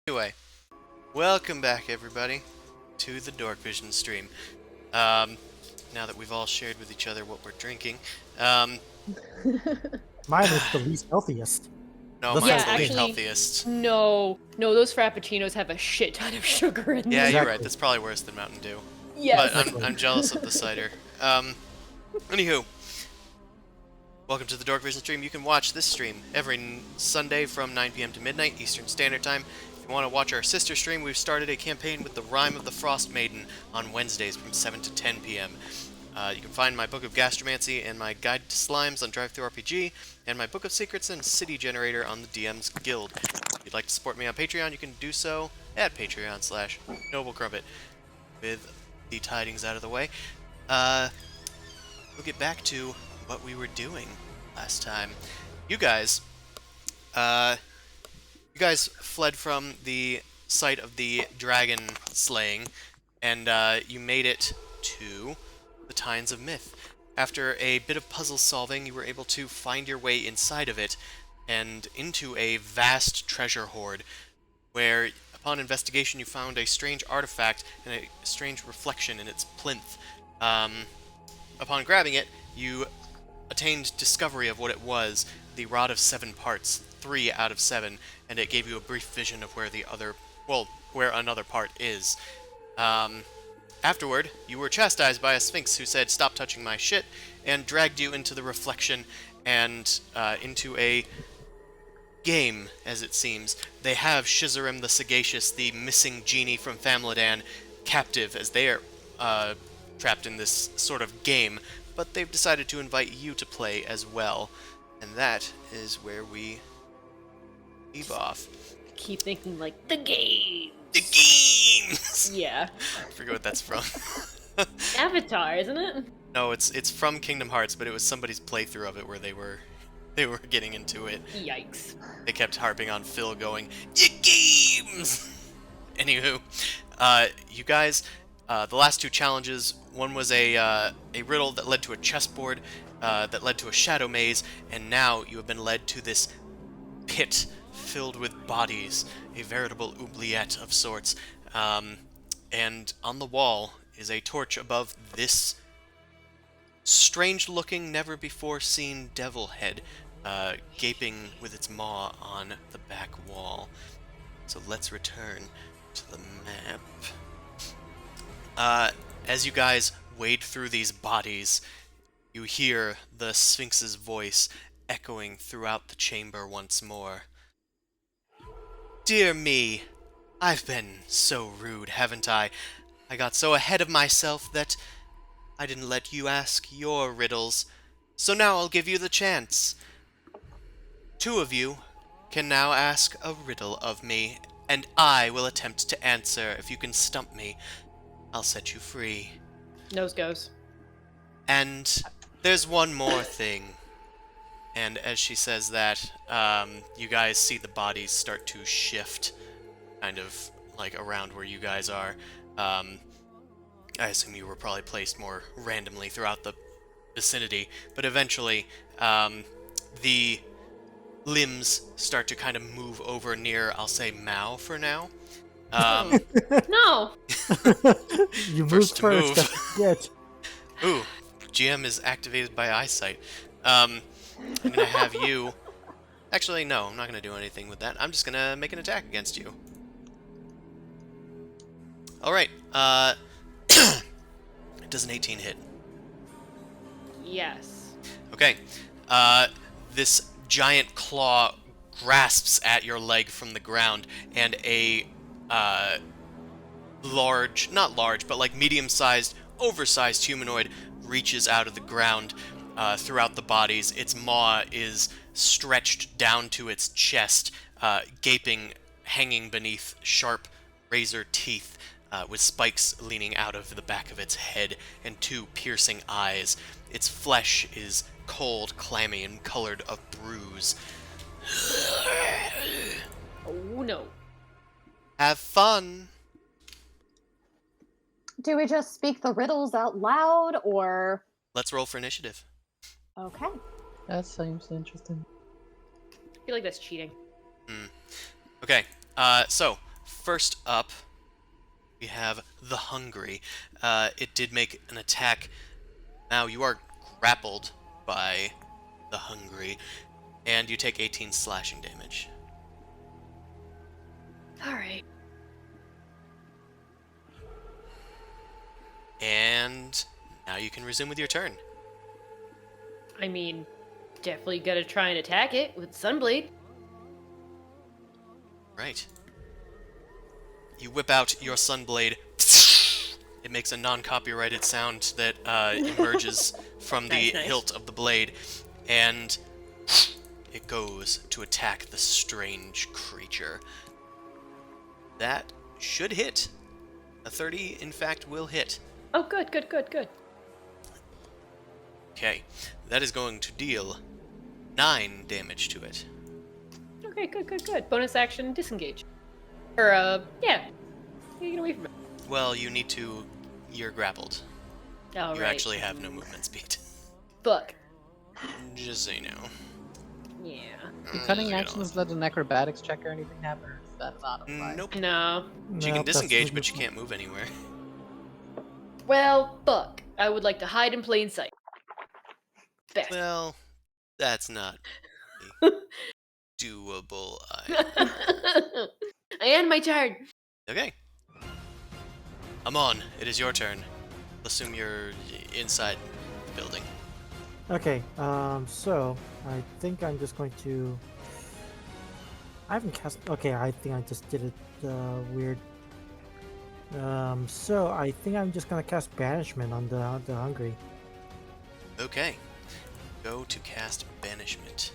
Anyway, welcome back everybody to the Dorkvision stream. Now that we've all shared with each other what we're drinking, Mine is the least healthiest. No, The mine's Yeah, the least actually, healthiest. no, those frappuccinos have a shit ton of sugar in them. Yeah, you're right. Exactly. That's probably worse than Mountain Dew. Yes. But Exactly. I'm jealous of the cider. Anywho, welcome to the Dorkvision stream. You can watch this stream every Sunday from 9 p.m. to midnight Eastern Standard Time. If you want to watch our sister stream, we've started a campaign with the Rime of the Frost Maiden on Wednesdays from 7 to 10 p.m. You can find my Book of Gastromancy and my Guide to Slimes on DriveThruRPG, and my Book of Secrets and City Generator on the DM's Guild. If you'd like to support me on Patreon, you can do so at patreon.com/NobleCrumpet. With the tidings out of the way, we'll get back to what we were doing last time. You guys fled from the site of the dragon slaying, and you made it to the Tines of Myth. After a bit of puzzle solving, you were able to find your way inside of it and into a vast treasure hoard, where, upon investigation, you found a strange artifact and a strange reflection in its plinth. Upon grabbing it, you attained discovery of what it was, the Rod of Seven Parts, 3 out of 7, and it gave you a brief vision of where another part is. Afterward, you were chastised by a sphinx who said, "Stop touching my shit," and dragged you into the reflection and into a game, as it seems. They have Shizarim the Sagacious, the missing genie from Famladan, captive, as they are trapped in this sort of game, but they've decided to invite you to play as well, and that is where we leave off. Keep thinking like the game. The games! Yeah. I forget what that's from. Avatar, isn't it? No, it's from Kingdom Hearts, but it was somebody's playthrough of it where they were getting into it. Yikes. They kept harping on Phil going, "The games!" Anywho, you guys, the last 2 challenges, one was a riddle that led to a chessboard, that led to a shadow maze, and now you have been led to this pit filled with bodies, a veritable oubliette of sorts. And on the wall is a torch above this strange-looking, never-before-seen devil head, gaping with its maw on the back wall. So let's return to the map. As you guys wade through these bodies, you hear the Sphinx's voice echoing throughout the chamber once more. "Dear me, I've been so rude, haven't I? I got so ahead of myself that I didn't let you ask your riddles, so now I'll give you the chance. 2 of you can now ask a riddle of me, and I will attempt to answer. If you can stump me, I'll set you free. Nose goes. And there's one more thing." And as she says that, you guys see the bodies start to shift, kind of like around where you guys are. I assume you were probably placed more randomly throughout the vicinity, but eventually, the limbs start to kind of move over near, I'll say, Mao for now. No! You moved First to first. move. Don't forget. Ooh, GM is activated by eyesight. I'm gonna have you... Actually, no, I'm not gonna do anything with that. I'm just gonna make an attack against you. Alright, does an 18 hit? Yes. Okay, this giant claw grasps at your leg from the ground, and a, not large, but like medium-sized, oversized humanoid reaches out of the ground, throughout the bodies. Its maw is stretched down to its chest, gaping, hanging beneath sharp razor teeth, with spikes leaning out of the back of its head and 2 piercing eyes. Its flesh is cold, clammy, and colored a bruise. Oh no. Have fun! Do we just speak the riddles out loud, or... Let's roll for initiative. Okay. That seems interesting. I feel like that's cheating. Okay, so, first up, we have the Hungry. It did make an attack. Now, you are grappled by the Hungry, And you take 18 slashing damage. Alright. And now you can resume with your turn. I mean, definitely gotta try and attack it with Sunblade. Right. You whip out your Sunblade. It makes a non-copyrighted sound that emerges from the Nice. hilt of the blade, and it goes to attack the strange creature. That should hit. A 30, in fact, will hit. Oh, good. Okay, that is going to deal 9 damage to it. Okay, good. Bonus action, disengage. Or, yeah. Get away from it. Well, you need to... You're grappled. Oh, You right. actually have no movement speed. Fuck. Just so you know. Yeah. Do cunning actions let an acrobatics check or anything happen, or is that not apply? Nope. No. You can Nope, that's disengage, the but you good can't move anywhere. Well, fuck. I would like to hide in plain sight. Best. Well, that's not doable. And my turn. Okay. Amon, it is your turn. Assume you're inside the building. Okay, so I think I'm just going to. I haven't cast. Okay, I think I just did it weird. So I think I'm just gonna cast Banishment on the Hungry. Okay. Go to cast Banishment.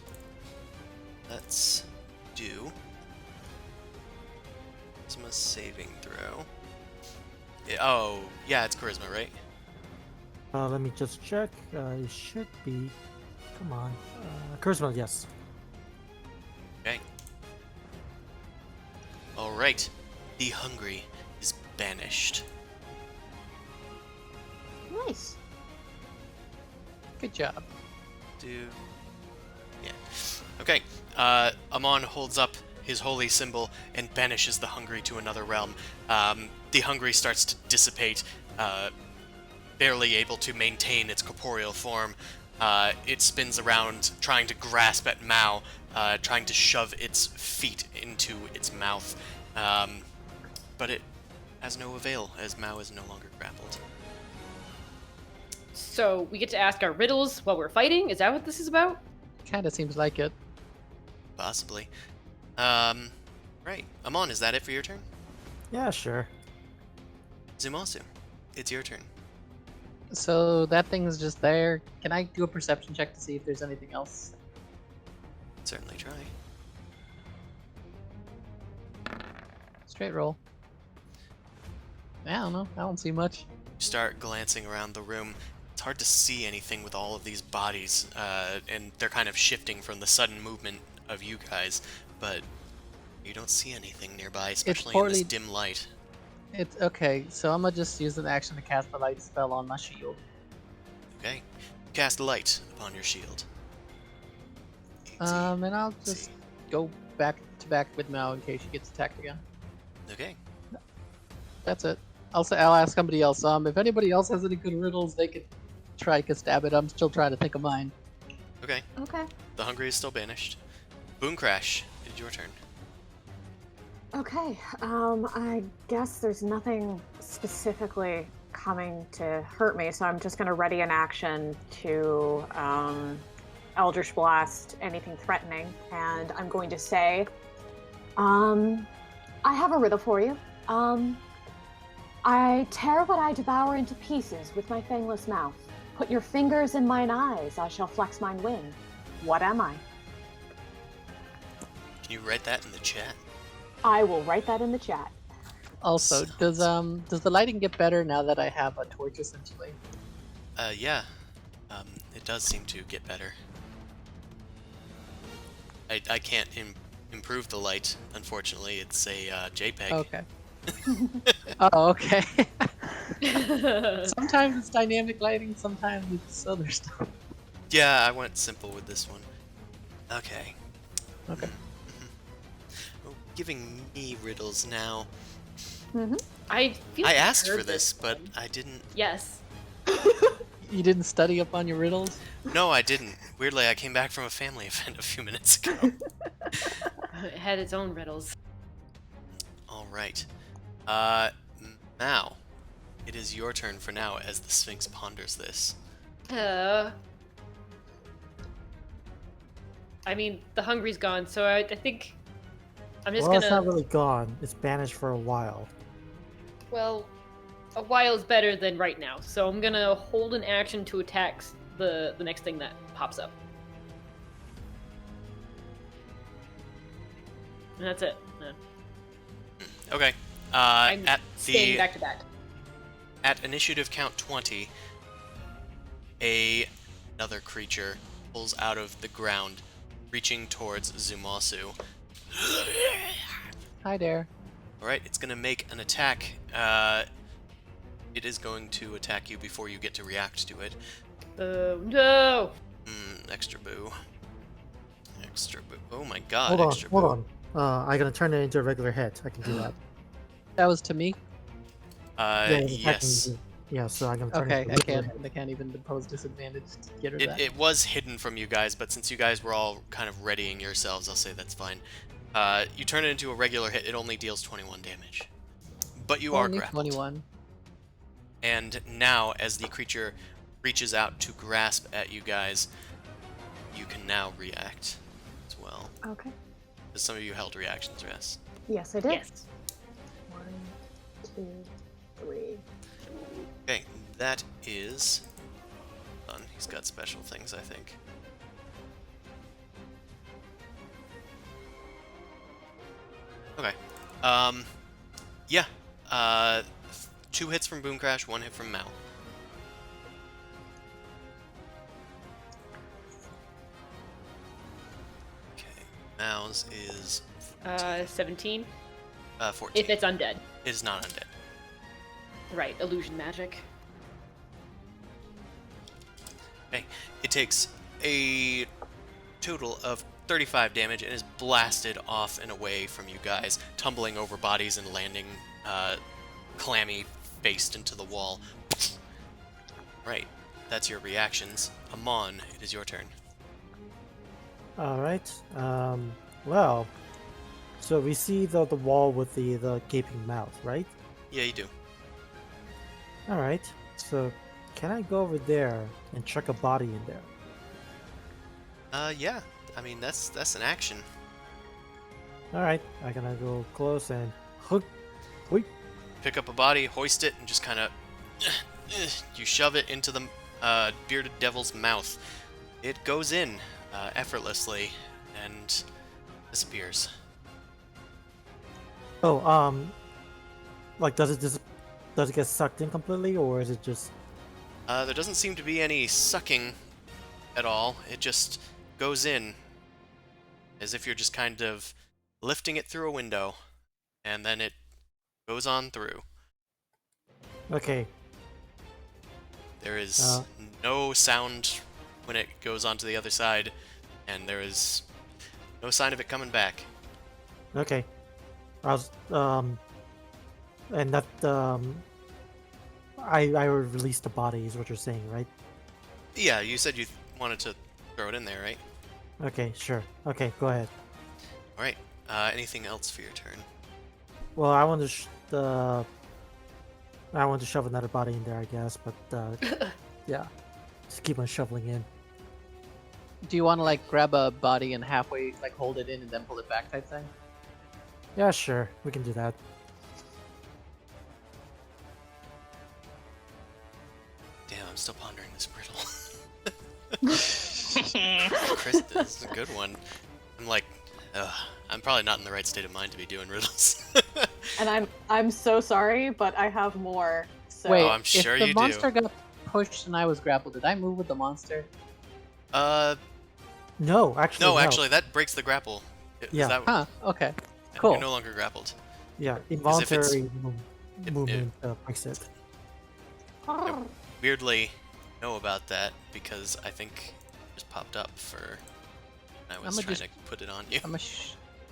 Let's do Charisma saving throw. Oh, yeah, it's Charisma, right? Let me just check. It should be. Come on, Charisma. Yes. Okay. Alright. The Hungry is banished. Nice. Good job. Yeah. Okay. Amon holds up his holy symbol and banishes the Hungry to another realm. The Hungry starts to dissipate, barely able to maintain its corporeal form. It spins around, trying to grasp at Mao, trying to shove its feet into its mouth. But it has no avail, as Mao is no longer grappled. So we get to ask our riddles while we're fighting? Is that what this is about? Kinda seems like it. Possibly. Right. Amon, is that it for your turn? Yeah, sure. Zumasu, it's your turn. So that thing's just there. Can I do a perception check to see if there's anything else? Certainly try. Straight roll. I don't know. I don't see much. You start glancing around the room. It's hard to see anything with all of these bodies, and they're kind of shifting from the sudden movement of you guys, but you don't see anything nearby, especially in this poorly- dim light. It's okay. So I'm gonna just use an action to cast the light spell on my shield. Okay. You cast light upon your shield. And I'll just go back to back with Mao in case she gets attacked again. Okay. That's it. I'll ask somebody else. If anybody else has any good riddles, they could try to stab it. I'm still trying to think of mine. Okay. Okay. The Hungry is still banished. Boom Crash, it is your turn. Okay. I guess there's nothing specifically coming to hurt me, so I'm just gonna ready an action to Eldritch Blast anything threatening, and I'm going to say, I have a riddle for you. I tear what I devour into pieces with my fangless mouth. Put your fingers in mine eyes, I shall flex mine wing. What am I? Can you write that in the chat? I will write that in the chat. Also, does the lighting get better now that I have a torch essentially? Yeah. It does seem to get better. I can't improve the light, unfortunately. It's a JPEG. Okay. Oh, okay. Sometimes it's dynamic lighting, sometimes it's other stuff. Yeah, I went simple with this one. Okay. Okay. Oh, giving me riddles now. Mm-hmm. I feel I like asked heard for this, but one. I didn't. Yes. You didn't study up on your riddles? No, I didn't. Weirdly, I came back from a family event a few minutes ago. It had its own riddles. All right. Now, it is your turn for now as the Sphinx ponders this. I mean, the hungry's gone, so I think I'm just Well, gonna. it's not really gone. It's banished for a while. Well, a while is better than right now, so I'm gonna hold an action to attack the next thing that pops up. And that's it. Okay. I'm At staying the back to back. at initiative count 20, another creature pulls out of the ground, reaching towards Zumasu. Hi there. All right, it's gonna make an attack. It is going to attack you before you get to react to it. No! Extra boo. Extra boo. Oh my god, Hold on, extra hold boo. on. I'm gonna turn it into a regular hit. I can do that. That was to me. It's attacking Yes. me. Yeah, so I'm gonna turn Okay, it into I a regular can't. hit. They can't even impose disadvantage to get rid of that. It was hidden from you guys, but since you guys were all kind of readying yourselves, I'll say that's fine. You turn it into a regular hit, it only deals 21 damage. But you are Only grappled. 21. And now, as the creature reaches out to grasp at you guys, you can now react as well. Okay. Because some of you held reactions, yes. Yes, I did. Yes. 1, 2, 3. Okay, that is done. He's got special things, I think. Okay. Yeah. 2 hits from Boom Crash, 1 hit from Mal. Okay, Mal's is 17. 14. If it's undead. It is not undead. Right, illusion magic. Okay, it takes a total of 35 damage and is blasted off and away from you guys, tumbling over bodies and landing clammy-faced into the wall. Right, that's your reactions. Amon, it is your turn. All right. Well, so we see the wall with the gaping mouth, right? Yeah, you do. All right. So can I go over there and chuck a body in there? Yeah. I mean, that's an action. All right. I'm gonna go close and hook. Wait. Pick up a body, hoist it, and just kind of you shove it into the bearded devil's mouth. It goes in effortlessly and disappears. Oh, like does it get sucked in completely, or is it just? There doesn't seem to be any sucking at all. It just goes in as if you're just kind of lifting it through a window, and then it goes on through. Okay. There is no sound when it goes onto the other side, and there is no sign of it coming back. Okay. I was and that I would release the body is what you're saying, right? Yeah, you said you wanted to throw it in there, right? Okay, sure. Okay, go ahead. All right. Anything else for your turn? Well, I want to shove another body in there, I guess, but yeah, just keep on shoveling in. Do you want to like grab a body and halfway like hold it in and then pull it back type thing? Yeah, sure, we can do that. Damn, I'm still pondering this riddle. Chris, this is a good one. I'm like, I'm probably not in the right state of mind to be doing riddles. And I'm so sorry, but I have more. So Wait, I'm sure if you the do. monster got pushed and I was grappled, did I move with the monster? No, actually, No, actually, that breaks the grapple. Is Yeah. that- Huh, okay. You're Cool. no longer grappled. yeah, if it's- involuntary movement breaks it. Weirdly, know about that because I think it just popped up for when I was I'ma trying just- to put it on you. I'm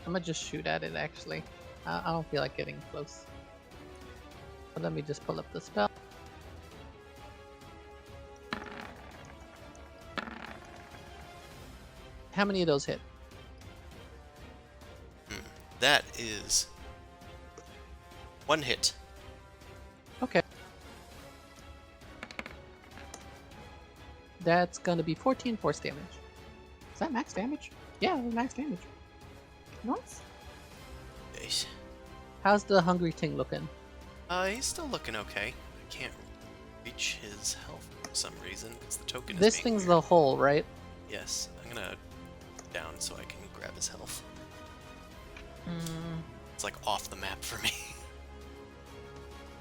gonna just shoot at it actually. I don't feel like getting close. But let me just pull up the spell. How many of those hit? That is 1 hit. Okay. That's gonna be 14 force damage. Is that max damage? Yeah, max damage. Nice. Nice. How's the hungry thing looking? He's still looking okay. I can't reach his health for some reason. It's the token. This is being thing's weird. the hole, right? Yes, I'm gonna down so I can grab his health. It's like off the map for me.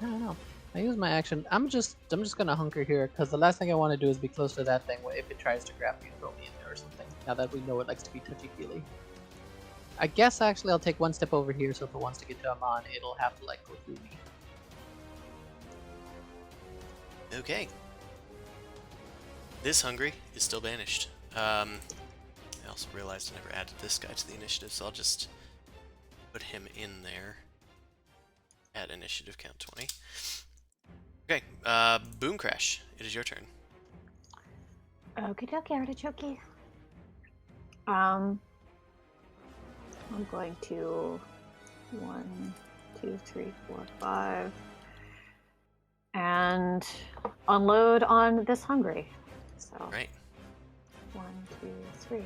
I don't know. I use my action. I'm just gonna hunker here because the last thing I want to do is be close to that thing if it tries to grab me and throw me in there or something. Now that we know it likes to be touchy-feely. I guess actually I'll take 1 step over here, so if it wants to get to Amon, it'll have to like go through me. Okay. This hungry is still banished. I also realized I never added this guy to the initiative, so I'll just put him in there. At initiative count 20. Okay, Boom Crash. It is your turn. Okie dokie, artichoke. I'm going to 1, 2, 3, 4, 5, and unload on this hungry. So Right. 1, 2, 3.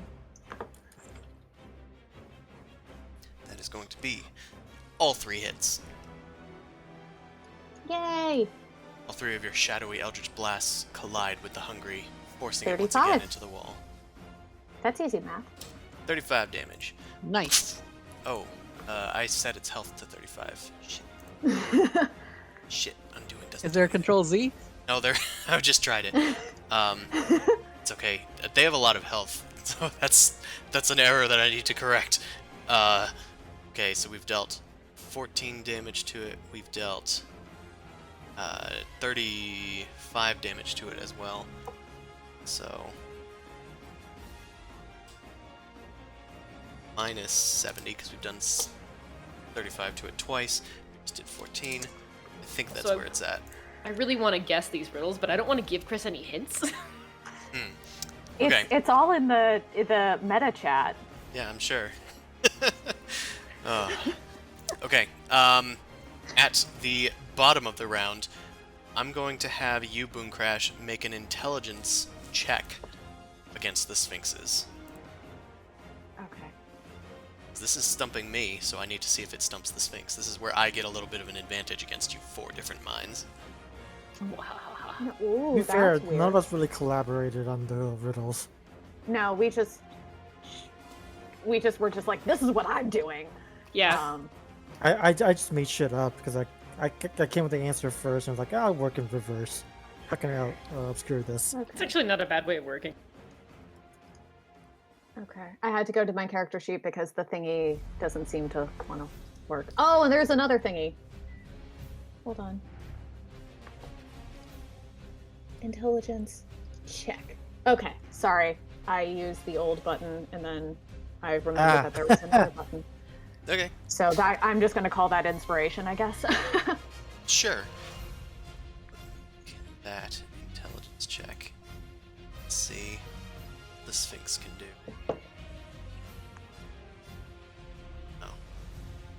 That is going to be all 3 hits. Yay! All 3 of your shadowy Eldritch Blasts collide with the hungry, forcing it once 35. again into the wall. That's easy math. 35 damage. Nice. Oh, I set its health to 35. Shit. Shit, undoing doesn't. Is there a do anything. control Z? No, there. I just tried it. It's okay. They have a lot of health, so that's an error that I need to correct. Okay, so we've dealt 14 damage to it. We've dealt 35 damage to it as well. So minus 70 because we've done 35 to it twice. We just did 14. I think that's So where it's at. I really want to guess these riddles, but I don't want to give Chris any hints. Okay. It's all in the meta chat. Yeah, I'm sure. Okay. At the bottom of the round, I'm going to have you, Boom Crash, make an intelligence check against the Sphinxes. Okay. This is stumping me, so I need to see if it stumps the Sphinx. This is where I get a little bit of an advantage against you 4 different minds. Wow. Ooh, To be fair, that's weird. none of us really collaborated on the riddles. No, we just were just like, this is what I'm doing. Yeah. I just made shit up because I came with the answer first and I was like, I'll work in reverse. How can I obscure this? It's actually not a bad way of working. Okay. I had to go to my character sheet because the thingy doesn't seem to want to work. Oh, and there's another thingy. Hold on. Intelligence check. Okay, sorry. I used the old button and then I remembered that there was another button. Okay, So I'm just going to call that inspiration, I guess. sure. That intelligence check. Let's see what the Sphinx can do. Oh.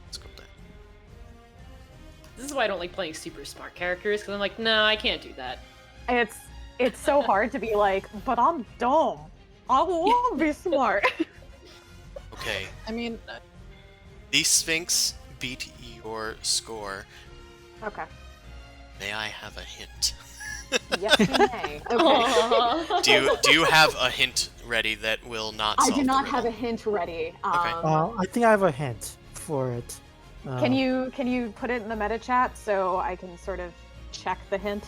Scroll down. This is why I don't like playing super smart characters, because I'm like, no, I can't do that. It's so hard to be like, but I'm dumb. I won't be smart. Okay. I mean, The Sphinx beat your score. Okay. May I have a hint? Yes, you may. Okay. Aw. Do you have a hint ready that will not I solve do the not have a riddle? hint ready. I think I have a hint for it. Can you put it in the meta chat so I can sort of check the hint?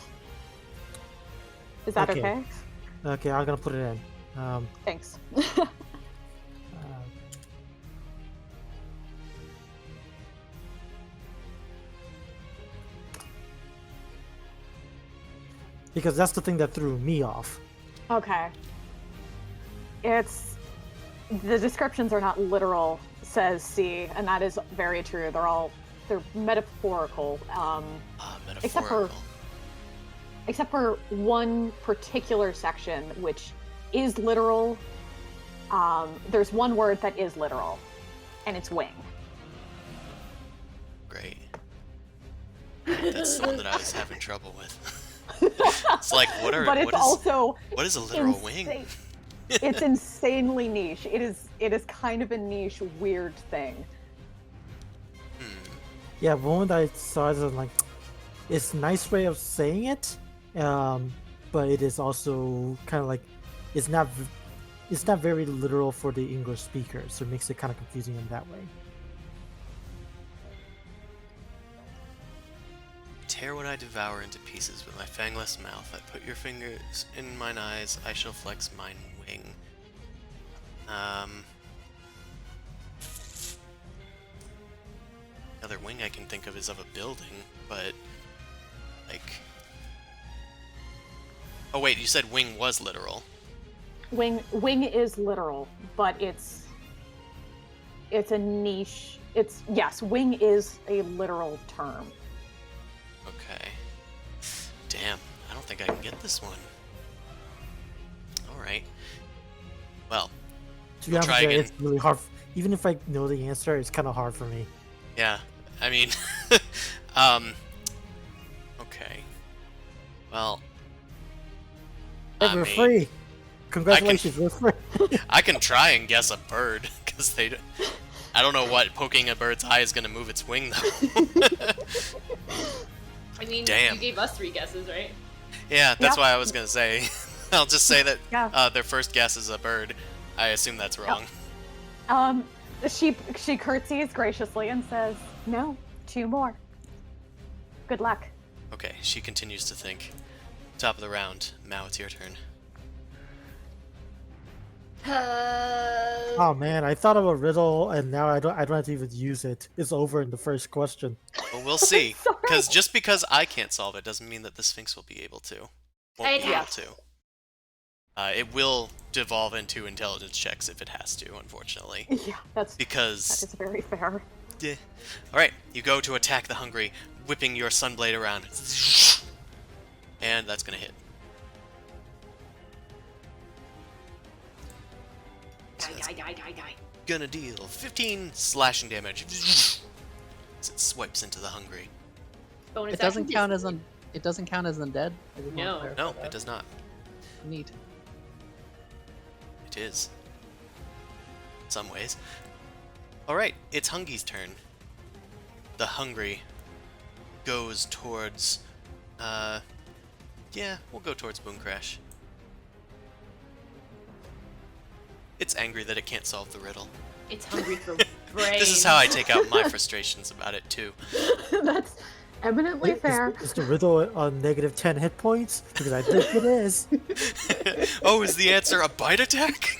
Is that Okay. okay? Okay, I'm gonna put it in. Thanks. Because that's the thing that threw me off. Okay. The descriptions are not literal, says C, and that is very true. They're metaphorical. Metaphorical. Except for one particular section, which is literal, There's one word that is literal, and it's wing. Great. That's the one that I was having trouble with. It's like, what is a literal wing? It's insanely niche. It is kind of a niche, weird thing. Yeah, one that I saw is like, it's a nice way of saying it, but it is also kind of like, it's not very literal for the English speaker, so it makes it kind of confusing in that way. Tear what I devour into pieces with my fangless mouth. I put your fingers in mine eyes. I shall flex mine wing. Another wing I can think of is of a building, but like. Oh wait, you said wing was literal. Wing is literal, but it's a niche. Yes, wing is a literal term. Okay. Damn, I don't think I can get this one. Alright. Well, To be honest, try with you, again. it's really hard. Even if I know the answer, it's kind of hard for me. Yeah, I mean, okay. Well, Hey, we're free. Congratulations, we're free. I can try and guess a bird, because I don't know what poking a bird's eye is going to move its wing, though. I mean, Damn. you gave us 3 guesses, right? Yeah, that's Yeah. why I was going to say. I'll just say that Yeah. their first guess is a bird. I assume that's wrong. She curtsies graciously and says, "No, 2 more. Good luck." Okay, she continues to think. Top of the round. Mao, it's your turn. Oh man, I thought of a riddle, and now I don't have to even use it. It's over in the first question. Well, we'll see. Sorry. Because just because I can't solve it doesn't mean that the Sphinx will be able to. Won't be able Yes. to. It will devolve into intelligence checks if it has to, unfortunately. Yeah, that Because... is very fair. Yeah. Alright, you go to attack the hungry, whipping your sunblade around. And that's gonna hit. So that's Die. gonna deal 15 slashing damage as it swipes into the hungry. Bonus It doesn't action count dis- as it doesn't count as undead. I just want to No. clarify No, that. it does not. Neat. It is. In some ways. Alright, it's Hungy's turn. The hungry goes towards... yeah, we'll go towards Boom Crash. It's angry that it can't solve the riddle. It's hungry for brains. This is how I take out my frustrations about it, too. That's eminently Wait, fair. Is the riddle on negative 10 hit points? Because I think it is. Oh, is the answer a bite attack?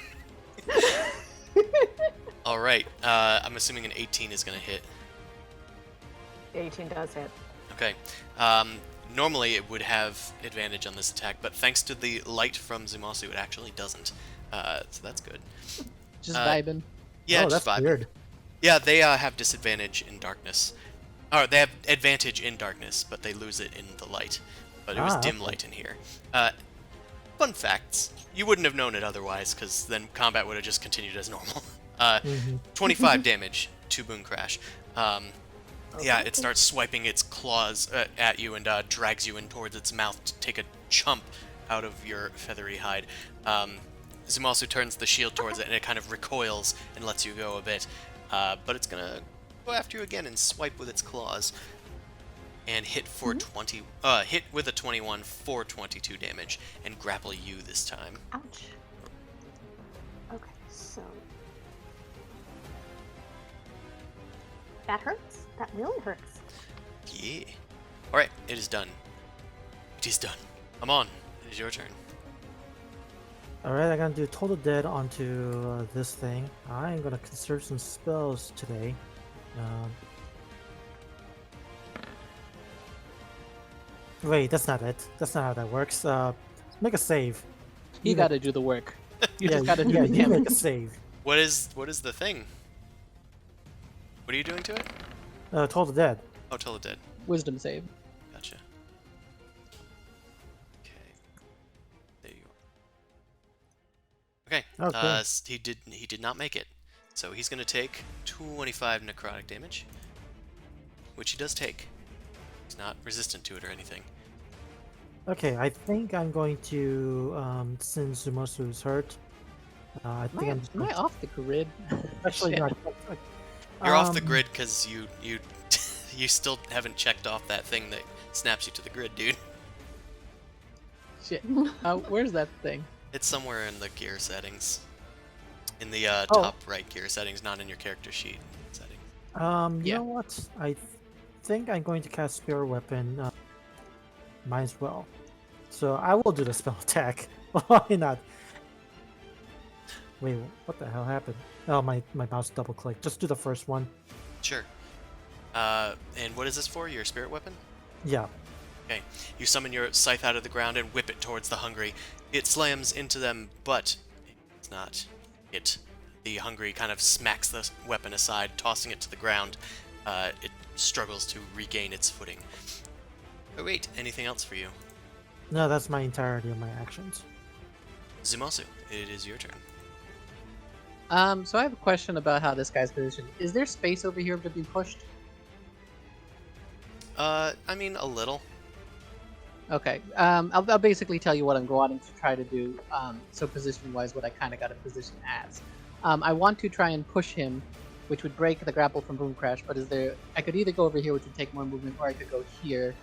Alright, I'm assuming an 18 is gonna hit. 18 does hit. Okay. Normally it would have advantage on this attack, but thanks to the light from Zumasu, it actually doesn't. So that's good. Just vibing. Yeah, Oh, just that's vibing. weird. Yeah, they have disadvantage in darkness. Or they have advantage in darkness, but they lose it in the light. But it was dim okay. light in here. Fun facts. You wouldn't have known it otherwise, because then combat would have just continued as normal. 25 damage to Boon Crash. Yeah, it starts swiping its claws at you and drags you in towards its mouth to take a chump out of your feathery hide. Zumasu turns the shield towards it, and it kind of recoils and lets you go a bit. But it's gonna go after you again and swipe with its claws. And hit for hit with a 21 for 22 damage, and grapple you this time. Ouch. Okay, so that hurts. That really hurts. Yeah. Alright, it is done. It is done. I'm on. It is your turn. Alright, I'm gonna do Total Dead onto this thing. I'm gonna conserve some spells today. Wait, that's not it. That's not how that works. Make a save. You got to do the work. You yeah, just got to do yeah, the you make a damage. save. What is the thing? What are you doing to it? Total Dead. Oh, Total Dead. Wisdom save. Gotcha. Okay. There you go. Okay, Okay. He did not make it. So he's going to take 25 necrotic damage, which he does take. He's not resistant to it or anything. Okay, I think I'm going to since Zumosu is hurt. I think I'm just Am I going to, off the grid? actually Shit. not. You're off the um, grid because you you still haven't checked off that thing that snaps you to the grid, dude. Shit. Where's that thing? It's somewhere in the gear settings. In the Oh. top right gear settings, not in your character sheet settings. You Yeah. know what? I think I'm going to cast Spirit Weapon. Might as well. So I will do the spell attack. Why not? Wait, what the hell happened? Oh, my mouse double clicked. Just do the first one. Sure. And what is this for? Your spirit weapon? Yeah. Okay. You summon your scythe out of the ground and whip it towards the hungry. It slams into them, but it's not it. The hungry kind of smacks the weapon aside, tossing it to the ground. It struggles to regain its footing. Oh wait, anything else for you? No, that's my entirety of my actions. Zumosu, it is your turn. So I have a question about how this guy's positioned. Is there space over here to be pushed? I mean, a little. Okay. I'll basically tell you what I'm wanting to try to do. So position-wise, what I kind of got a position as. I want to try and push him, which would break the grapple from Boom Crash. But I could either go over here, which would take more movement, or I could go here.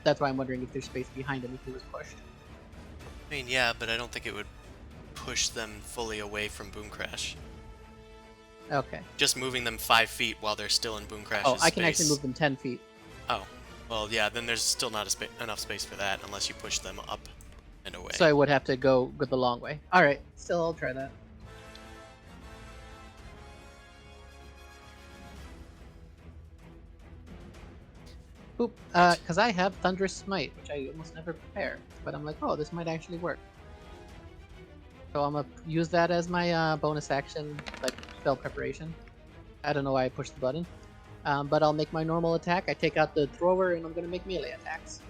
That's why I'm wondering if there's space behind him if he was pushed. I mean, yeah, but I don't think it would push them fully away from Boom Crash. Okay. Just moving them 5 feet while they're still in Boom Crash's Oh, I can space. actually move them 10 feet. Oh, well, yeah, then there's still not enough space for that unless you push them up and away. So I would have to go the long way. All right. Still, I'll try that. Boop. Because I have Thunderous Smite, which I almost never prepare. But I'm like, oh, this might actually work. So I'm going to use that as my bonus action, like spell preparation. I don't know why I pushed the button. But I'll make my normal attack. I take out the thrower, and I'm going to make melee attacks.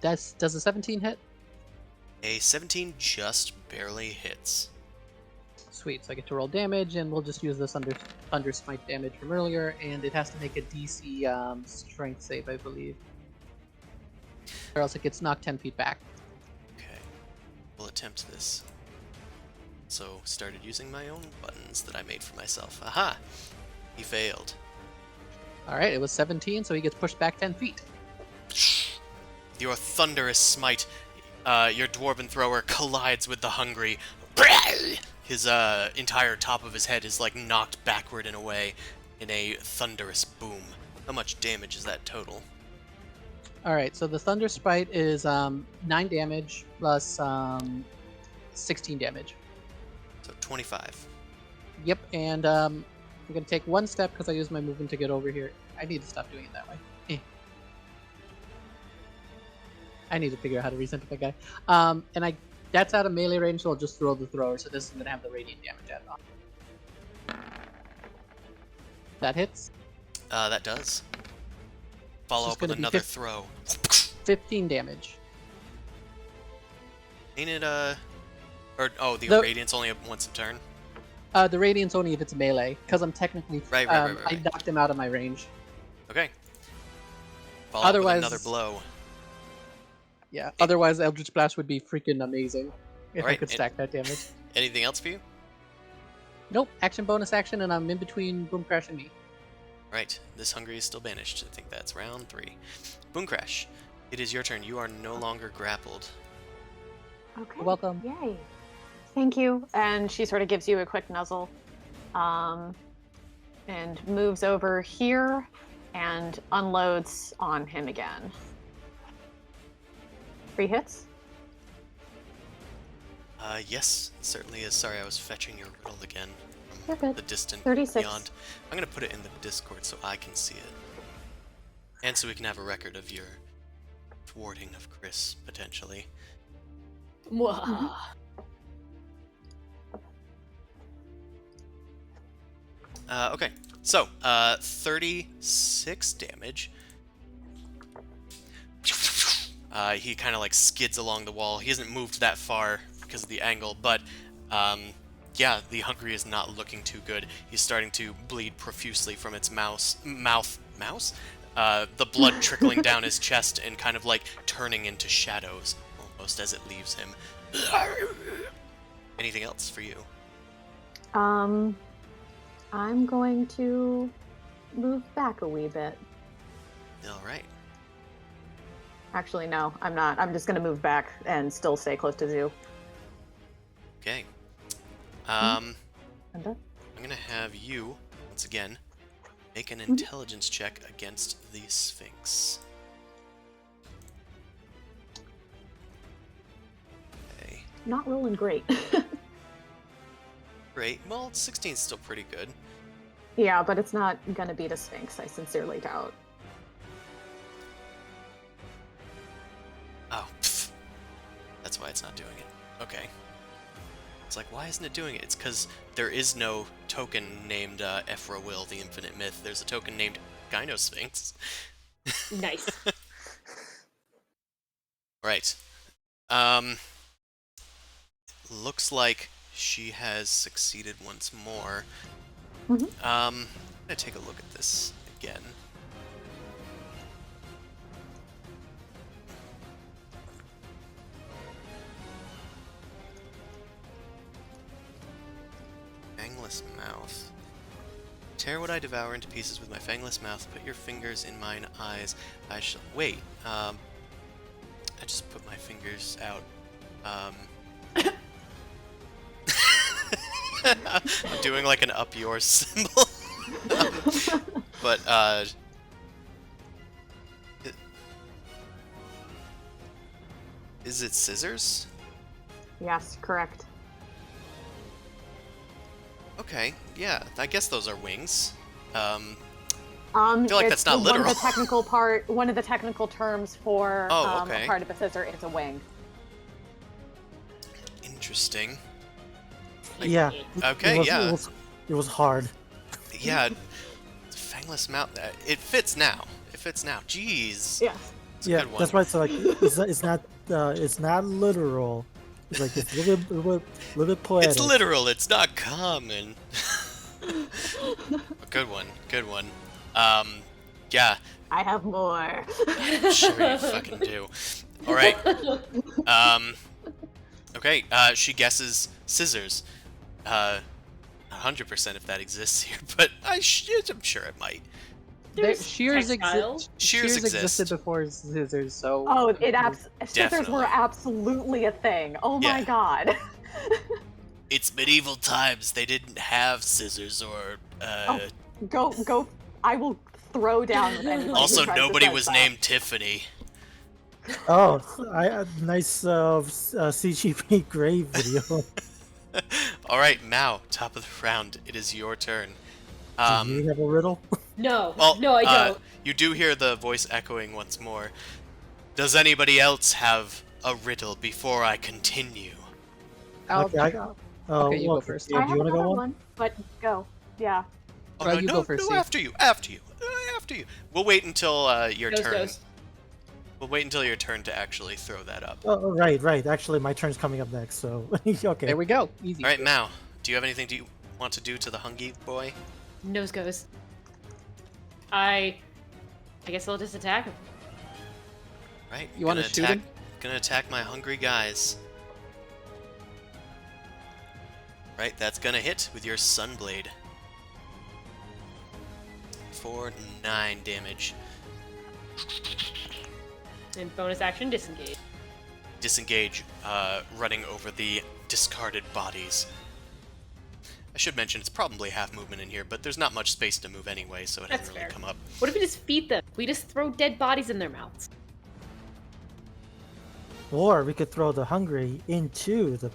Does a 17 hit? A 17 just barely hits. Sweet, so I get to roll damage, and we'll just use this Thunder Smite damage from earlier, and it has to make a DC strength save, I believe. Or else it gets knocked 10 feet back. Okay, we'll attempt this. So, started using my own buttons that I made for myself. Aha! He failed. Alright, it was 17, so he gets pushed back 10 feet. Your thunderous smite, your dwarven thrower collides with the hungry. His entire top of his head is like knocked backward and away in a thunderous boom. How much damage is that total? Alright, so the Thunder Smite is 9 damage plus 16 damage. So 25. Yep, and I'm going to take one step because I used my movement to get over here. I need to stop doing it that way. I need to figure out how to recenter that guy. And that's out of melee range, so I'll just throw the thrower, so this is going to have the radiant damage added on. That hits. That does. Follow It's up with gonna be another throw. 15 damage. Ain't it, the radiant's only once a turn? The radiant's only if it's melee, because I'm technically... Right. I knocked him out of my range. Okay. Follow up with Otherwise- another blow. Yeah, otherwise Eldritch Blast would be freaking amazing if I Alright, could stack that damage. Anything else for you? Nope, action bonus action, and I'm in between Boom Crash and me. Right, this hungry is still banished. I think that's round 3. Boom Crash, it is your turn. You are no longer grappled. Okay. You're welcome. Yay. Thank you. And she sort of gives you a quick nuzzle, and moves over here and unloads on him again. 3 hits. Yes, it certainly is. Sorry, I was fetching your riddle again You're from good. the distant 36. beyond. I'm going to put it in the Discord so I can see it. And so we can have a record of your thwarting of Chris, potentially. Mwah. Okay, so, 36 damage. He kind of like skids along the wall. He hasn't moved that far because of the angle, but yeah, the hungry is not looking too good. He's starting to bleed profusely from its mouth. The blood trickling down his chest and kind of like turning into shadows almost as it leaves him. Anything else for you? I'm going to move back a wee bit. All right. Actually, no, I'm not. I'm just going to move back and still stay close to Zoo. Okay. And I'm gonna have you once again make an intelligence check against the Sphinx. Okay. Not rolling great. Great. Well, 16 is still pretty good. Yeah, but it's not going to beat a Sphinx, I sincerely doubt. Oh, pfft. That's why it's not doing it. Okay. It's like, why isn't it doing it? It's because there is no token named Ephra Will, the Infinite Myth. There's a token named Gynosphinx. Nice. Right. Looks like she has succeeded once more. Mhm. I'm gonna take a look at this again. Fangless mouth. Tear what I devour into pieces with my fangless mouth. Put your fingers in mine eyes. I shall wait. I just put my fingers out. I'm doing like an up yours symbol. But is it scissors? Yes, correct. Okay, yeah, I guess those are wings. I I feel like that's not literal. One of the technical terms for okay. a part of a scissor is a wing. Interesting. Yeah. Okay, yeah. It was hard. Yeah, fangless mouth. It fits now. It fits now. Jeez. Yes. It's a Yeah, good one. that's why it's like it's not literal. It's like it's a little bit poetic. It's literal. It's not common. Good one. Good one. Yeah. I have more. Sure you fucking do. All right. Okay. She guesses scissors. 100% if that exists here, but I'm sure it might. Shears textiles. Shears exist. existed before scissors, so Oh, scissors Definitely. were absolutely a thing. Oh my Yeah. god. It's medieval times. They didn't have scissors or. Go. I will throw down with anybody. Also, who tries to nobody say was that. named Tiffany. Oh, nice CGP Grave video. All right, Mao, top of the round. It is your turn. Do you have a riddle? No, Well, no, I don't. You do hear the voice echoing once more. Does anybody else have a riddle before I continue? Okay, Okay, you go first. Yeah, I do have you want to another go on? one, but go. Yeah. Oh, Well, no, you no, go first, no, Steve. after you. After you. We'll wait until your Goes, turn. goes. We'll wait until your turn to actually throw that up. Oh, right. Actually, my turn's coming up next, so okay. There we go. Easy. All right, Mao, do you have anything you want to do to the hungry boy? Nose goes. I guess I'll just attack him. Right. You wanna gonna shoot attack, him? Gonna attack my hungry guys. Right, that's gonna hit with your Sunblade. For 9 damage. And bonus action, disengage. Disengage, running over the discarded bodies. I should mention it's probably half movement in here, but there's not much space to move anyway, so it That's hasn't really fair. come up. What if we just feed them? We just throw dead bodies in their mouths. Or we could throw the hungry into the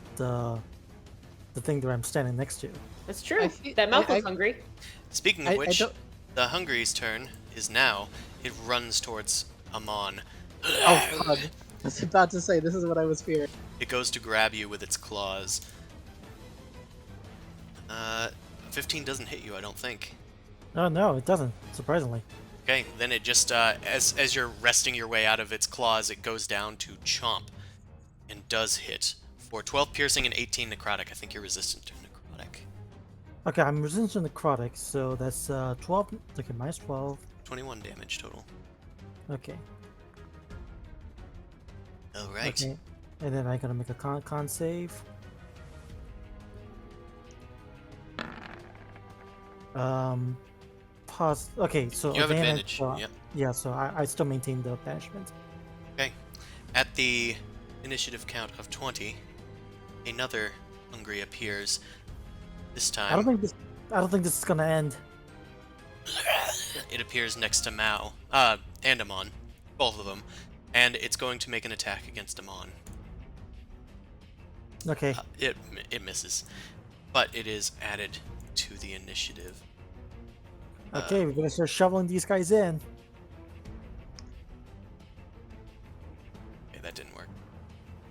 thing that I'm standing next to. That's true. fe- That mouth I- was hungry. Speaking I of which, don't- the hungry's turn is now. It runs towards Amon. Oh, God. I was about to say, this is what I was fearing. It goes to grab you with its claws. 15 doesn't hit you, I don't think. Oh no, it doesn't. Surprisingly. Okay, then it just, as you're wresting your way out of its claws, it goes down to Chomp and does hit for 12 piercing and 18 necrotic. I think you're resistant to necrotic. Okay, I'm resistant to necrotic, so that's 12. Okay, minus 12. 21 damage total. Okay. Alright. Okay. And then I gotta make a con save. Okay, so You have advantage. Yep. Yeah, so I still maintain the banishment. Okay. At the initiative count of 20, another hungry appears. This time, I don't think this is gonna end. it appears next to Mao, and Amon, both of them, and it's going to make an attack against Amon. Okay. It misses, but it is added to the initiative. Okay, we're gonna start shoveling these guys in. Okay, that didn't work.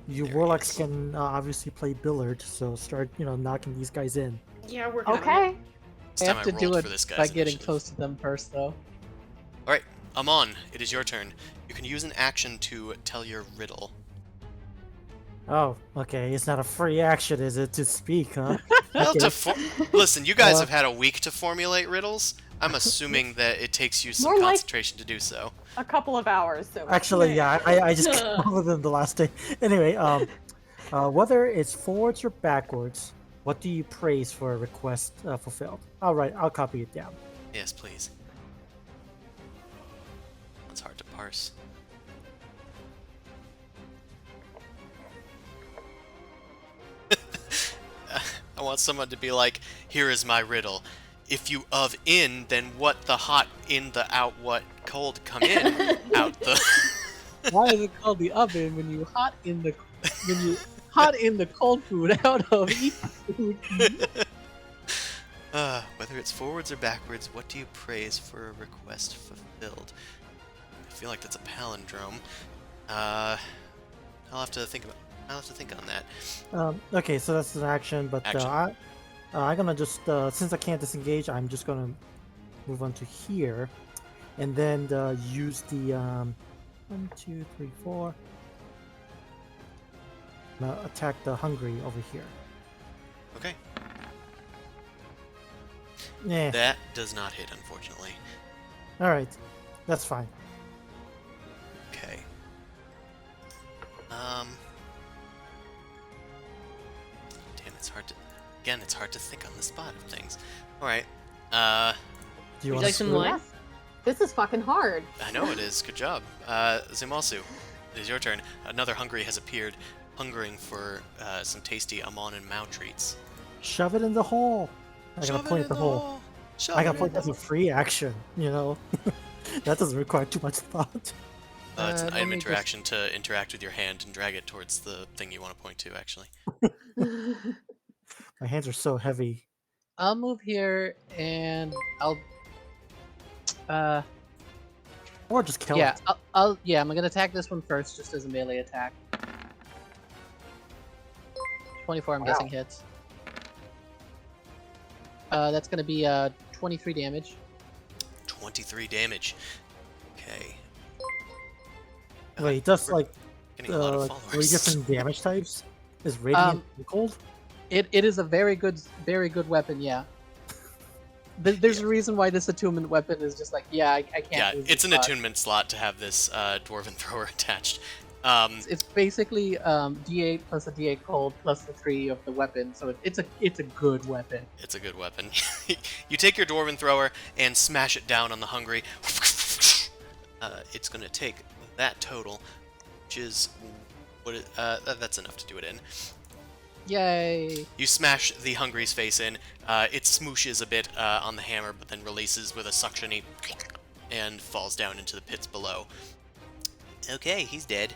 You There he warlocks is. can obviously play billiard, so start knocking these guys in. Yeah, we're Okay. This I time have to rolled do it for this guy's by getting initiative. close to them first, though. Alright, Amon, it is your turn. You can use an action to tell your riddle. Oh, okay. It's not a free action, is it, to speak, huh? Well, Okay. listen, you guys Uh, have had a week to formulate riddles. I'm assuming that it takes you some More like- concentration to do so. A couple of hours. So Actually, yeah, I just came up with them the last day. Anyway, whether it's forwards or backwards, what do you praise for a request fulfilled? All right, I'll copy it down. Yes, please. That's hard to parse. I want someone to be like, here is my riddle. If you of in, then what the hot in the out what cold come in out the Why is it called the oven when you hot in the cold food out of eat food? Whether it's forwards or backwards, what do you praise for a request fulfilled? I feel like that's a palindrome. I'll have to think on that. Okay, so that's an action, but Action. I'm gonna just since I can't disengage, I'm just gonna move on to here, and then use the 1, 2, 3, 4. Attack the hungry over here. Okay. Yeah. That does not hit, unfortunately. All right, that's fine. Okay. Damn, it's hard to think on the spot of things. Alright. Do you Would you want like some wine? This is fucking hard. I know it is. Good job. Zimalsu, it is your turn. Another hungry has appeared, hungering for some tasty Amon and Mao treats. shove it in the hole? I gotta point at the hole. I gotta point. That's a free action. That doesn't require too much thought. It's Uh, an let item me just- interaction to interact with your hand and drag it towards the thing you want to point to, actually. My hands are so heavy. I'll move here and I'll. Or just kill Yeah, it. I'm gonna attack this one first, just as a melee attack. 24, I'm guessing hits. That's gonna be 23 damage. 23 damage. Okay. Wait, that's like Getting a lot of like followers. 3 different damage types. Is radiant and cold? It is a very good weapon. Yeah. There's a reason why this attunement weapon is just like, I can't. Yeah, lose it's this an slot. attunement slot to have this dwarven thrower attached. It's basically D8 plus a D8 cold plus the 3 of the weapon, so it's a good weapon. It's a good weapon. You take your dwarven thrower and smash it down on the hungry. It's gonna take that total, which is that's enough to do it in. Yay! You smash the hungry's face in. It smooshes a bit on the hammer, but then releases with a suction-y and falls down into the pits below. Okay, he's dead.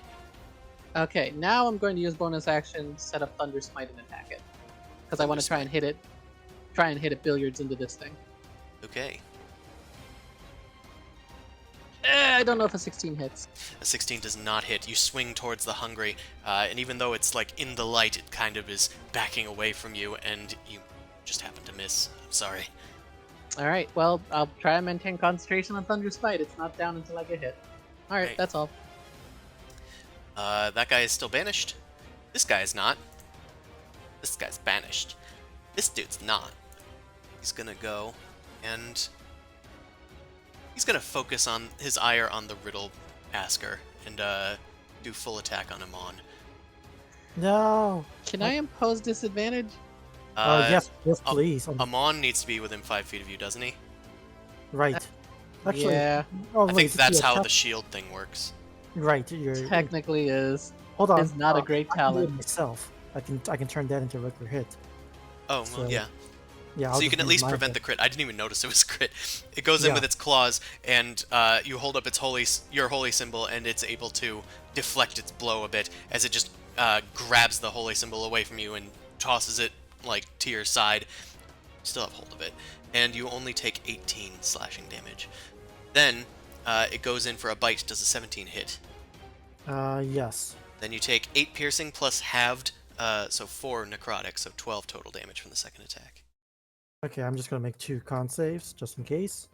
Okay, now I'm going to use bonus action, set up Thunder Smite and attack it, because I want to try and hit it billiards into this thing. Okay. I don't know if a 16 hits. A 16 does not hit. You swing towards the hungry, and even though it's like in the light, it kind of is backing away from you, and you just happen to miss. I'm sorry. All right. Well, I'll try and maintain concentration on Thunder's Smite. It's not down until I get hit. All right. Right. That's all. That guy is still banished. This guy is not. This guy's banished. This dude's not. He's gonna go and he's gonna focus on his ire on the Riddle Asker and do full attack on Amon. No. Can I impose disadvantage? Yes, please. Amon needs to be within 5 feet of you, doesn't he? Right. Actually, Yeah, oh, I wait, think is that's he a how tap- the shield thing works. Right, you're. technically is. Hold on. Is not a great I can do it talent. myself. I can turn that into a regular hit. Oh, well, So, yeah. Yeah. So you can at least prevent the crit. I didn't even notice it was a crit. It goes in Yeah. with its claws, and you hold up its your holy symbol, and it's able to deflect its blow a bit as it just grabs the holy symbol away from you and tosses it like to your side. Still have hold of it, and you only take 18 slashing damage. Then it goes in for a bite. Does a 17 hit? Yes. Then you take 8 piercing plus halved, so 4 necrotic, so 12 total damage from the second attack. Okay, I'm just gonna make 2 con saves just in case.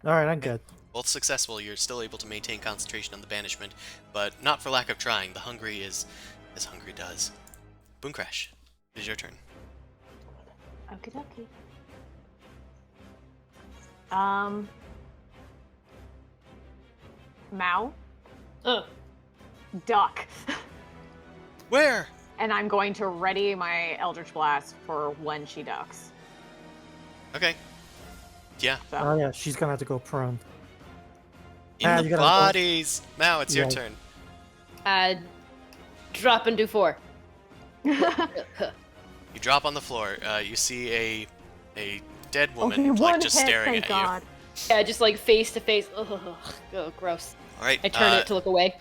All right, I'm good. Both successful, you're still able to maintain concentration on the banishment, but not for lack of trying. The hungry is as hungry does. Boom Crash, it is your turn. Okie dokie. Mao, Uh, duck. Where? And I'm going to ready my Eldritch Blast for when she ducks. Okay. Yeah. So, Oh yeah, she's gonna have to go prone. In you the gotta- bodies. Now it's your Yeah. turn. drop and do 4. You drop on the floor. You see a dead woman okay, like one just hit, staring thank at God. Yeah, just like face to face. Ugh, oh, gross. you. All right. I turn it to look away.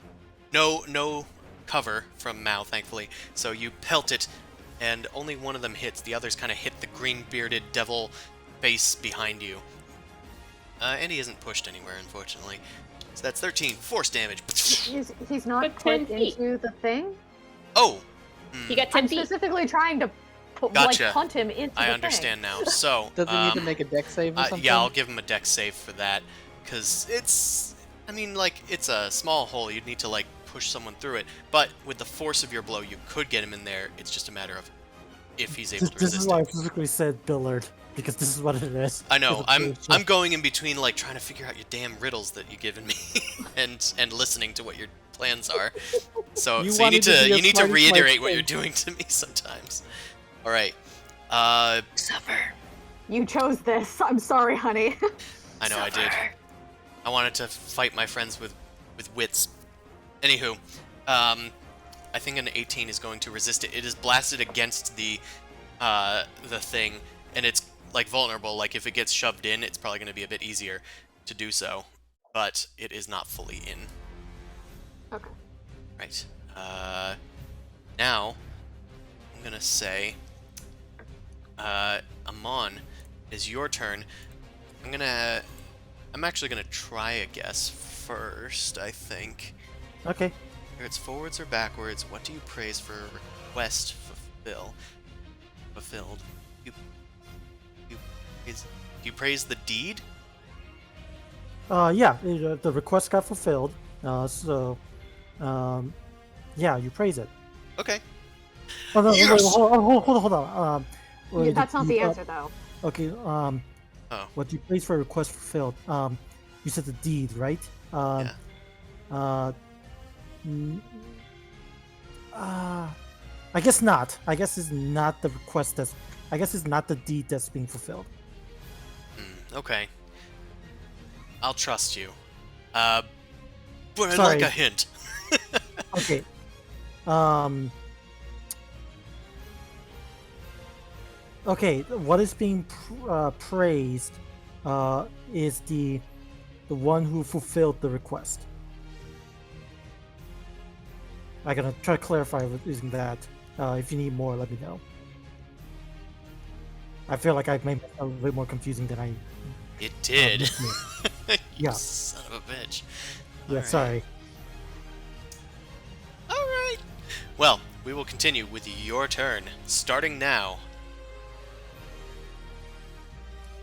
No cover from Mao, thankfully. So you pelt it, and only one of them hits. The others kind of hit the green-bearded devil face behind you. And he isn't pushed anywhere, unfortunately. So that's 13 force damage. He's not But put 10 feet. into the thing. Oh. You got 10 I'm feet. specifically trying to Gotcha. like punt him into I the understand now. So, Does he need to make a deck save or something? yeah, I'll give him a dex save for that, because it's, I mean, like, it's a small hole. You'd need to, like, push someone through it. But with the force of your blow, you could get him in there. It's just a matter of if he's able to This is resist why I it. specifically said Billard because this is what it is. I know. It's a I'm bullshit. going in between, like, trying to figure out your damn riddles that you've given me, and listening to what your plans are. So You you wanted need to to be a you need to smarty reiterate smarty what you're thing. doing to me sometimes. All right. Suffer. You chose this. I'm sorry, honey. I know I did. I wanted to fight my friends with wits. Anywho, I think an 18 is going to resist it. It is blasted against the thing, and it's like vulnerable. Like if it gets shoved in, it's probably going to be a bit easier to do so, but it is not fully in. Okay. Right. Now I'm gonna say, Amon, it is your turn. I'm actually gonna try a guess first, I think. Okay. Whether it's forwards or backwards, what do you praise for request fulfilled? Do you praise the deed? Yeah, the request got fulfilled. Yeah, you praise it. Okay. Oh no, Yes! wait, hold on. Wait, That's not you- the answer, though. Okay. Oh. What you praise for request fulfilled? You said the deed, right? Yeah. Mm, I guess not. I guess it's not the request that's. I guess it's not the deed that's being fulfilled. Okay. I'll trust you. But I'd Sorry. like a hint. Okay. Okay. What is being praised is the one who fulfilled the request. I'm gonna try to clarify with using that. If you need more, let me know. I feel like I've made it a little bit more confusing than I. It did. You You Yeah. son of a bitch. Yeah, Alright. sorry. Alright. Well, we will continue with your turn, starting now.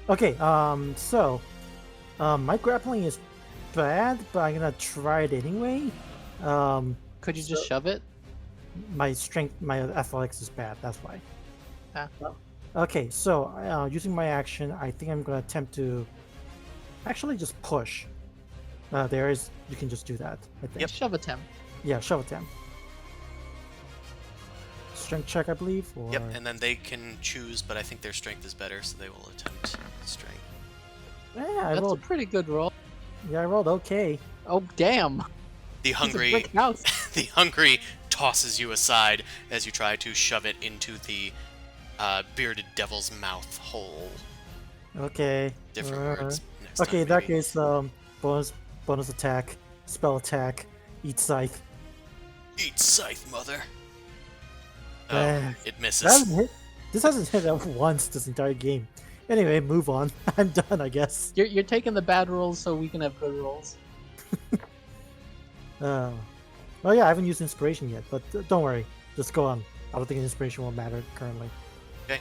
Okay, my grappling is bad, but I'm gonna try it anyway. Could you just shove it? My strength, my athletics is bad, that's why. Ah. Okay, so using my action, I think I'm gonna attempt to actually just push. You can just do that, I think. Yep. Shove attempt. Yeah, shove attempt. Strength check, I believe. Or... Yep, and then they can choose, but I think their strength is better, so they will attempt strength. Yeah, I That's rolled. a pretty good roll. Yeah, I rolled okay. Oh, damn. The He's a hungry, brick house. the hungry tosses you aside as you try to shove it into the bearded devil's mouth hole. Okay. Different words. Next Okay, time, in that maybe. case, bonus attack, spell attack, eat scythe. Eat scythe, mother. Oh, Eh, it That misses. hasn't hit. This hasn't hit up once this entire game. Anyway, move on. I'm done, I guess. You're taking the bad rolls so we can have good rolls. Oh yeah, I haven't used inspiration yet, but don't worry. Just go on. I don't think inspiration will matter currently. Okay,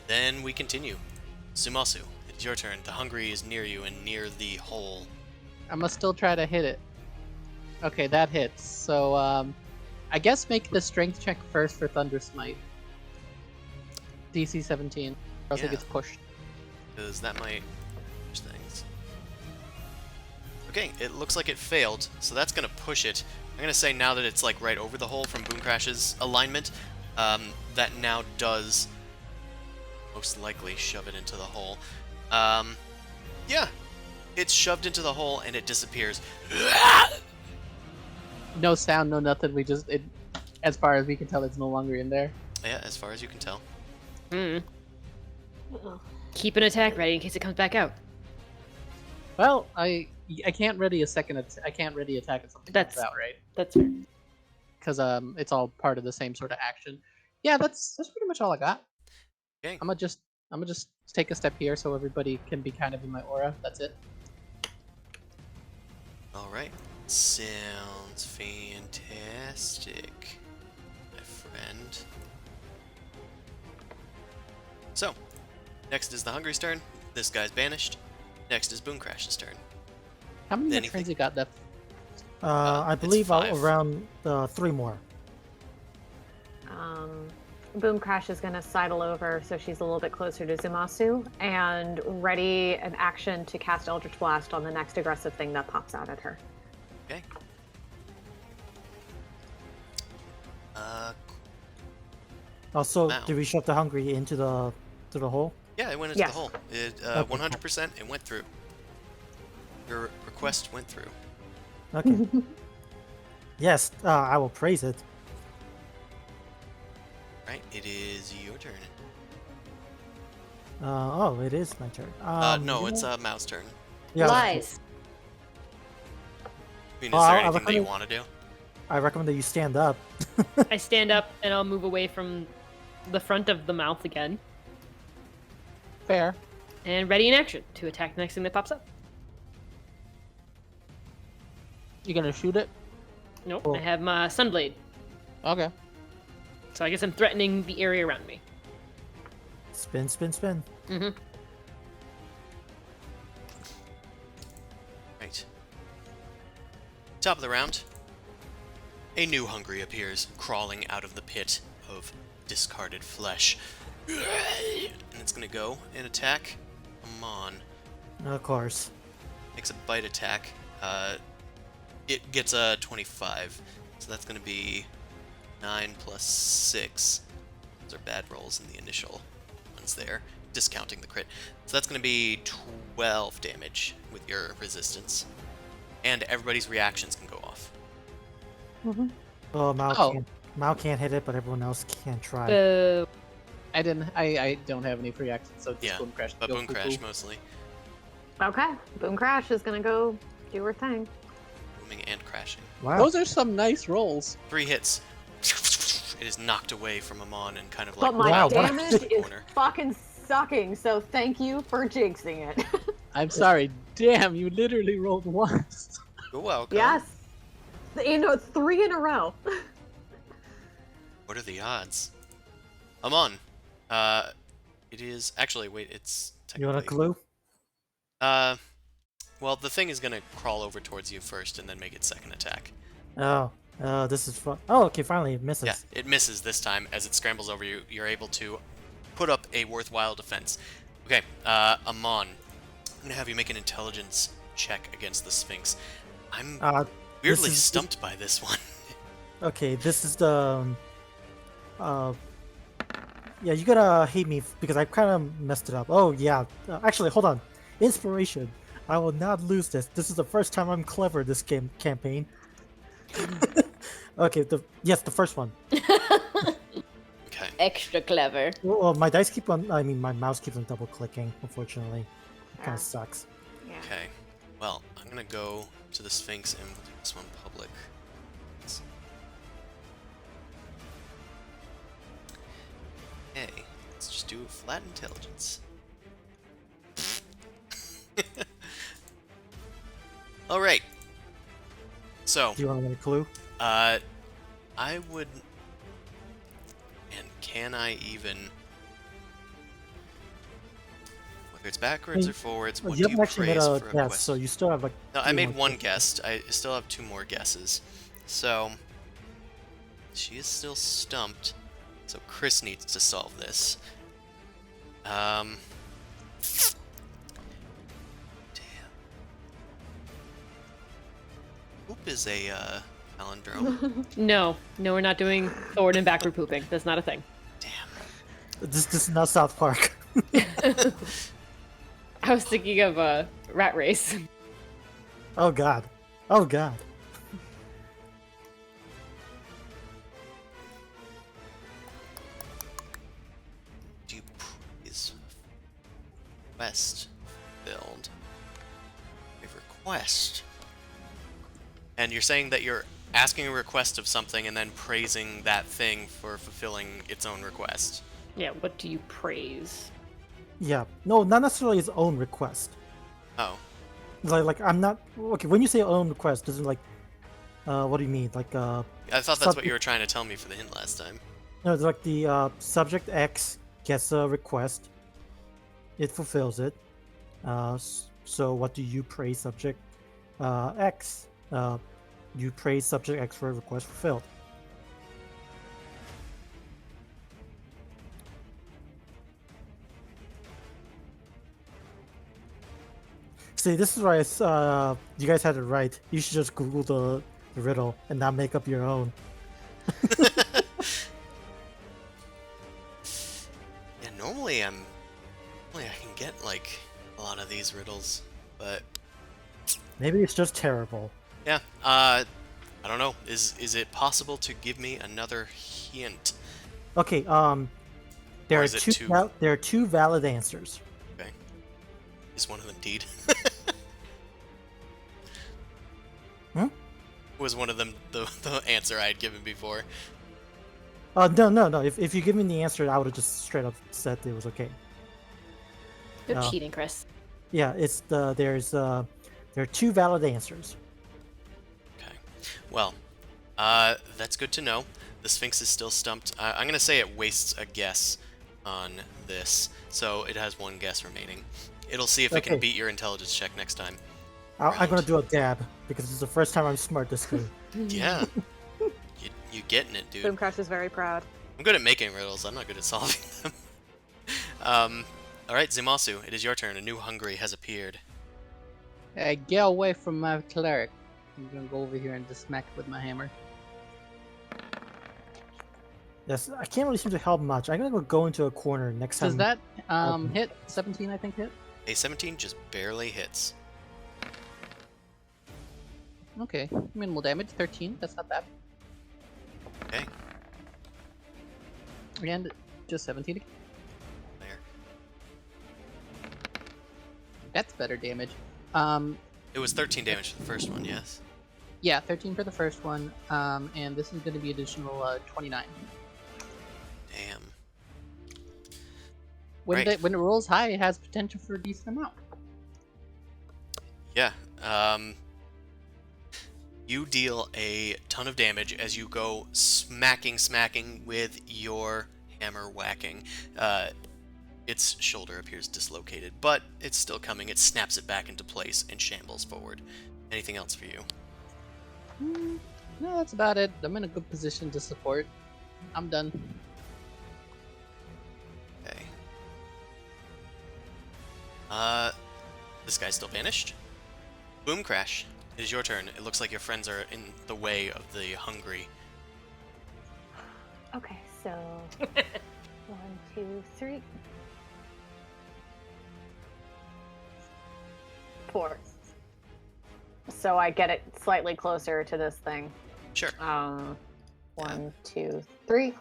then we continue. Sumasu, it's your turn. The hungry is near you and near the hole. I must still try to hit it. Okay, that hits. So, I guess make the strength check first for Thunder Smite. DC 17. Or else Yeah. it gets pushed. Because that might push things. Okay, it looks like it failed, so that's going to push it. I'm going to say now that it's like right over the hole from Boom Crash's alignment, that now does most likely shove it into the hole. Yeah, it's shoved into the hole and it disappears. No sound, no nothing. As far as we can tell, it's no longer in there. Yeah, as far as you can tell. Keep an attack ready in case it comes back out. Well, I can't ready a second. I can't ready attack at something That's- comes out, right? That's fair. Because it's all part of the same sort of action. Yeah, that's pretty much all I got. Okay. I'm gonna just take a step here so everybody can be kind of in my aura. That's it. Alright. Sounds fantastic, my friend. So, next is the Hungry's turn. This guy's banished. Next is Boom Crash's turn. How many Anything? turns you got left? I it's believe 5. around 3 more. Boom Crash is going to sidle over so she's a little bit closer to Zumasu and ready an action to cast Eldritch Blast on the next aggressive thing that pops out at her. Okay. Also, Wow. did we shove the hungry into the hole? Yeah, it went into Yes. the hole. It Okay. 100% it went through. Your request went through. Okay. Yes, I will praise it. Right, it is your turn. Oh, it is my turn. No, you it's know- Mao's turn. yeah, Lies. I mean, is Oh, there I anything that you recommend- want to do? I recommend that you stand up. I stand up and I'll move away from the front of the mouth again Fair. and ready in action to attack the next thing that pops up. You gonna shoot it? Nope, Oh. I have my Sunblade, Okay. so I guess I'm threatening the area around me. Spin, spin, spin. Mm-hmm. Right. Top of the round. A new Hungry appears, crawling out of the pit of discarded flesh. And it's gonna go and attack Amon. Of course. Makes a bite attack. It gets a 25. So that's gonna be 9 plus 6. Those are bad rolls in the initial ones there, discounting the crit. So that's gonna be 12 damage with your resistance. And everybody's reactions can go off. Oh, Mao Oh. can't hit it, but everyone else can try. I don't have any free actions, so just Yeah, Boom Crash. But go Boom Crash poo-poo. mostly. Okay, Boom Crash is going to go do her thing. Booming and crashing. Wow. Those are some nice rolls. 3 hits. It is knocked away from Amon and kind of But like my Wow, rolled what? damage into the is corner. fucking sucking, so thank you for jinxing it. I'm sorry. Damn, you literally rolled once. You're welcome. Yes. 3 in a row. What What are the odds? Amon. It is actually wait. It's You want a technically. clue? Well, the thing is gonna crawl over towards you first and then make its second attack. Oh, this is fun. Oh, okay, finally it misses. Yeah, it misses this time as it scrambles over you. You're able to put up a worthwhile defense. Okay, Amon, I'm gonna have you make an intelligence check against the Sphinx. I'm weirdly stumped by this one. Okay, this is the. Yeah, you gotta hate me because I kind of messed it up. Oh yeah, actually, hold on. Inspiration. I will not lose this. This is the first time I'm clever this campaign. Okay, the first one. Okay. Extra clever. Well, my dice keep on. I mean, my mouse keeps on double clicking. Unfortunately, it kind Ah. of sucks. Yeah. Okay. Well, I'm gonna go to the Sphinx and we'll do this one public. Okay, let's just do flat intelligence. All right. So, Do you want a clue? I would. And can I even? Whether it's backwards or forwards, what You do you haven't actually made praise a for a guess, quest? so you still have like. No, I 3 made more one guesses. guess. I still have 2 more guesses. So, she is still stumped. So Chris needs to solve this. Damn. Poop is a palindrome. No, we're not doing forward and backward pooping. That's not a thing. Damn. This is not South Park. I was thinking of a rat race. Oh god. Oh god. Do you praise quest build a request? And you're saying that you're asking a request of something and then praising that thing for fulfilling its own request. Yeah, what do you praise? Yeah. No, not necessarily his own request. Oh. Like I'm not okay. When you say own request, doesn't like. What do you mean? Like I thought that's what Subject- you were trying to tell me for the hint last time. No, it's like the subject X gets a request. It fulfills it. So what do you praise subject X? You praise subject X for a request fulfilled. See, this is why you guys had it right. You should just Google the riddle and not make up your own. Yeah, normally I can get like a lot of these riddles, but Maybe it's just terrible. yeah, I don't know. Is it possible to give me another hint? Okay, Or is it two? there are 2 valid answers. Okay. Is one of them deed? Hmm? Was one of them the answer I had given before? No. If you give me the answer, I would have just straight up said it was okay. You're No. cheating, Chris. Yeah, there are 2 valid answers. Okay. Well, that's good to know. The Sphinx is still stumped. I'm gonna say it wastes a guess on this, so it has 1 guess remaining. It'll see if it can Okay. beat your intelligence check next time. I'm gonna do a dab because it's the first time I'm smart this game. Yeah. You getting it, dude. Boom Crush is very proud. I'm good at making riddles. I'm not good at solving them. All right, Zumasu, it is your turn. A new Hungary has appeared. Get away from my cleric. I'm gonna go over here and just smack it with my hammer. Yes, I can't really seem to help much. I'm gonna go into a corner next time. Does that Okay. hit? 17, I think hit. A 17 just barely hits. Okay, minimal damage, 13. That's not bad. Okay, And just 17 again. there. That's better damage. It was 13 damage for the first one, yes? Yeah, 13 for the first one. And this is going to be additional 29. Damn. When Right. when it rolls high, it has potential for a decent amount. Yeah. You deal a ton of damage as you go smacking with your hammer whacking. Its shoulder appears dislocated, but it's still coming. It snaps it back into place and shambles forward. Anything else for you? No, that's about it. I'm in a good position to support. I'm done. Okay. This guy's still vanished. Boom Crash. It is your turn. It looks like your friends are in the way of the hungry. Okay, so 1, 2, 3, 4. So I get it slightly closer to this thing. Sure. 1, 2, 3.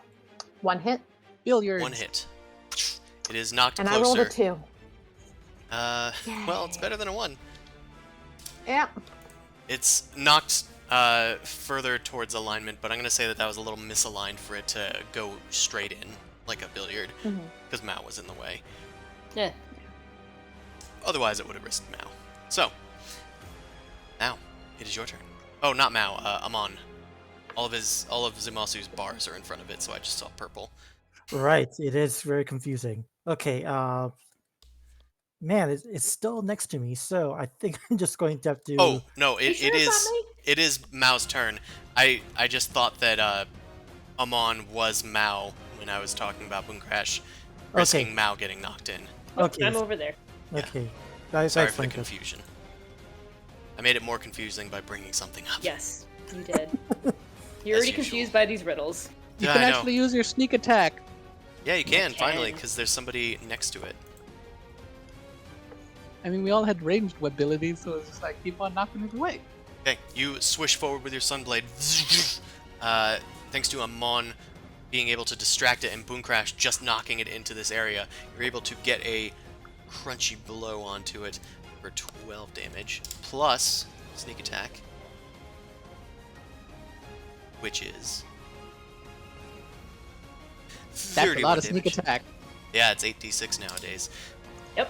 1 hit. Billiards. 1 hit. It is knocked And closer. I rolled a 2. Well, it's better than a 1. Yeah. It's knocked further towards alignment, but I'm going to say that that was a little misaligned for it to go straight in, like a billiard, because Mao was in the way. Yeah. Otherwise, it would have risked Mao. So, now, it is your turn. Oh, not Mao, Amon. All of Zumasu's bars are in front of it, so I just saw purple. Right, it is very confusing. Okay, man, it's still next to me, so I think I'm just going to have to. Oh, no, You sure it's not me? it is Mao's turn. I just thought that Amon was Mao when I was talking about Boom Crash, risking Mao getting knocked in. Nope, Okay. I'm over there. Okay, guys, Sorry for the confusion. I made it more confusing by bringing something up. Yes, you did. You're As already usual. confused by these riddles. You Yeah, can I know. actually use your sneak attack. Yeah, you can, finally, can. because there's somebody next to it. I mean, we all had ranged abilities, so it's just like keep on knocking it away. Okay, you swish forward with your Sunblade. Thanks to Amon being able to distract it and Boom Crash just knocking it into this area, you're able to get a crunchy blow onto it for 12 damage, plus sneak attack, which is That's a 31 lot of sneak damage. attack. Yeah, it's 8d6 nowadays. Yep.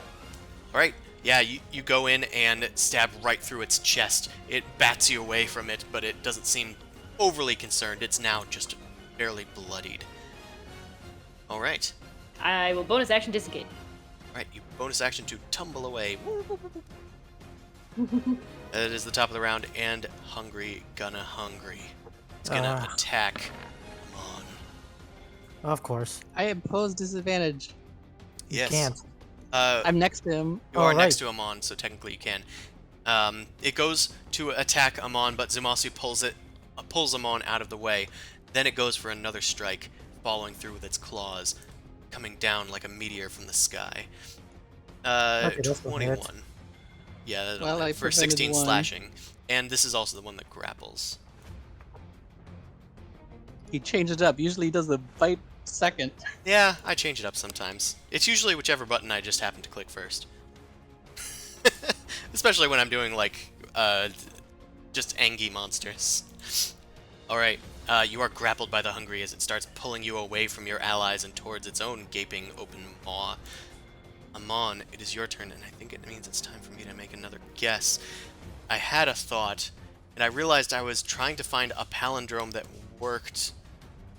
Alright, yeah, you go in and stab right through its chest. It bats you away from it, but it doesn't seem overly concerned. It's now just barely bloodied. Alright. I will bonus action disengage. Alright, you bonus action to tumble away. That is the top of the round, and Hungry gonna hungry. It's gonna attack Amon. Of course, I impose disadvantage. you Yes. can't. I'm next to him. You are Oh, next right. to Amon, so technically you can. It goes to attack Amon, but Zumasu pulls Amon out of the way. Then it goes for another strike, following through with its claws, coming down like a meteor from the sky. Okay, that's a 21. hit. Yeah, that'll Well, hit I for prevented 16 one. slashing. And this is also the one that grapples. He changed it up. Usually he does the bite second. Yeah, I change it up sometimes. It's usually whichever button I just happen to click first. Especially when I'm doing, like, just Angie monsters. Alright, you are grappled by the Hungry as it starts pulling you away from your allies and towards its own gaping open maw. Amon, it is your turn, and I think it means it's time for me to make another guess. I had a thought, and I realized I was trying to find a palindrome that worked,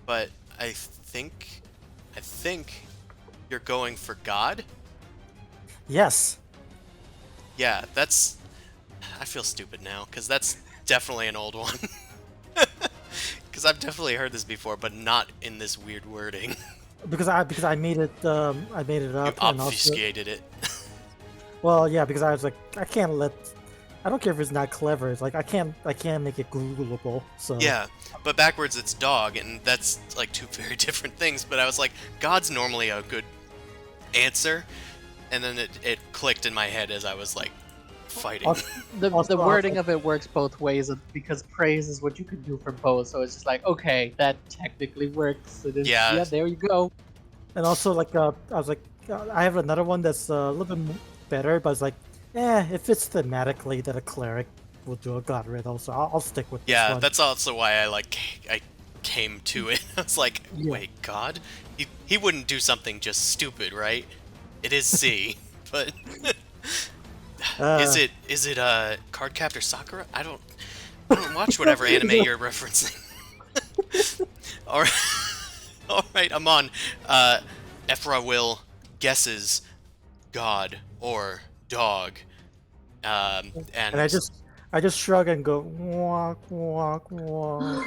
but I think you're going for God? Yes. Yeah, that's... I feel stupid now, because that's definitely an old one. Because I've definitely heard this before, but not in this weird wording. Because I made it up You and also obfuscated it. well yeah because I was like I don't care if it's not clever, it's like I can't make it Googleable, so Yeah, but backwards it's dog, and that's like two very different things. But I was like, God's normally a good answer, and then it clicked in my head as I was like fighting. Also- The Also, wording of it works both ways because praise is what you can do for both. So it's just like, okay, that technically works. It is, Yeah. yeah, there you go. and also like I was like I have another one that's a little bit better, but it's like it fits thematically that a cleric will do a god riddle, so I'll stick with this Yeah, one. that's also why I came to it. I was like, Yeah. wait, God? He wouldn't do something just stupid, right? It is C, but is it Cardcaptor Sakura? I don't. I don't watch whatever anime you're referencing. All right, all right. I'm on. Ephra will guesses God or dog. And And I just shrug and go walk, walk, walk.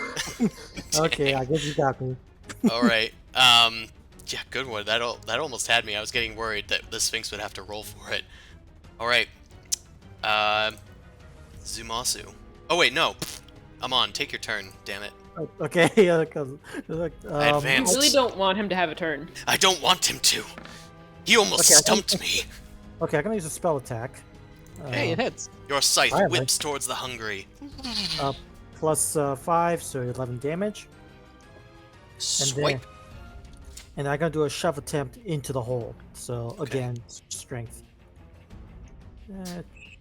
Okay, I guess you got me. all right. Yeah, good one. That almost had me. I was getting worried that the Sphinx would have to roll for it. All right. Zumasu. Oh wait, no. I'm on. Take your turn. Damn it. Okay, because I You advanced. really don't want him to have a turn. I don't want him to. He almost Okay, stumped me. okay, I'm gonna use a spell attack. Hey, it hits. Your scythe Alright, whips towards the hungry. Plus 5, so 11 damage. Swipe. And I'm gonna do a shove attempt into the hole. So again, strength.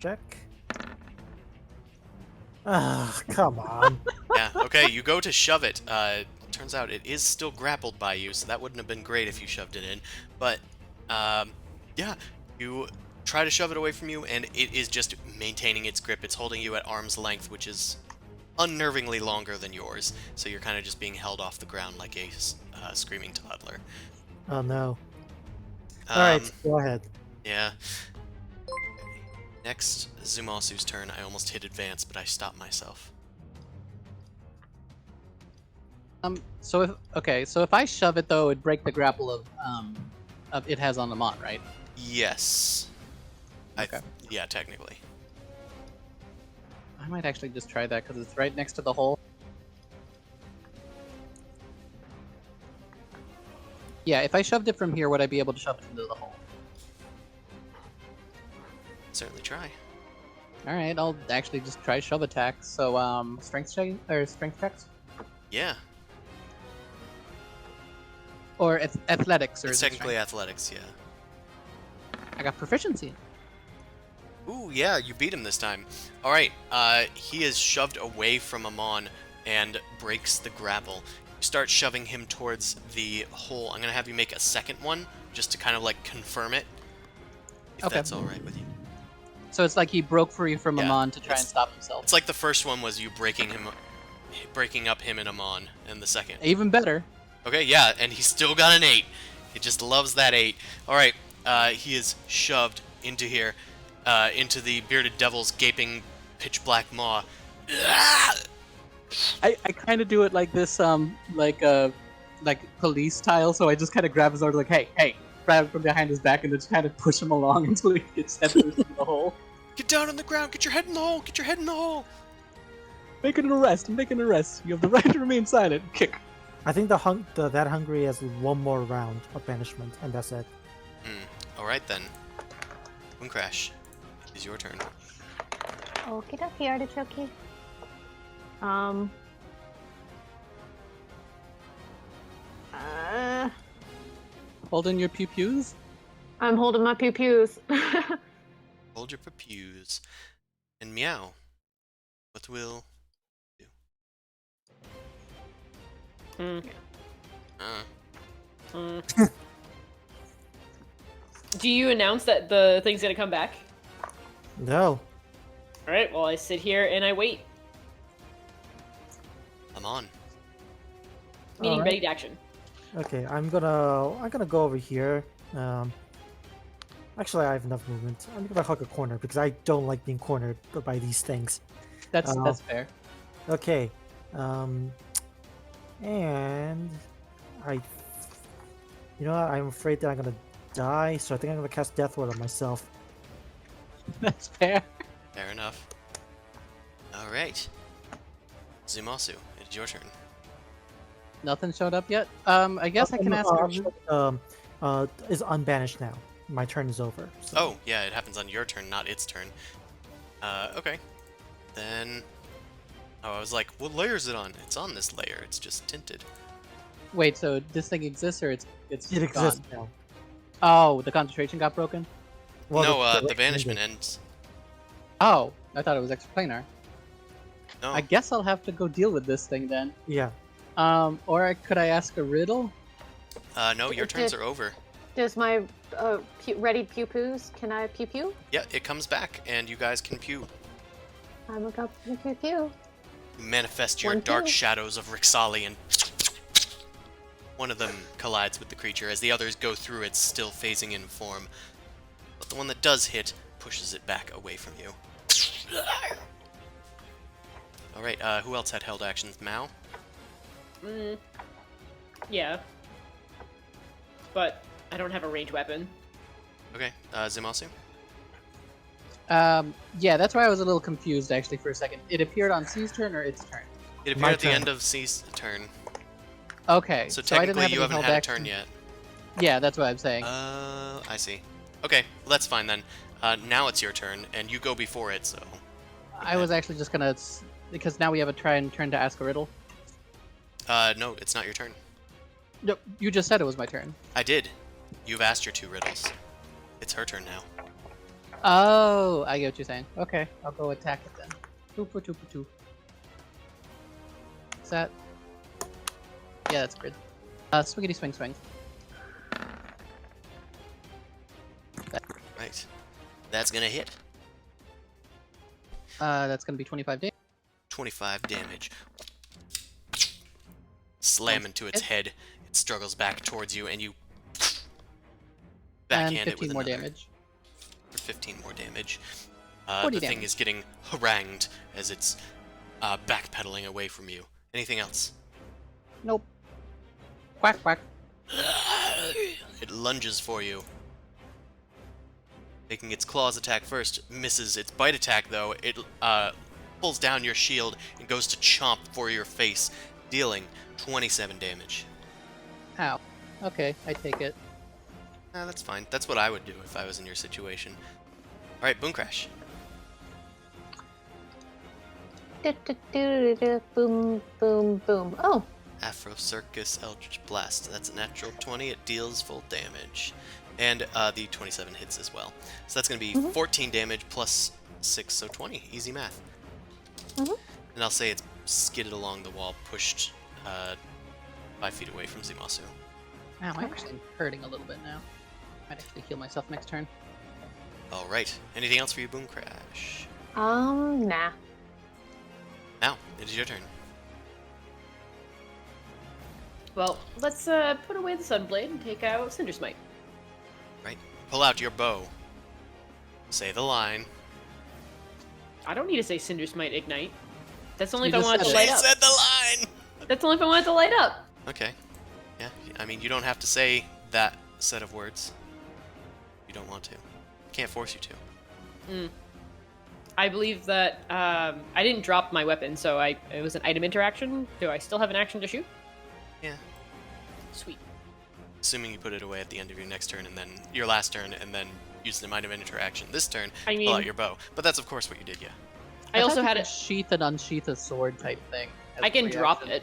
Check. Ah, come on. Yeah, okay, you go to shove it. Turns out it is still grappled by you, so that wouldn't have been great if you shoved it in. But, yeah, you try to shove it away from you, and it is just maintaining its grip. It's holding you at arm's length, which is unnervingly longer than yours. So you're kind of just being held off the ground like a screaming toddler. Oh no. Alright, go ahead. Yeah. Next, Zumasu's turn. I almost hit advance, but I stopped myself. So if I shove it though, it'd break the grapple of it has on the Amon, right? Yes. Okay. Yeah, technically. I might actually just try that because it's right next to the hole. Yeah, if I shoved it from here, would I be able to shove it into the hole? Certainly try. All right, I'll actually just try shove attack. So strength check or strength checks Yeah. or athletics or It's is it technically strength? athletics, yeah. I got proficiency. Ooh, yeah, you beat him this time. Alright, he is shoved away from Amon and breaks the grapple. You start shoving him towards the hole. I'm gonna have you make a second one, just to kind of like confirm it. If Okay. that's alright with you. So it's like he broke free from Yeah, Amon to try and it's- stop himself. It's like the first one was you breaking up him and Amon, and the second. Even better. Okay, yeah, and he's still got an 8. He just loves that 8. Alright, he is shoved into here, into the bearded devil's gaping pitch black maw. I kind of do it like this, like police style. So I just kind of grab his arm, like, hey, grab him from behind his back, and just kind of push him along until he gets head first in the hole. Get down on the ground, get your head in the hole, get your head in the hole! Make an arrest, make an arrest. You have the right to remain silent. Kick. I think that hungry has one more round of banishment, and that's it. Alright then. Moon Crash, it is your turn. Okie dokie, artichoke. Holding your pew-pews. I'm holding my pew-pews. Hold your papews. And meow. What will do? Do you announce that the thing's gonna come back? No. Alright, well I sit here and I wait. I'm on. Meaning Alright. ready to action. Okay, I'm gonna go over here. Actually, I have enough movement. I'm gonna hug a corner because I don't like being cornered by these things. That's fair. Okay, and you know what? I'm afraid that I'm gonna die, so I think I'm gonna cast Death Ward on myself. That's fair. Fair enough. Alright. Zumasu, it is your turn. Nothing showed up yet. I guess I can ask. Is unbanished now. My turn is over. So. Oh, yeah, it happens on your turn, not its turn. Okay. Then... Oh, I was like, what layer is it on? It's on this layer, it's just tinted. Wait, so this thing exists or it's It exists gone? now. Oh, the concentration got broken. Well, No, the the banishment ends. Oh, I thought it was explainer. No. I guess I'll have to go deal with this thing then. Yeah. Or could I ask a riddle? No, your turns are over. Does my ready pew-pews, can I pew-pew? Yeah, it comes back, and you guys can pew. I'm a pew-pew. You manifest your One, dark two. shadows of Rixali, and one of them collides with the creature as the others go through its still phasing in form. But the one that does hit pushes it back away from you. Alright, who else had held actions? Mao? Yeah. But I don't have a ranged weapon. Okay, Zimasu? Yeah, that's why I was a little confused actually for a second. It appeared on C's turn or its turn? It appeared My at the turn. end of C's turn, Okay, so I didn't technically have you any haven't held had a action. turn yet. Yeah, that's what I'm saying. I see. Okay, well, that's fine then. Now it's your turn, and you go before it, so... I was actually just gonna, because now we have a turn to ask a riddle. No, it's not your turn. No, you just said it was my turn. I did. You've asked your 2 riddles. It's her turn now. Oh, I get what you're saying. Okay, I'll go attack it then. 2 for 2 for 2. Is that? Yeah, that's good. Swingity swing swing. Right. That's gonna hit. That's gonna be 25 damage. 25 damage. Slam into its head. It struggles back towards you, and you And backhand it 15 with more another damage. for 15 more damage. 40 The thing damage. is getting harangued as it's backpedaling away from you. Anything else? Nope. Quack quack. It lunges for you. Making its claws attack first, misses its bite attack though. It pulls down your shield and goes to chomp for your face, dealing 27 damage. Ow. Okay, I take it. That's fine. That's what I would do if I was in your situation. Alright, Boom Crash. Boom, boom, boom. Oh, Afro Circus Eldritch Blast. That's a natural 20. It deals full damage. And the 27 hits as well. So that's going to be 14 damage plus 6, so 20. Easy math. And I'll say it's skidded along the wall, pushed 5 feet away from Zimasu. Ow, I'm actually hurting a little bit now. Might actually heal myself next turn. Alright. Anything else for you, Boom Crash? nah. Now, it is your turn. Well, let's put away the Sunblade and take out Cinder Smite. Right? Pull out your bow. Say the line. I don't need to say Cinder Smite Ignite. That's only You if I just want it to said light She up. said the line! That's only if I want it to light up. Okay. Yeah, I mean, you don't have to say that set of words. You don't want to. Can't force you to. I believe that I didn't drop my weapon, so it was an item interaction. Do I still have an action to shoot? Yeah. Sweet. Assuming you put it away at the end of your next turn, and then your last turn, and then use the item interaction this turn, I pull out mean- your bow. But that's, of course, what you did, yeah. I also thought you had could it. sheath and unsheath a sword type thing. as I a can drop reaction. it.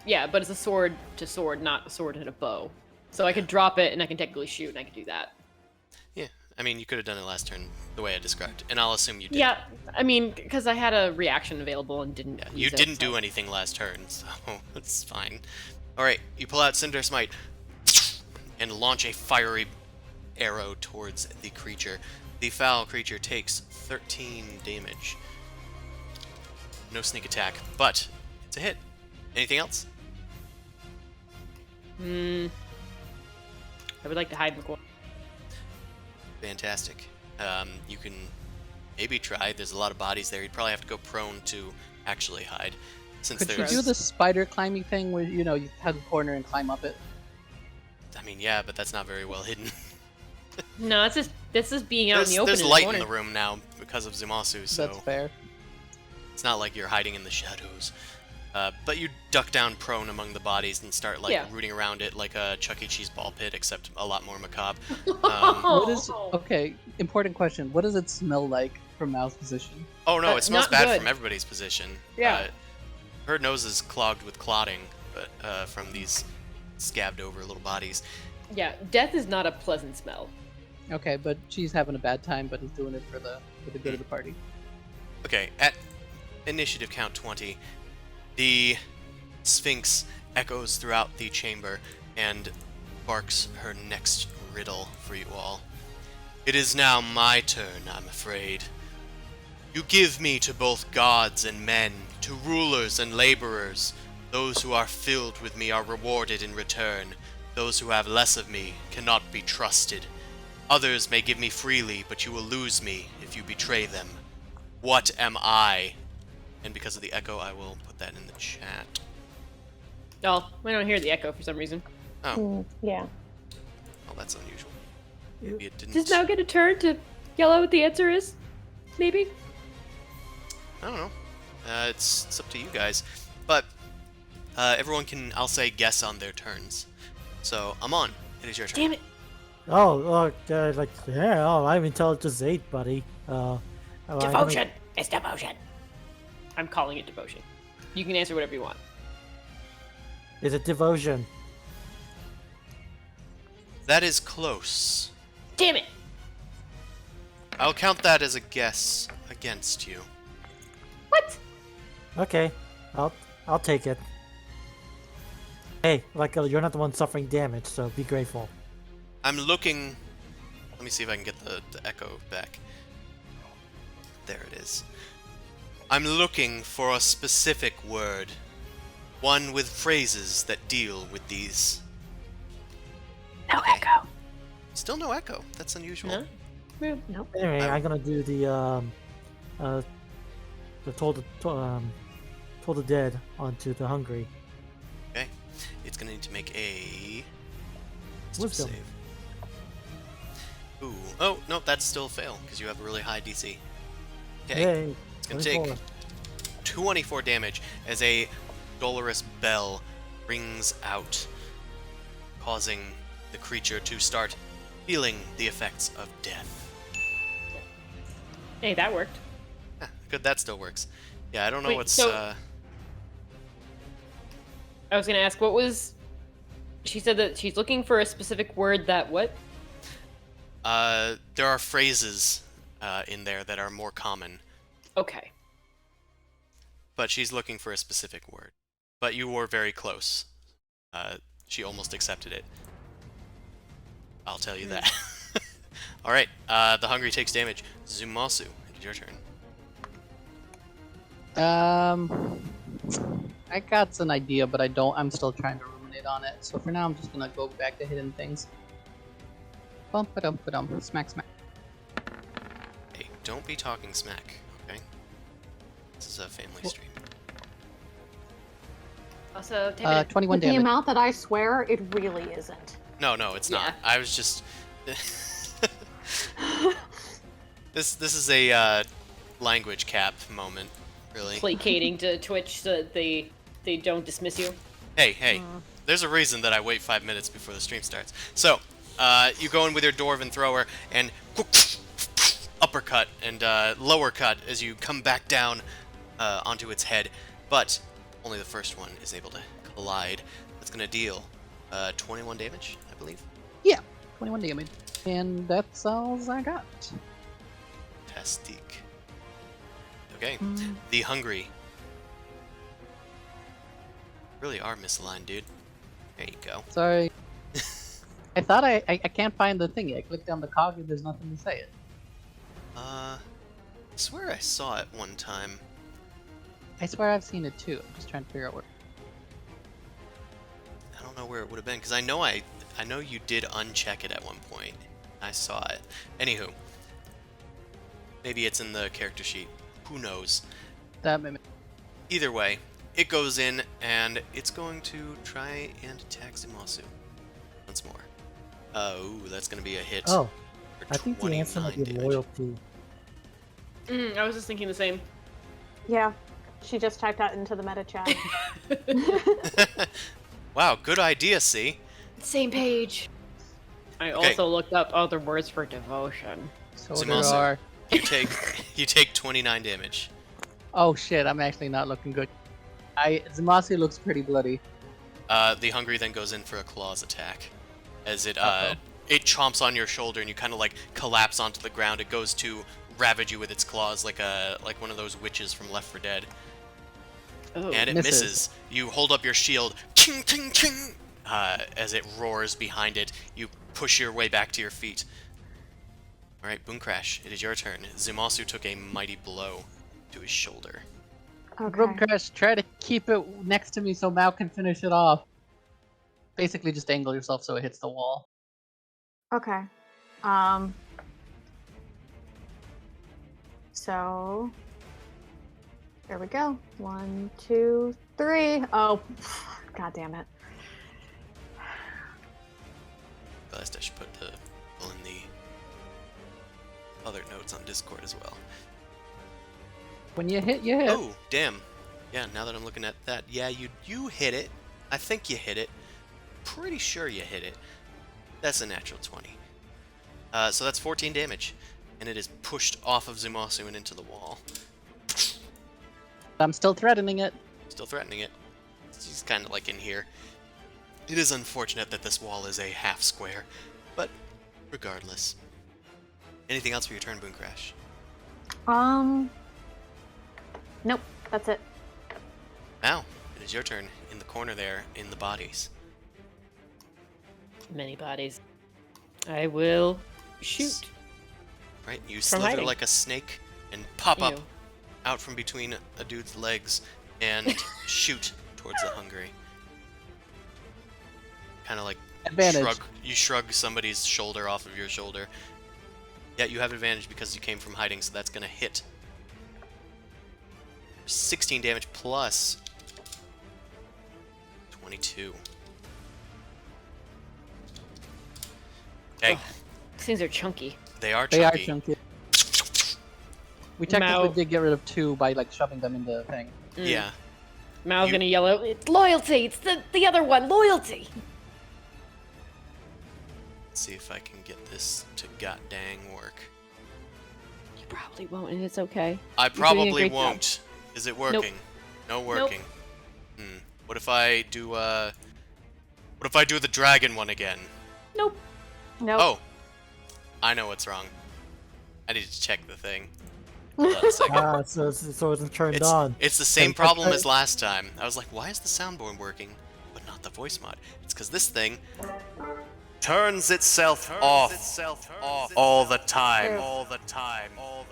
Yeah, but it's a sword to sword, not a sword and a bow. So I could drop it, and I can technically shoot, and I can do that. Yeah. I mean, you could have done it last turn the way I described, and I'll assume you did. Yeah, I mean, because I had a reaction available and didn't. Yeah, you use it, didn't so- do anything last turn, so it's fine. Alright, you pull out Cinder Smite and launch a fiery arrow towards the creature. The foul creature takes 13 damage. No sneak attack, but it's a hit. Anything else? I would like to hide in the corner. Fantastic. You can maybe try. There's a lot of bodies there. You'd probably have to go prone to actually hide. Since Could you there's... do the spider climbing thing where, you know, you hug a corner and climb up it? I mean, yeah, but that's not very well hidden. No, it's just being out in the open. There's in light the in corner. the room now because of Zimasu, so That's fair. it's not like you're hiding in the shadows. But you duck down prone among the bodies and start like Yeah. rooting around it like a Chuck E. Cheese ball pit, except a lot more macabre. What is okay? Important question. What does it smell like from Mal's position? Oh no, it smells not bad good. from everybody's position. Yeah. Her nose is clogged with clotting, but from these scabbed over little bodies. Yeah, death is not a pleasant smell. Okay, but she's having a bad time, but is doing it for the good of the party. Okay, at initiative count 20, the Sphinx echoes throughout the chamber and barks her next riddle for you all. It is now my turn, I'm afraid. You give me to both gods and men, to rulers and laborers. Those who are filled with me are rewarded in return. Those who have less of me cannot be trusted. Others may give me freely, but you will lose me if you betray them. What am I? And because of the echo, I will put that in the chat. Oh, we don't hear the echo for some reason. Oh, Yeah. well, that's unusual. Maybe it didn't. Does now get a turn to yell out what the answer is? Maybe? I don't know. It's up to you guys. But everyone can, I'll say, guess on their turns. So, Amon, it is your turn. Damn it. Oh, I'm intelligence 8, buddy. Devotion. It's devotion. I'm calling it devotion. You can answer whatever you want. Is it devotion? That is close. Damn it. I'll count that as a guess against you. What? Okay, I'll take it. Hey, you're not the one suffering damage, so be grateful. I'm looking... Let me see if I can get the echo back. There it is. I'm looking for a specific word. One with phrases that deal with these. No echo. Still no echo. That's unusual. No? Nope. Anyway, I'm gonna do the told the dead onto the hungry. Okay. It's gonna need to make a... Wisdom. save. Ooh. Oh, no, that's still a fail, because you have a really high DC. Okay. Yay! It's gonna take 24 damage as a dolorous bell rings out, causing the creature to start feeling the effects of death. Hey, that worked. Yeah, good, that still works. Yeah, I don't know Wait, what's... so- I was gonna ask, what was... She said that she's looking for a specific word that what? There are phrases in there that are more common, Okay. but she's looking for a specific word. But you were very close. She almost accepted it. I'll tell you that. Alright, the hungry takes damage. Zumasu, it is your turn. I got an idea, but I'm still trying to ruminate on it. So for now, I'm just gonna go back to hidden things. Bump ba dum ba dum. Smack smack. Hey, don't be talking smack, okay? This is a family stream. Also, take it. 21 The damage. amount that I swear it really isn't. No, it's not. Yeah. I was just... This is a language cap moment, really. Placating to Twitch so that they don't dismiss you. Hey, there's a reason that I wait 5 minutes before the stream starts. So, you go in with your Dwarven thrower and uppercut and lower cut as you come back down onto its head, but only the first one is able to collide. That's going to deal 21 damage, I believe. Yeah, 21 damage. And that's all I got. Fantastic. Okay, the hungry. Really are misaligned, dude. There you go. Sorry. I thought I can't find the thingy. I clicked on the cog and there's nothing to say it. I swear I saw it one time. I swear I've seen it too. I'm just trying to figure out where. I don't know where it would have been, because I know you did uncheck it at one point. I saw it. Anywho. Maybe it's in the character sheet. Who knows? That mimic. Either way, it goes in, and it's going to try and attack Zumasu. Once more. Ooh, that's going to be a hit. Oh, for I think the answer might be 29 damage. loyalty. I was just thinking the same. Yeah, she just typed that into the meta chat. Wow, good idea, see? Same page. I Okay. also looked up other words for devotion. So Zumasu. there are. You take 29 damage. Oh shit! I'm actually not looking good. Zamasu looks pretty bloody. The hungry then goes in for a claws attack, as it it chomps on your shoulder and you kind of like collapse onto the ground. It goes to ravage you with its claws like one of those witches from Left 4 Dead, Oh. and it misses. misses. You hold up your shield, ching ching ching, as it roars behind it. You push your way back to your feet. Alright, Boom Crash, it is your turn. Zumasu took a mighty blow to his shoulder. Room Crash, try to keep it next to me so Mao can finish it off. Basically, just angle yourself so it hits the wall. Okay. So there we go. 1, 2, 3. Oh, god damn it. Realized I should put the in the other notes on Discord as well. When you hit, you hit. Oh, damn. Yeah, now that I'm looking at that, yeah, you hit it. I think you hit it. Pretty sure you hit it. That's a natural 20. So that's 14 damage, and it is pushed off of Zumasu and into the wall. I'm still threatening it. Still threatening it. He's kind of like in here. It is unfortunate that this wall is a half square, but regardless. Anything else for your turn, Boom Crash? Nope, that's it. Now, it is your turn in the corner there, in the bodies. Many bodies. I will shoot. Right, you From slither hiding. like a snake and pop up Ew. out from between a dude's legs and shoot towards the hungry. Kind of like Advantage. you shrug somebody's shoulder off of your shoulder. Yeah, you have advantage because you came from hiding, so that's gonna hit. 16 damage plus 22. Okay, Ugh. These things are chunky. they are They are chunky. chunky. We technically Mao. did get rid of 2 by like shoving them into the thing. Yeah. Mao's You- gonna yell out, "It's loyalty! It's the other one, loyalty!" Let's see if I can get this to god dang work. You probably won't, and it's okay. I You're doing a probably great job. won't. Is it working? No working. What if I do what if I do the dragon one again? Nope. Nope. Oh. I know what's wrong. I need to check the thing. Hold on a second. So it's turned on. It's the same And- problem as last time. I was like, why is the soundboard working, but not the voice mod? It's because this thing turns itself off all the time.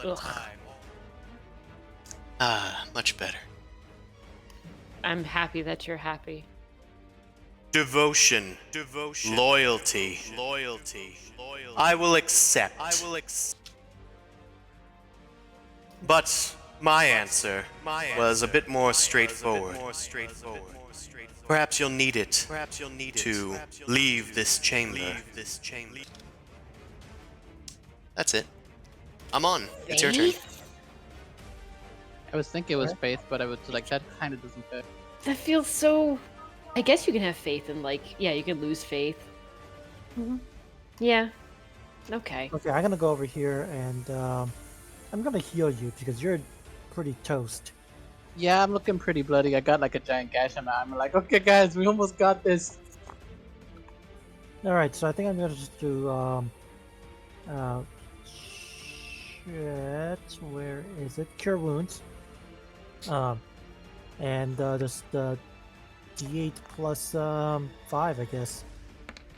Ugh. Ah, much better. I'm happy that you're happy. Devotion. Loyalty. I will accept. But my answer was a bit more straightforward. Perhaps you'll need it to leave this chamber. That's it. I'm on. It's your turn. I was thinking it was Faith, but I was like, that kind of doesn't fit. That feels so. I guess you can have faith in, like, yeah, you can lose faith. Mhm. Yeah. Okay. Okay, I'm gonna go over here and I'm gonna heal you because you're pretty toast. Yeah, I'm looking pretty bloody. I got like a giant gash on my arm. I'm like, okay, guys, we almost got this. All right, so I think I'm gonna just do shit. Where is it? Cure wounds. And just D8 plus 5, I guess.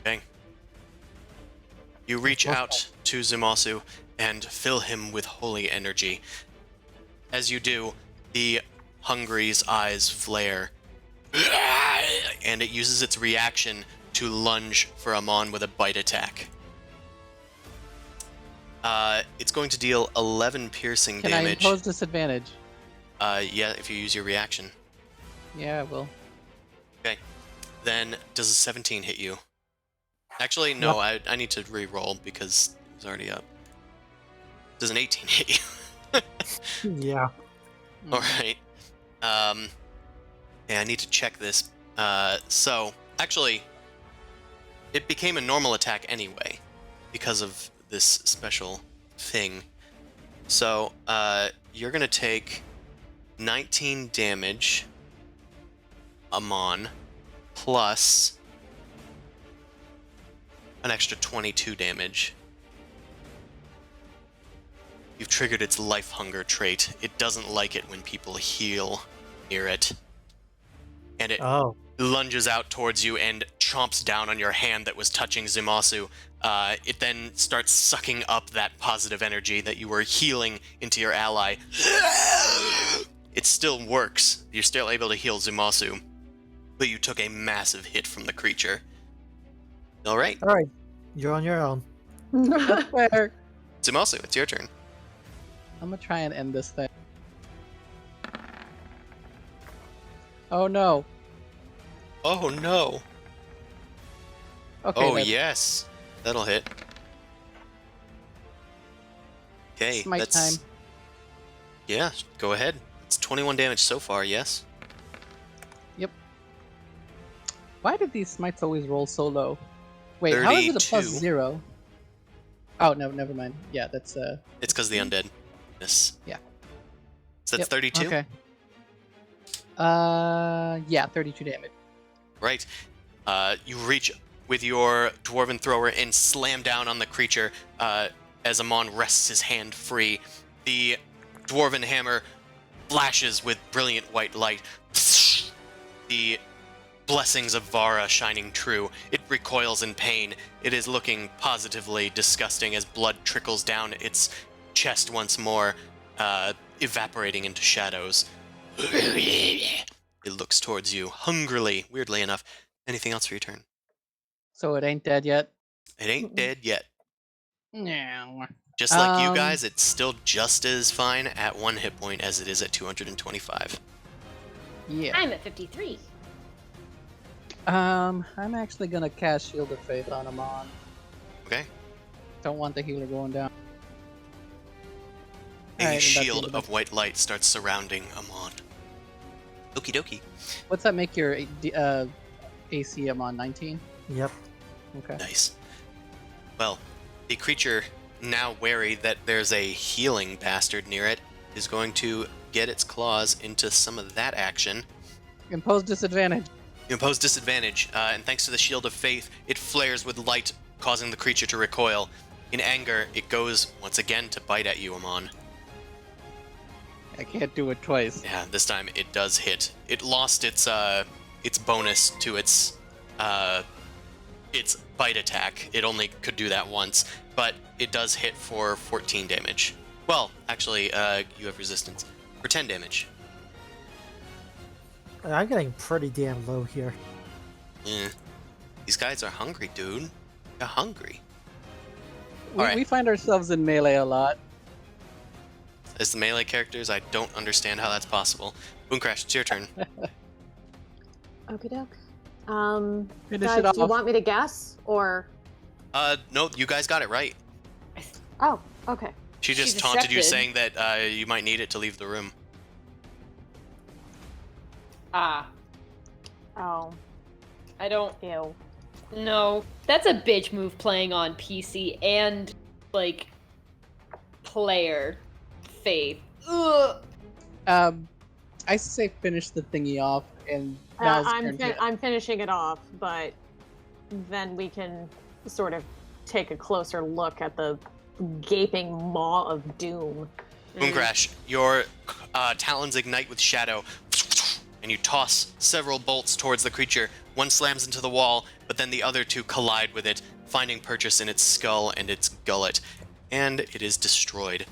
Bang. You reach out to Zumasu and fill him with holy energy. As you do, the Hungry's eyes flare, and it uses its reaction to lunge for Amon with a bite attack. It's going to deal 11 piercing Can damage. I impose disadvantage? Yeah, if you use your reaction. Yeah, I will. Okay. Then, does a 17 hit you? Actually, no, I need to re-roll because it was already up. Does an 18 hit you? Yeah. Alright. Yeah, I need to check this. So, actually, it became a normal attack anyway, because of this special thing. So, you're gonna take 19 damage, Amon, plus an extra 22 damage. You've triggered its life hunger trait. It doesn't like it when people heal near it. And it Oh. lunges out towards you and chomps down on your hand that was touching Zumasu. It then starts sucking up that positive energy that you were healing into your ally. It still works. You're still able to heal Zumasu, but you took a massive hit from the creature. All right, All right, you're on your own. That's fair. Zumasu, it's your turn. I'm gonna try and end this thing. Oh no. Oh no. Okay. Oh that's yes, that'll hit. Okay, smite that's time. yeah. Go ahead. It's 21 damage so far. Yes. Why did these smites always roll so low? Wait, how is it a 32. +0? Oh no, never mind. Yeah, that's It's because the undead. Yes. Yeah. So that's Yep, 32. Okay. Yeah, 32 damage. Right. You reach with your dwarven thrower and slam down on the creature as Amon wrests his hand free. The dwarven hammer flashes with brilliant white light. The blessings of Vara shining true. It recoils in pain. It is looking positively disgusting as blood trickles down its chest once more, evaporating into shadows. It looks towards you hungrily, weirdly enough. Anything else for your turn? So it ain't dead yet. It ain't dead yet. No. Just like you guys, it's still just as fine at 1 hit point as it is at 225. Yeah. I'm at 53. I'm actually gonna cast Shield of Faith on Amon. Okay? Don't want the healer going down. A Alright, and that's shield the end of white light starts surrounding Amon. Okie dokie. What's that make your AC Amon? 19? Yep. Okay. Nice. Well, the creature, now wary that there's a healing bastard near it, is going to get its claws into some of that action. Impose disadvantage. You impose disadvantage, and thanks to the Shield of Faith, it flares with light, causing the creature to recoil. In anger, it goes once again to bite at you, Amon. I can't do it twice. Yeah, this time it does hit. It lost its bonus to its bite attack. It only could do that once, but it does hit for 14 damage. Well, actually, you have resistance for 10 damage. I'm getting pretty damn low here. Eh. These guys are hungry, dude. They're hungry. We, Alright. we find ourselves in melee a lot. As the melee characters, I don't understand how that's possible. Boomcrash, it's your turn. Okie doke. Finish Guys, it do you off. want me to guess or? No, you guys got it right. Oh, okay. She just She's taunted you, accepted. saying that you might need it to leave the room. Ah, Oh, I don't ew. know. That's a bitch move playing on PC and, like, player faith. Ugh. I say finish the thingy off, and now's I'm finishing it off, but then we can sort of take a closer look at the gaping maw of doom. Boomcrash, your talons ignite with shadow, and you toss several bolts towards the creature. One slams into the wall, but then the other two collide with it, finding purchase in its skull and its gullet, and it is destroyed.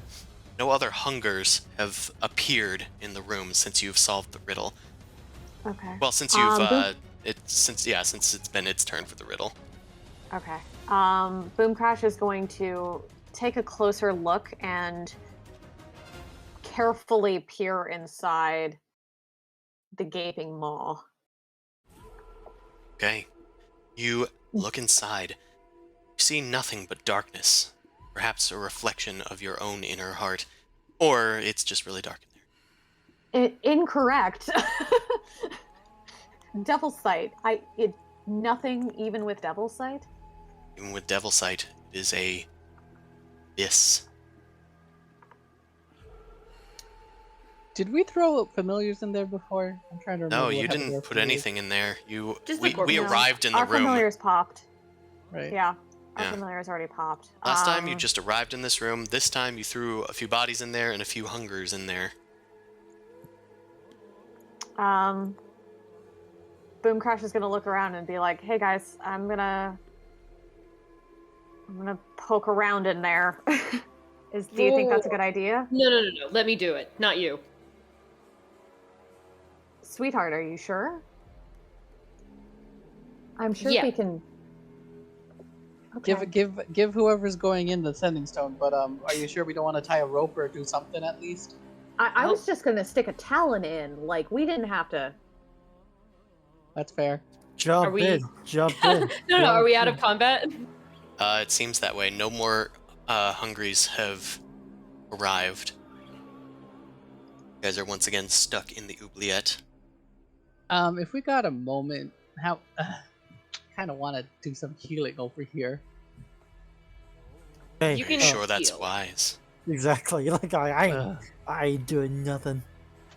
No other hungers have appeared in the room since you've solved the riddle. Okay. Well, since you've Boom- since it's been its turn for the riddle. Okay. Boom Crash is going to take a closer look and carefully peer inside the gaping maw. Okay. You look inside. You see nothing but darkness. Perhaps a reflection of your own inner heart. Or it's just really dark in there. Incorrect. Devil's Sight. Nothing even with Devil's Sight? Even with Devil Sight, it is a abyss. Did we throw familiars in there before? I'm trying to remember. No, what you happened to didn't our put familiars. anything in there. Just We the corpse. arrived in the Our room. familiars popped. Right. Yeah. Our Yeah. familiars already popped. Last time you just arrived in this room. This time you threw a few bodies in there and a few hungers in there. Boom Crash is gonna look around and be like, "Hey guys, I'm gonna poke around in there." Do you think that's a good idea? No. Let me do it, not you. Sweetheart, are you sure? I'm sure Yeah. we can. Okay. Give whoever's going in the sending stone. But are you sure we don't want to tie a rope or do something at least? I was just gonna stick a talon in. Like, we didn't have to. That's fair. Jump in. No, are we out of combat? It seems that way. No more Hungries have arrived. You guys are once again stuck in the oubliette. If we got a moment, how kind of want to do some healing over here. Hey, You Are you can sure that's heal. wise? exactly. Like I ain't doing nothing.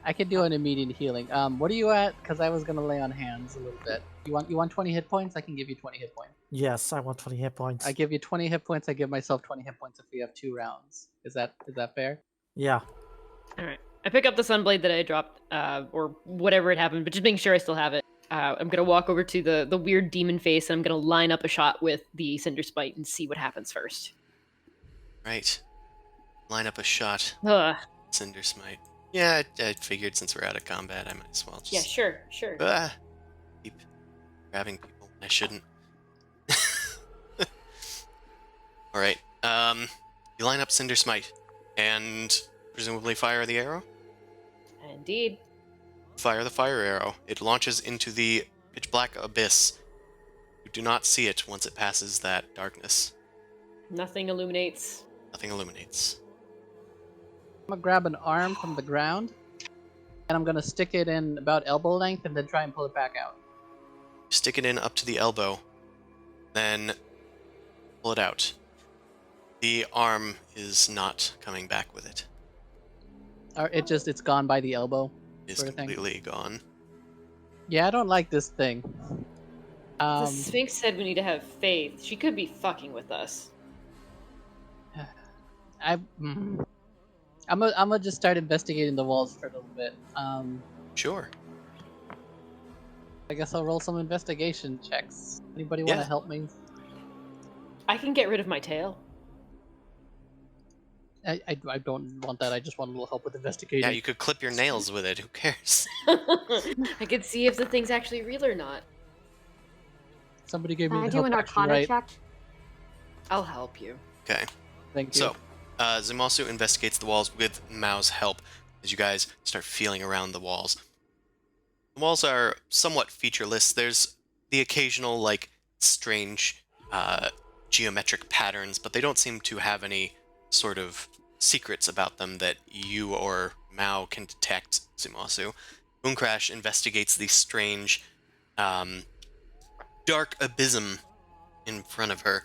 I could do an immediate healing. What are you at? Because I was gonna lay on hands a little bit. You want 20 hit points? I can give you 20 hit points. Yes, I want 20 hit points. I give you 20 hit points. I give myself 20 hit points if we have 2 rounds. Is that fair? Yeah. All right. I pick up the Sunblade that I dropped, or whatever it happened, but just making sure I still have it. I'm gonna walk over to the weird demon face, and I'm gonna line up a shot with the Cinder Spite and see what happens first. Right. Line up a shot. Ugh. Cinder Smite. Yeah, I figured since we're out of combat, I might as well just... Yeah, sure. Keep grabbing people. I shouldn't. Alright, you line up Cinder Smite, and presumably fire the arrow? Indeed. Fire the fire arrow. It launches into the pitch black abyss. You do not see it once it passes that darkness. Nothing illuminates. Nothing illuminates. I'm gonna grab an arm from the ground, and I'm gonna stick it in about elbow length, and then try and pull it back out. Stick it in up to the elbow, then pull it out. The arm is not coming back with it. Or it's gone by the elbow. It's Sort of thing. completely gone. Yeah, I don't like this thing. The Sphinx said we need to have faith. She could be fucking with us. I'm gonna just start investigating the walls for a little bit. Sure. I guess I'll roll some investigation checks. Anybody want to Yeah. help me? I can get rid of my tail. I don't want that. I just want a little help with investigating. Yeah, you could clip your nails with it. Who cares? I could see if the thing's actually real or not. Somebody gave me Can I the do help an action, Arcana right? check? I'll help you. Okay. Thank you. So, Zumasu investigates the walls with Mao's help as you guys start feeling around the walls. The walls are somewhat featureless. There's the occasional, like, strange geometric patterns, but they don't seem to have any sort of secrets about them that you or Mao can detect, Zumasu. Boomcrash investigates the strange, dark abysm in front of her.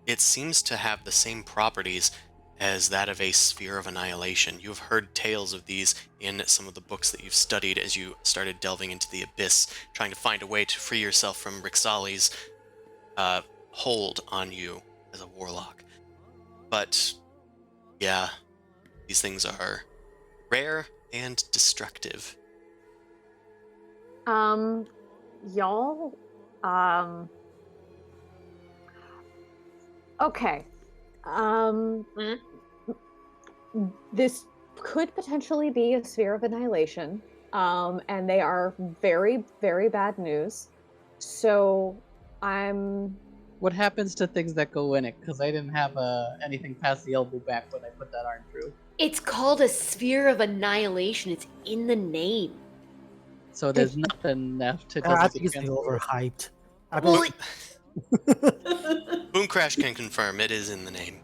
It seems to have the same properties as that of a sphere of annihilation. You've heard tales of these in some of the books that you've studied as you started delving into the abyss, trying to find a way to free yourself from Rixali's hold on you as a warlock. But, yeah, these things are rare and destructive. Y'all, okay. This could potentially be a sphere of annihilation, and they are very, very bad news. So, What happens to things that go in it? Because I didn't have anything past the elbow back when I put that arm through. It's called a sphere of annihilation. It's in the name. So there's nothing left to I just think it's been overhyped. I Well, mean, Boomcrash can confirm it is in the name.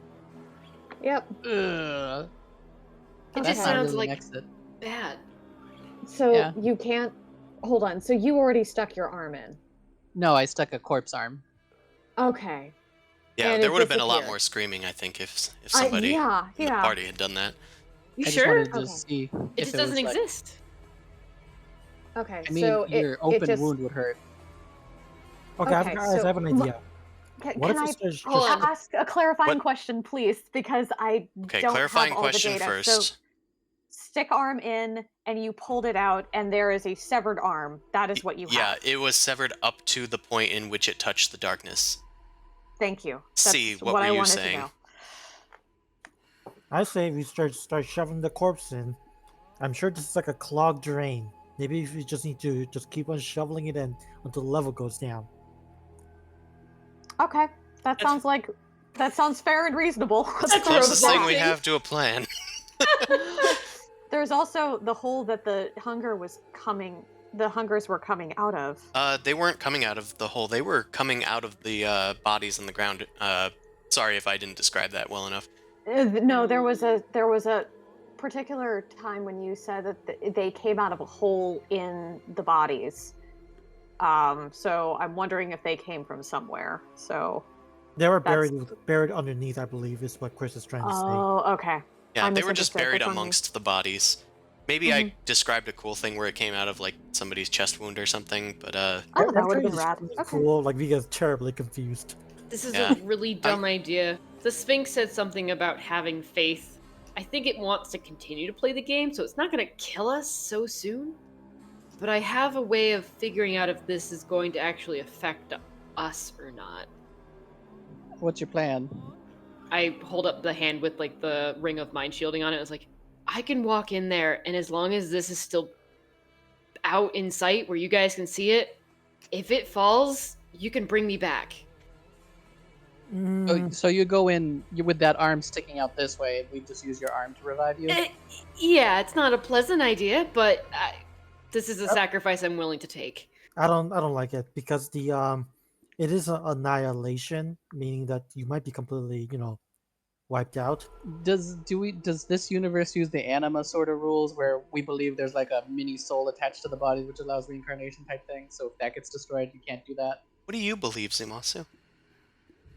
Yep. It That's just not sounds really like next it. bad. So Yeah. you can't. Hold on. So you already stuck your arm in. No, I stuck a corpse arm. Okay. Yeah, And there it would have been a lot disappeared. more screaming, I think, if somebody Yeah. in the party had done that. You I just sure? wanted to Okay. see It if just doesn't was like- exist. Okay. I mean, so your it open just. wound would hurt. okay, Okay, guys, I have an so- idea. Can, What can if I it's just hold on. ask a clarifying What? question, please? Because I Okay, don't clarifying have all question the data. first. stick arm in and you pulled it out and there is a severed arm. That is what you Yeah, have. it was severed up to the point in which it touched the darkness. Thank you. That's See, what what were I you wanted saying? to know. I say we start shoving the corpse in. I'm sure this is like a clogged drain. Maybe if we just need to just keep on shoveling it in until the level goes down. Okay. That sounds fair and reasonable. It's the That's closest thing we provoking. have to a plan. There's also the hole that the hungers were coming out of. They weren't coming out of the hole. They were coming out of the bodies in the ground. Sorry if I didn't describe that well enough. No, there was a particular time when you said that they came out of a hole in the bodies. So I'm wondering if they came from somewhere. So They were That's- buried underneath, I believe, is what Chris is trying to say. oh, okay. Yeah, I they were just misunderstood. buried That's on me. amongst the bodies. Maybe I described a cool thing where it came out of like somebody's chest wound or something, but Oh, that would have Actually, been it's rad. really Okay. Cool. Like we get terribly confused. This is Yeah. a really dumb idea. The Sphinx said something about having faith. I think it wants to continue to play the game, so it's not going to kill us so soon. But I have a way of figuring out if this is going to actually affect us or not. What's your plan? I hold up the hand with like the ring of mind shielding on it. I was like, I can walk in there, and as long as this is still out in sight where you guys can see it, if it falls, you can bring me back. Oh, so you go in with that arm sticking out this way, and we just use your arm to revive you? Yeah, it's not a pleasant idea, but this is a sacrifice I'm willing to take. I don't like it because it is an annihilation, meaning that you might be completely, wiped out. Does this universe use the anima sort of rules where we believe there's like a mini soul attached to the body which allows reincarnation type thing? So if that gets destroyed, you can't do that. what do you believe, Zimasu?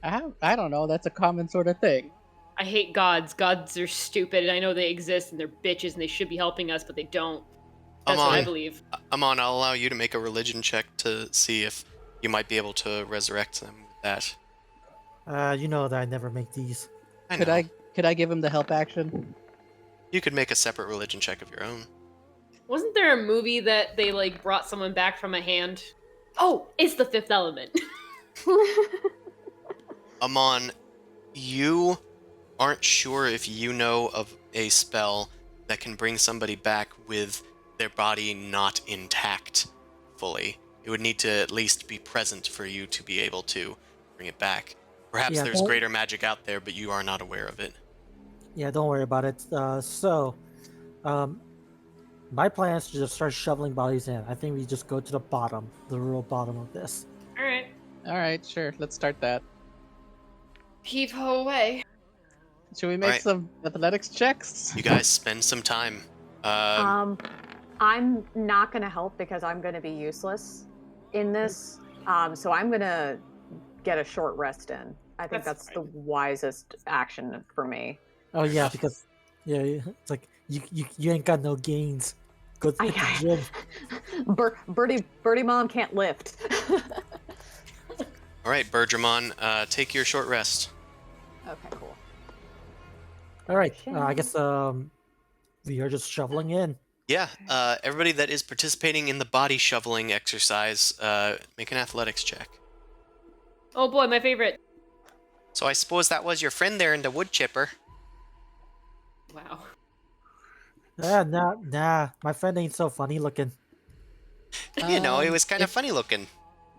I don't know. That's a common sort of thing. I hate gods. Gods are stupid, and I know they exist, and they're bitches, and they should be helping us, but they don't. That's what I believe. Amon, I'll allow you to make a religion check to see if you might be able to resurrect them with that. You know that I never make these. I know. Could I give him the help action? You could make a separate religion check of your own. Wasn't there a movie that they like brought someone back from a hand? Oh, it's The Fifth Element. Amon, you aren't sure if you know of a spell that can bring somebody back with their body not intact fully. It would need to at least be present for you to be able to bring it back. Perhaps Yeah, there's don't- greater magic out there, but you are not aware of it. Yeah, don't worry about it. My plan is to just start shoveling bodies in. I think we just go to the bottom, the real bottom of this. All right, All right, sure. Let's start that. heave ho away. Should we make Alright. some athletics checks? You guys spend some time. I'm not going to help because I'm going to be useless in this. So I'm going to get a short rest in. I think That's that's the wisest action for me. Oh yeah, because it's like you ain't got no gains. Go to the gym. Birdie mom can't lift. All right, Bergermon, take your short rest. Okay, cool. All right, I guess we are just shoveling in. Yeah, everybody that is participating in the body shoveling exercise, make an athletics check. Oh boy, my favorite. So I suppose that was your friend there in the wood chipper. Wow. Nah. My friend ain't so funny looking. You know, it was kind of if- funny looking.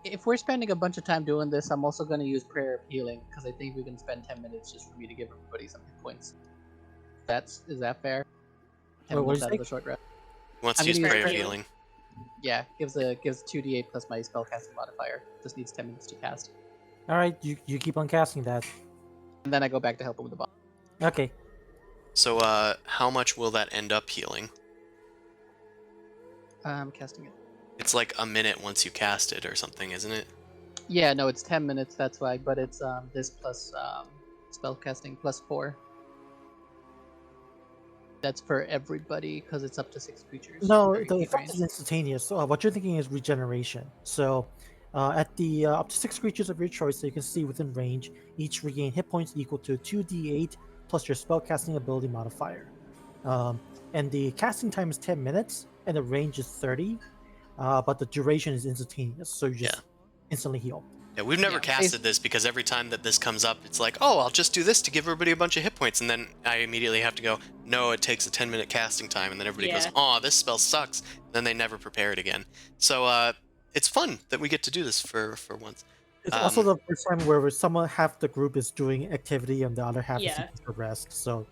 If we're spending a bunch of time doing this, I'm also going to use prayer of healing because I think we can spend 10 minutes just for me to give everybody some hit points. Is that fair? 10 Wait, what minutes did out you of the short rest. He wants to I'm use gonna use prayer of prayer. healing. Yeah, gives 2d8 plus my spellcasting modifier. Just needs 10 minutes to cast. All right, you keep on casting that. And then I go back to help him with the boss. Okay. So, how much will that end up healing? I'm casting it. It's like a minute once you cast it or something, isn't it? Yeah, no, it's 10 minutes, that's why, but it's this plus spellcasting plus 4. That's for everybody because it's up to 6 creatures. No, Very the key effect range. is instantaneous. What you're thinking is regeneration. So, at the up to 6 creatures of your choice that you can see within range, each regain hit points equal to 2d8 plus your spellcasting ability modifier. And the casting time is 10 minutes, and the range is 30, but the duration is instantaneous, so you just instantly heal. Yeah, we've never Yeah, casted this because every time that this comes up, it's like, oh, I'll just do this to give everybody a bunch of hit points, and then I immediately have to go, no, it takes a 10-minute casting time, and then everybody goes, Yeah. oh, this spell sucks, and then they never prepare it again. So it's fun that we get to do this for once. It's also the first time where someone half the group is doing activity and the other half is Yeah. taking a rest, so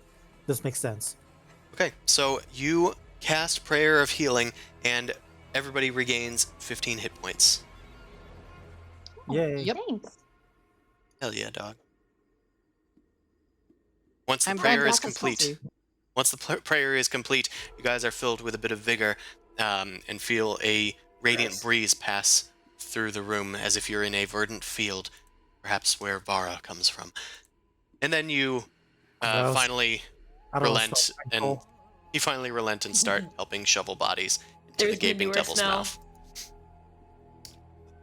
this makes sense. Okay, so you cast Prayer of Healing, and everybody regains 15 hit points. Yay. Yep. Thanks. Hell yeah, dog. Once the I'm prayer glad is Jack is complete, healthy. once the prayer is complete, you guys are filled with a bit of vigor and feel a radiant breeze pass through the room as if you're in a verdant field, perhaps where Vara comes from. And then you Gross. finally I don't relent, smell and alcohol. you finally relent and start helping shovel bodies into There's the gaping manure devil's smell. mouth.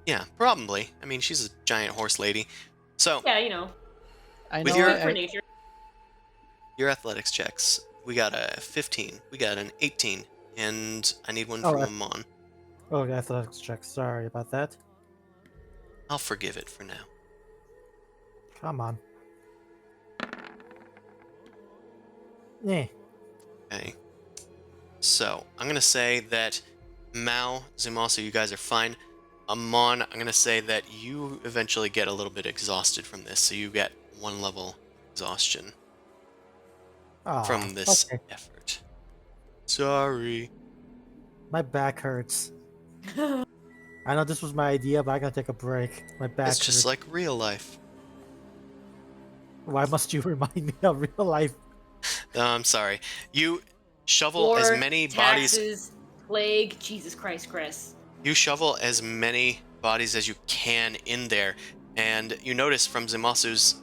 Yeah, probably. I mean, she's a giant horse lady. So, Yeah, you know, I With know. your- good for nature. your athletics checks. We got a 15, we got an 18, and I need one Oh, from I- Amon. Oh, athletics check. Sorry about that. I'll forgive it for now. Come on. Eh. Okay. So, I'm going to say that Mao, Zumasu, you guys are fine. Amon, I'm going to say that you eventually get a little bit exhausted from this, so you get 1 level exhaustion Aw, from this okay. effort. Sorry. My back hurts. I know this was my idea, but I gotta take a break. My back It's just hurts. like real life. Why must you remind me of real life? I'm sorry. You shovel War, as many bodies. taxes, plague. Jesus Christ, Chris. You shovel as many bodies as you can in there, and you notice from Zimasu's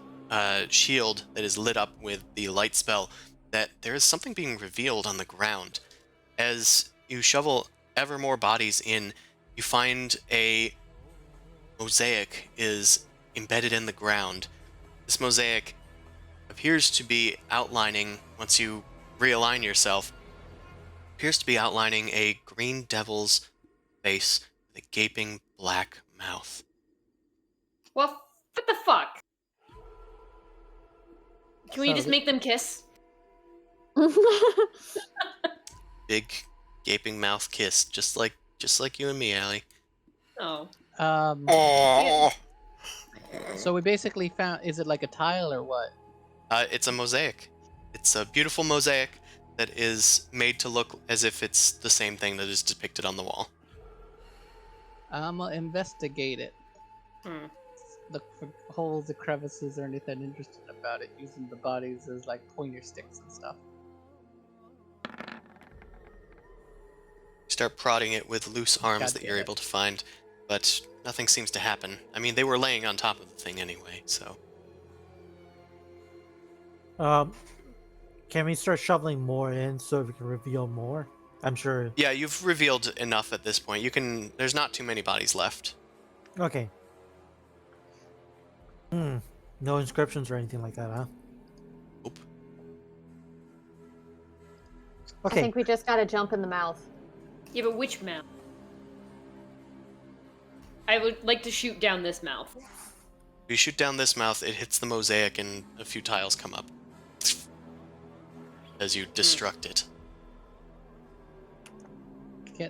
shield that is lit up with the light spell that there is something being revealed on the ground. As you shovel ever more bodies in, you find a mosaic is embedded in the ground. This mosaic appears to be outlining, once you realign yourself, appears to be outlining a green devil's face with a gaping black mouth. Well, what the fuck? Can we So just the- make them kiss? Big gaping mouth kiss, just like you and me, Allie. Oh. Oh. So we basically found. Is it like a tile or what? It's a mosaic. It's a beautiful mosaic that is made to look as if it's the same thing that is depicted on the wall. I'm gonna investigate it. Hmm. Look for holes or crevices or anything interesting about it, using the bodies as like pointer sticks and stuff. Start prodding it with loose arms God that you're damn it. able to find, but nothing seems to happen. I mean, they were laying on top of the thing anyway, so. Can we start shoveling more in so we can reveal more? I'm sure. Yeah, you've revealed enough at this point. There's not too many bodies left. Okay. No inscriptions or anything like that, huh? Nope. I Okay. think we just gotta jump in the mouth. Yeah, but which mouth? I would like to shoot down this mouth. If you shoot down this mouth, it hits the mosaic and a few tiles come up. As you destruct it.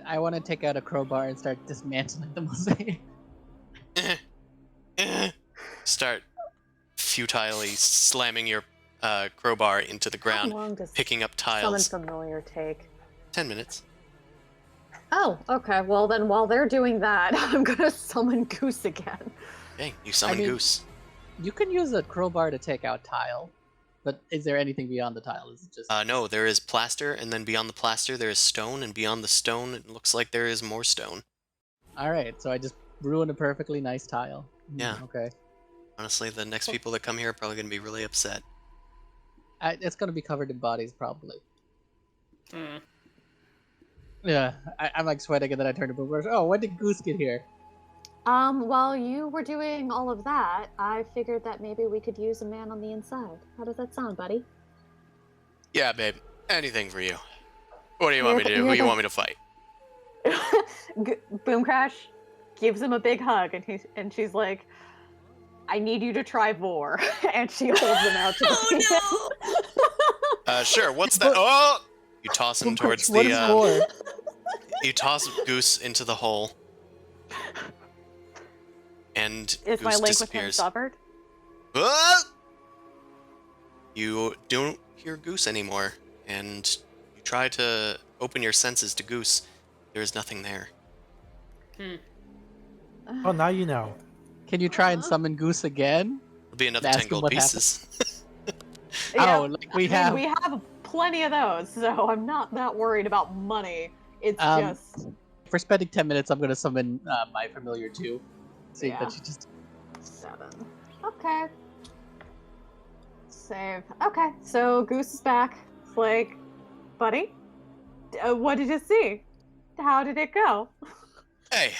I want to take out a crowbar and start dismantling the mosaic. Start futilely slamming your crowbar into the How ground, long does picking up summon tiles. familiar take? 10 minutes. Oh, okay. Well, then while they're doing that, I'm gonna summon Goose again. Okay, you summon mean- Goose. You can use a crowbar to take out tile, but is there anything beyond the tile? Is it just No, there is plaster, and then beyond the plaster there is stone, and beyond the stone it looks like there is more stone. all right? So I just ruined a perfectly nice tile. Yeah. Okay. Honestly, the next people that come here are probably going to be really upset. It's gonna be covered in bodies probably. Hmm. Yeah, I'm like sweating, and then I turn to Boomer. Oh, when did Goose get here? While you were doing all of that, I figured that maybe we could use a man on the inside. How does that sound, buddy? Yeah, babe. Anything for you. What do you want me to do? Who do you want me to fight? Boom Crash gives him a big hug, and she's like, "I need you to try Vor," and she holds him out to the Sure. What's that? Oh! You toss him towards What is the. more? You toss Goose into the hole, and Is Goose my link with him disappears. severed? Ah! You don't hear Goose anymore, and you try to open your senses to Goose. There is nothing there. Oh, now you know. Can you try and summon Goose again? It'll be another Ask 10 him gold what pieces. Yeah, Oh, like we I mean, have. we have plenty of those, so I'm not that worried about money. It's just For spending 10 minutes, I'm gonna summon my familiar too. See Yeah. that she just. 7. Okay. Save. Okay, so Goose is back. It's like, buddy, what did you see? How did it go? Hey,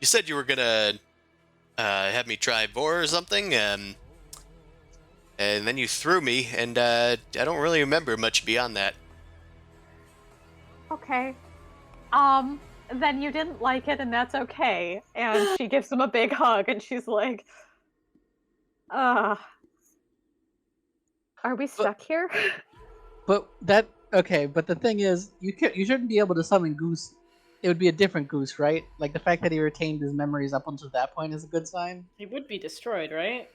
you said you were gonna have me try Vor or something, and then you threw me, and I don't really remember much beyond that. Okay. Then you didn't like it, and that's okay. And she gives him a big hug, and she's like, are we stuck here? But that okay. But the thing is, you shouldn't be able to summon Goose. It would be a different Goose, right? Like the fact that he retained his memories up until that point is a good sign. He would be destroyed, right?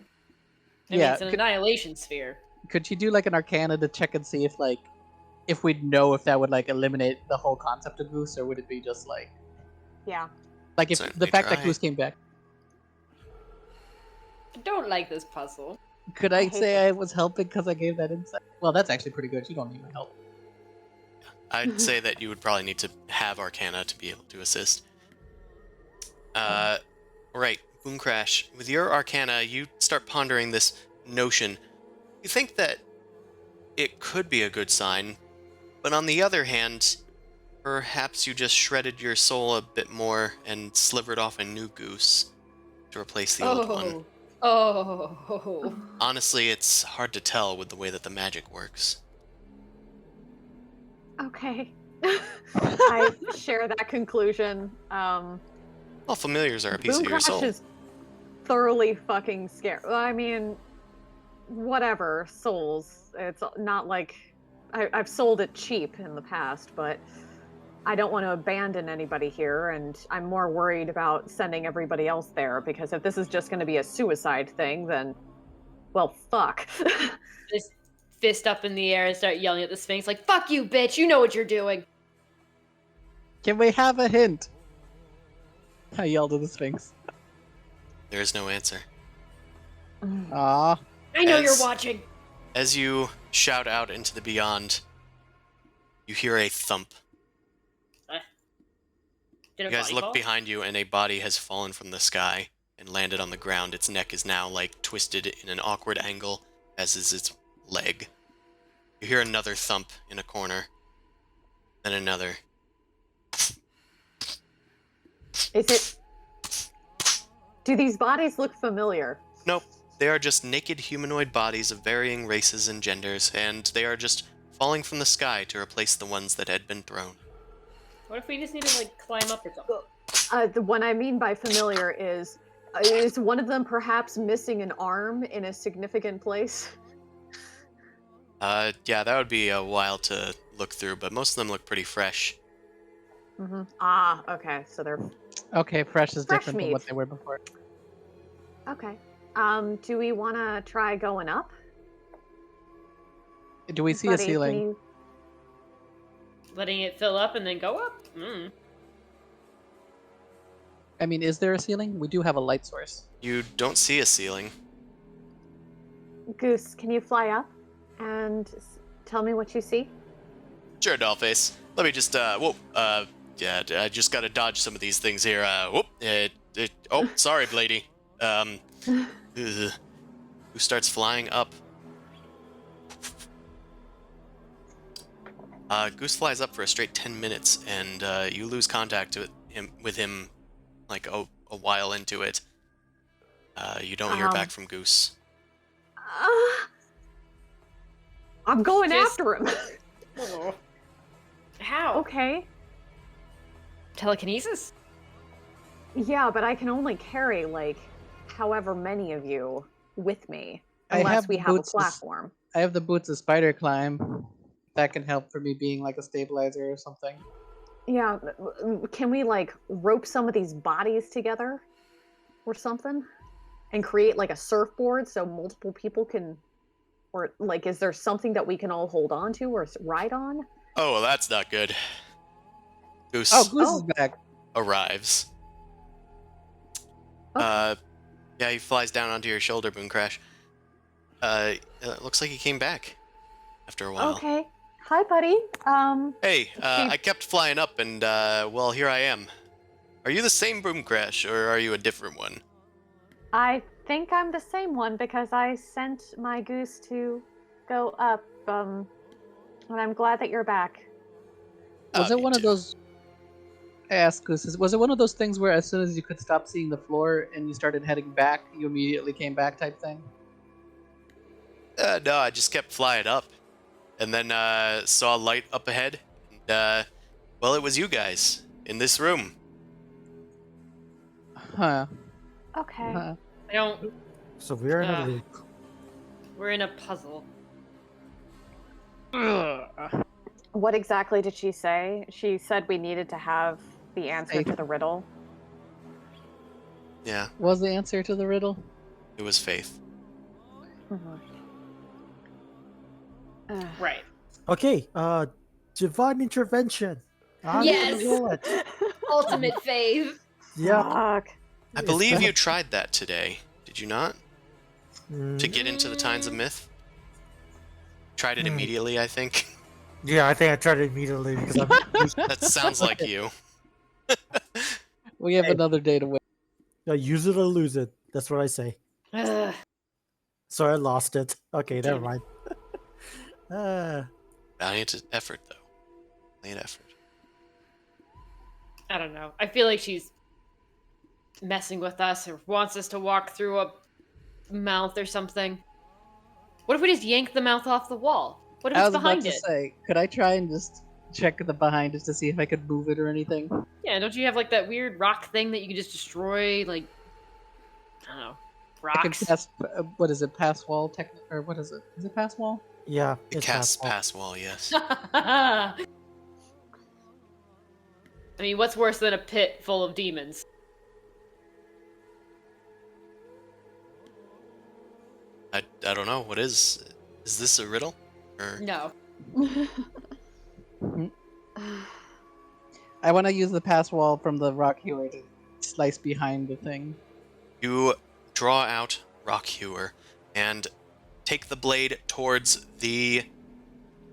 I Yeah, mean, it's an could- annihilation sphere. Could you do like an Arcana to check and see if we'd know if that would like eliminate the whole concept of Goose, or would it be just like Yeah. if the Certainly fact that try. Goose came back? I don't like this puzzle. Could I I hate say this. I was helping because I gave that insight? Well, that's actually pretty good. You don't need my help. I'd say that you would probably need to have Arcana to be able to assist. Right, Boom Crash. With your Arcana, you start pondering this notion. You think that it could be a good sign, but on the other hand, perhaps you just shredded your soul a bit more and slivered off a new Goose to replace the old one. Oh. Honestly, it's hard to tell with the way that the magic works. Okay. I share that conclusion. Well, familiars are a piece Boom of your Crash soul. is thoroughly fucking scared. Well, I mean, whatever, souls. It's not like I've sold it cheap in the past, but I don't want to abandon anybody here, and I'm more worried about sending everybody else there, because if this is just going to be a suicide thing, then, well, fuck. Just fist up in the air and start yelling at the Sphinx like, "Fuck you, bitch! You know what you're doing." Can we have a hint? I yelled at the Sphinx. There is no answer. Ah, I know As- you're watching. As you shout out into the beyond, you hear a thump. Did You a guys body look fall? behind you, and a body has fallen from the sky and landed on the ground. Its neck is now, like, twisted in an awkward angle, as is its leg. You hear another thump in a corner. Then another. Is it... Do these bodies look familiar? Nope. They are just naked humanoid bodies of varying races and genders, and they are just falling from the sky to replace the ones that had been thrown. What if we just need to like climb up or something? The what I mean by familiar is one of them perhaps missing an arm in a significant place? Yeah, that would be a while to look through, but most of them look pretty fresh. Mm-hmm. Ah, okay, so they're... okay. Fresh is Fresh different than meat. what they were before. Okay. Do we want to try going up? Do we see Buddy, a can ceiling? you- Letting it fill up and then go up? I mean, is there a ceiling? We do have a light source. You don't see a ceiling. Goose, can you fly up and tell me what you see? Sure, Dollface. Let me just, yeah, I just gotta dodge some of these things here. Oh, sorry, Blady. Who starts flying up? Goose flies up for a straight 10 minutes, and you lose contact with him like a while into it. You don't hear back from Goose. I'm going Just- after him. How? Okay. Telekinesis? Yeah, but I can only carry, like, however many of you with me. I Unless have we the have a boots to platform. I have the boots of spider climb. That can help for me being like a stabilizer or something. Yeah, can we, like, rope some of these bodies together? Or something? And create, like, a surfboard so multiple people can... Or, like, is there something that we can all hold on to or ride on? Oh, well, that's not good. Goose Oh, Goose is Oh. back. arrives. Okay. Yeah, he flies down onto your shoulder, Boom Crash. It looks like he came back after a while. Okay. Hi, buddy. Hey, She- I kept flying up, and well, here I am. Are you the same Boom Crash, or are you a different one? I think I'm the same one because I sent my goose to go up. And I'm glad that you're back. Was Oh, it me one of too. those? I asked Goose. Was it one of those things where as soon as you could stop seeing the floor and you started heading back, you immediately came back type thing? No, I just kept flying up, and then saw a light up ahead, and well, it was you guys in this room. Huh. Okay. Huh. I don't. So we're in a Ugh. loop. We're in a puzzle. Ugh. What exactly did she say? She said we needed to have the answer to Faith. the riddle. Yeah, Was the answer to the riddle? it was Faith. Right. Okay, divine intervention. I'm Yes! gonna roll it. Ultimate fave. Yeah. Fuck. I It's believe been you a- tried that today. Did you not? To get into the Times of Myth? Tried it Hmm. immediately, I think. Yeah, I think I tried it immediately because I'm That sounds like you. We have Hey. another day to wait. use it or lose it. That's what I say. Ugh. Sorry, I lost it. Okay, never Damn mind. Valiant effort, though. Valiant effort. I don't know. I feel like she's messing with us or wants us to walk through a mouth or something. What if we just yank the mouth off the wall? What if I it's was about behind to it? say, could I try and just check the behind just to see if I could move it or anything? Yeah, don't you have like that weird rock thing that you can just destroy? Like, I don't know, I can rocks. pass. What is it? Pass wall? Or what is it? Is it pass wall? yeah, It it's casts possible. pass wall, yes. I mean, what's worse than a pit full of demons? I don't know. What is this a riddle? Or No. I want to use the pass wall from the rock hewer to slice behind the thing. you draw out Rock Hewer and take the blade towards the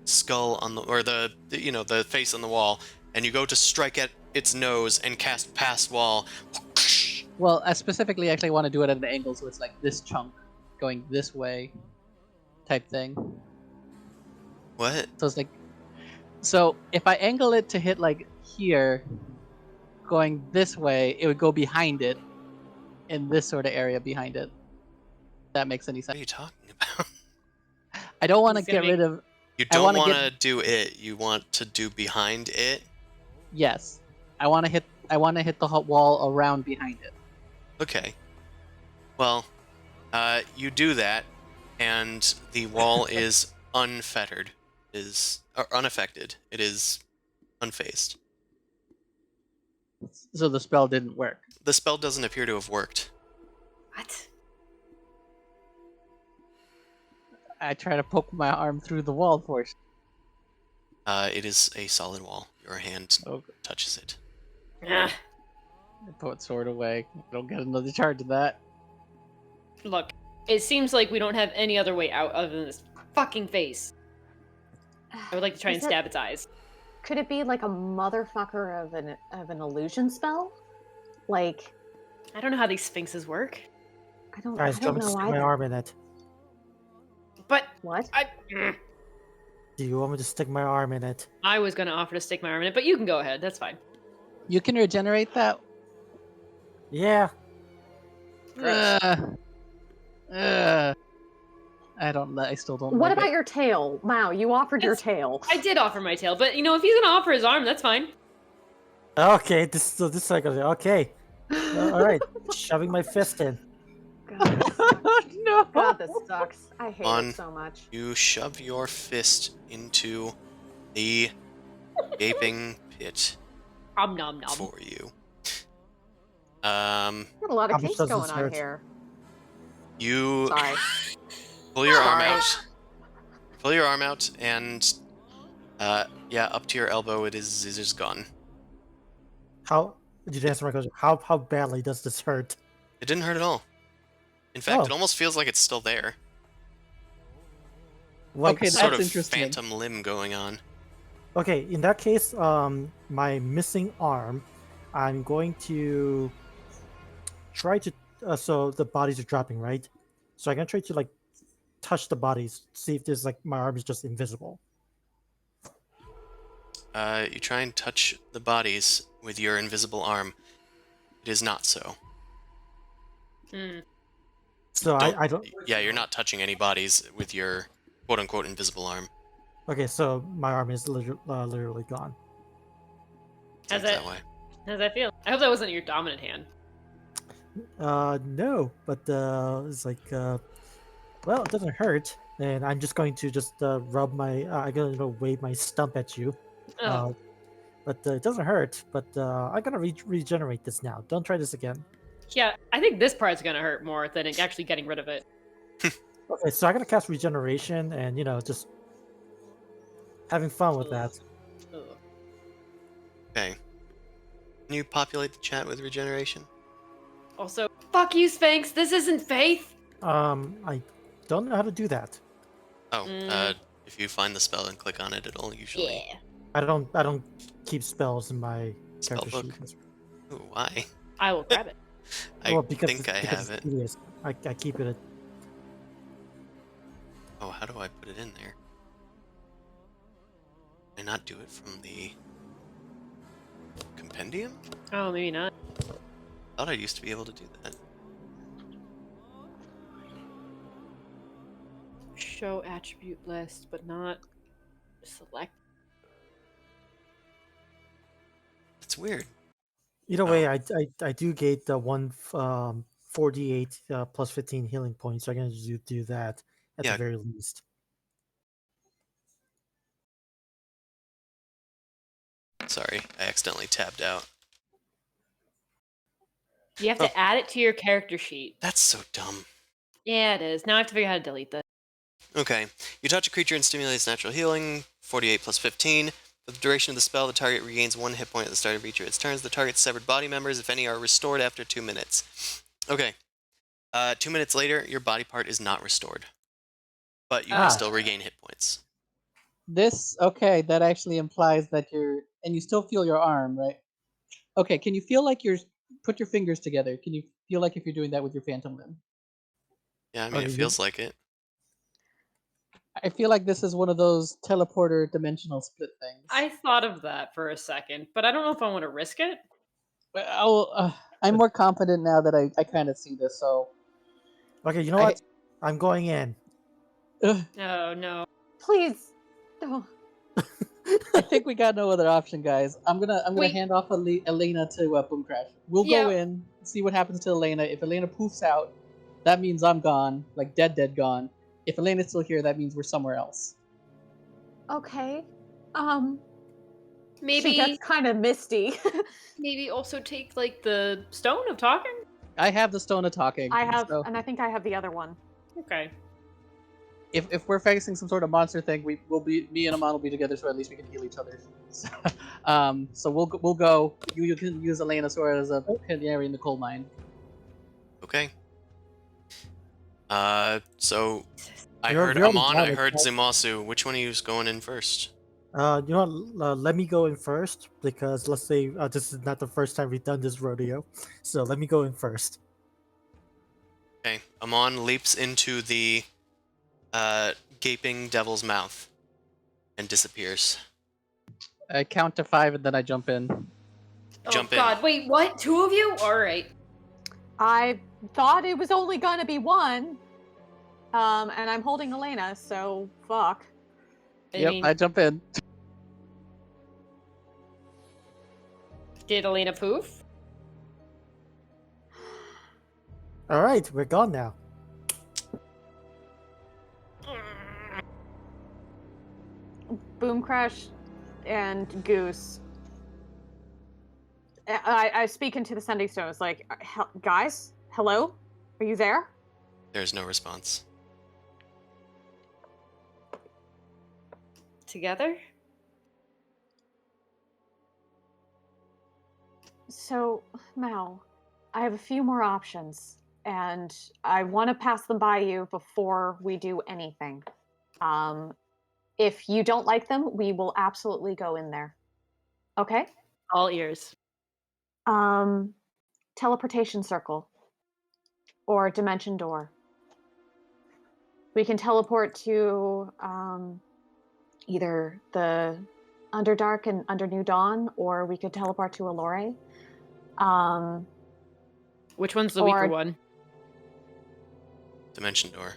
skull on the the face on the wall, and you go to strike at its nose and cast pass wall. Well, I specifically actually want to do it at an angle, so it's like this chunk going this way, type thing. What? So it's like, so if I angle it to hit like here, going this way, it would go behind it, in this sort of area behind it. If that makes any What are sense. you talking about? I don't want to He's gonna get rid of. You I don't wanna want get- to do it. You want to do behind it. Yes, I want to hit. I want to hit the hot wall around behind it. Okay. Well, you do that, and the wall is unfettered, or unaffected. It is unfazed. So the spell didn't work. The spell doesn't appear to have worked. What? I try to poke my arm through the wall first. It is a solid wall. Your hand Oh, touches it. Ugh. I put sword away. I don't get another charge of that. Look, it seems like we don't have any other way out other than this fucking face. I would like to try and Is it- stab its eyes. Could it be like a motherfucker of an illusion spell? Like, I don't know how these sphinxes work, I don't Guys, do you want me to know stick my either. arm in it? but What? Do you want me to stick my arm in it? I was gonna offer to stick my arm in it, but you can go ahead. That's fine. You can regenerate that. Yeah. Gross. I I still don't. What like about it. your tail? Mao, you offered your tail. I did offer my tail, but if he's gonna offer his arm, that's fine. Okay, this is like okay. All right, shoving my fist in. God, this sucks. No. God, this sucks. I hate On. it so much. You shove your fist into the gaping pit Om nom nom. for you. We have a lot How of much kinks does going this on hurt? here. You Sorry. pull your arm Sorry. out. Pull your arm out, and yeah, up to your elbow. It is gone. How did you answer my question? How badly does this hurt? It didn't hurt at all. In fact, Oh. it almost feels like it's still there. Like, Okay, Sort that's of interesting. phantom limb going on. okay, in that case, my missing arm, I'm going to try to. So the bodies are dropping, right? So I'm gonna try to like touch the bodies, see if there's like my arm is just invisible. You try and touch the bodies with your invisible arm. It is not so. Hmm. So I don't. Yeah, you're not touching any bodies with your quote-unquote invisible arm. Okay, so my arm is literally gone. How's Seems that? that way. How's that feel? I hope that wasn't your dominant hand. No, but it's like well, it doesn't hurt, and I'm just going to just rub my. I'm gonna wave my stump at you. Oh, But it doesn't hurt. But I'm gonna regenerate this now. Don't try this again. yeah. I think this part's gonna hurt more than actually getting rid of it. Okay, so I'm gonna cast regeneration, and just having fun with that. Ugh. Okay. Can you populate the chat with regeneration? Also, fuck you, Sphinx. This isn't Faith. I don't know how to do that. Oh, Mm. if you find the spell and click on it, it'll usually Yeah. I don't keep spells in my spell character book. sheet. Ooh, why? I will grab it. I because think I because have it's it. tedious. I keep it. Oh, how do I put it in there? Can I not do it from the compendium? Oh, maybe not. Thought I used to be able to do that. Show attribute list, but not select. That's weird. Either way, Oh. I do get the 4d8 plus 15 healing points. So I'm gonna do that at Yeah. the very least. Sorry, I accidentally tabbed out. You have to add it to your character sheet. That's so dumb. Yeah, it is. Now I have to figure out how to delete that. Okay. You touch a creature and stimulates natural healing, 48 plus 15. For the duration of the spell, the target regains 1 hit point at the start of each of its turns. The target's severed body members, if any, are restored after 2 minutes. Okay. 2 minutes later, your body part is not restored. But you can still regain hit points. Okay, that actually implies that you still feel your arm, right? Okay, can you feel like put your fingers together? Can you feel like if you're doing that with your phantom limb? Yeah, I mean, Okay, it feels like it. I feel like this is one of those teleporter dimensional split things. I thought of that for a second, but I don't know if I want to risk it. I'm more confident now that I kind of see this, so... Okay, you know what? I'm going in. Ugh, Oh, no. Please. Don't. I think we got no other option, guys. I'm gonna Wait. hand off Elena to Boom Crash. We'll go in, see what happens to Elena. If Elena poofs out, that means I'm gone, like dead gone. If Elena's still here, that means we're somewhere else. Okay. Maybe She gets kind of misty. maybe also take like the stone of talking. I have the Stone of Talking. I have, so and I think I have the other one. Okay. if we're facing some sort of monster thing, me and Amon will be together, so at least we can heal each other. So we'll go. You can use Elena sort of as a canary in the coal mine. Okay. So I You're- heard you're already Amon, done I it, heard right? Zumasu. Which one of you is going in first? You know what? Let me go in first because let's say this is not the first time we've done this rodeo, so let me go in first. Okay. Amon leaps into the gaping devil's mouth and disappears. I count to 5 and then I jump in. Jump oh in. God! Wait, what? 2 of you? All right. I thought it was only gonna be one. And I'm holding Elena, so fuck. I jump in. Did Elena poof? All right, we're gone now. Boom Crash and Goose. I speak into the sending stones, like, guys, hello? Are you there? There's no response. Together? So, Mal, I have a few more options, and I want to pass them by you before we do anything. If you don't like them, we will absolutely go in there. Okay? All ears. Teleportation circle or dimension door. We can teleport to either the Underdark and Under New Dawn, or we could teleport to Allure. Which one's the weaker or- one? Dimension door.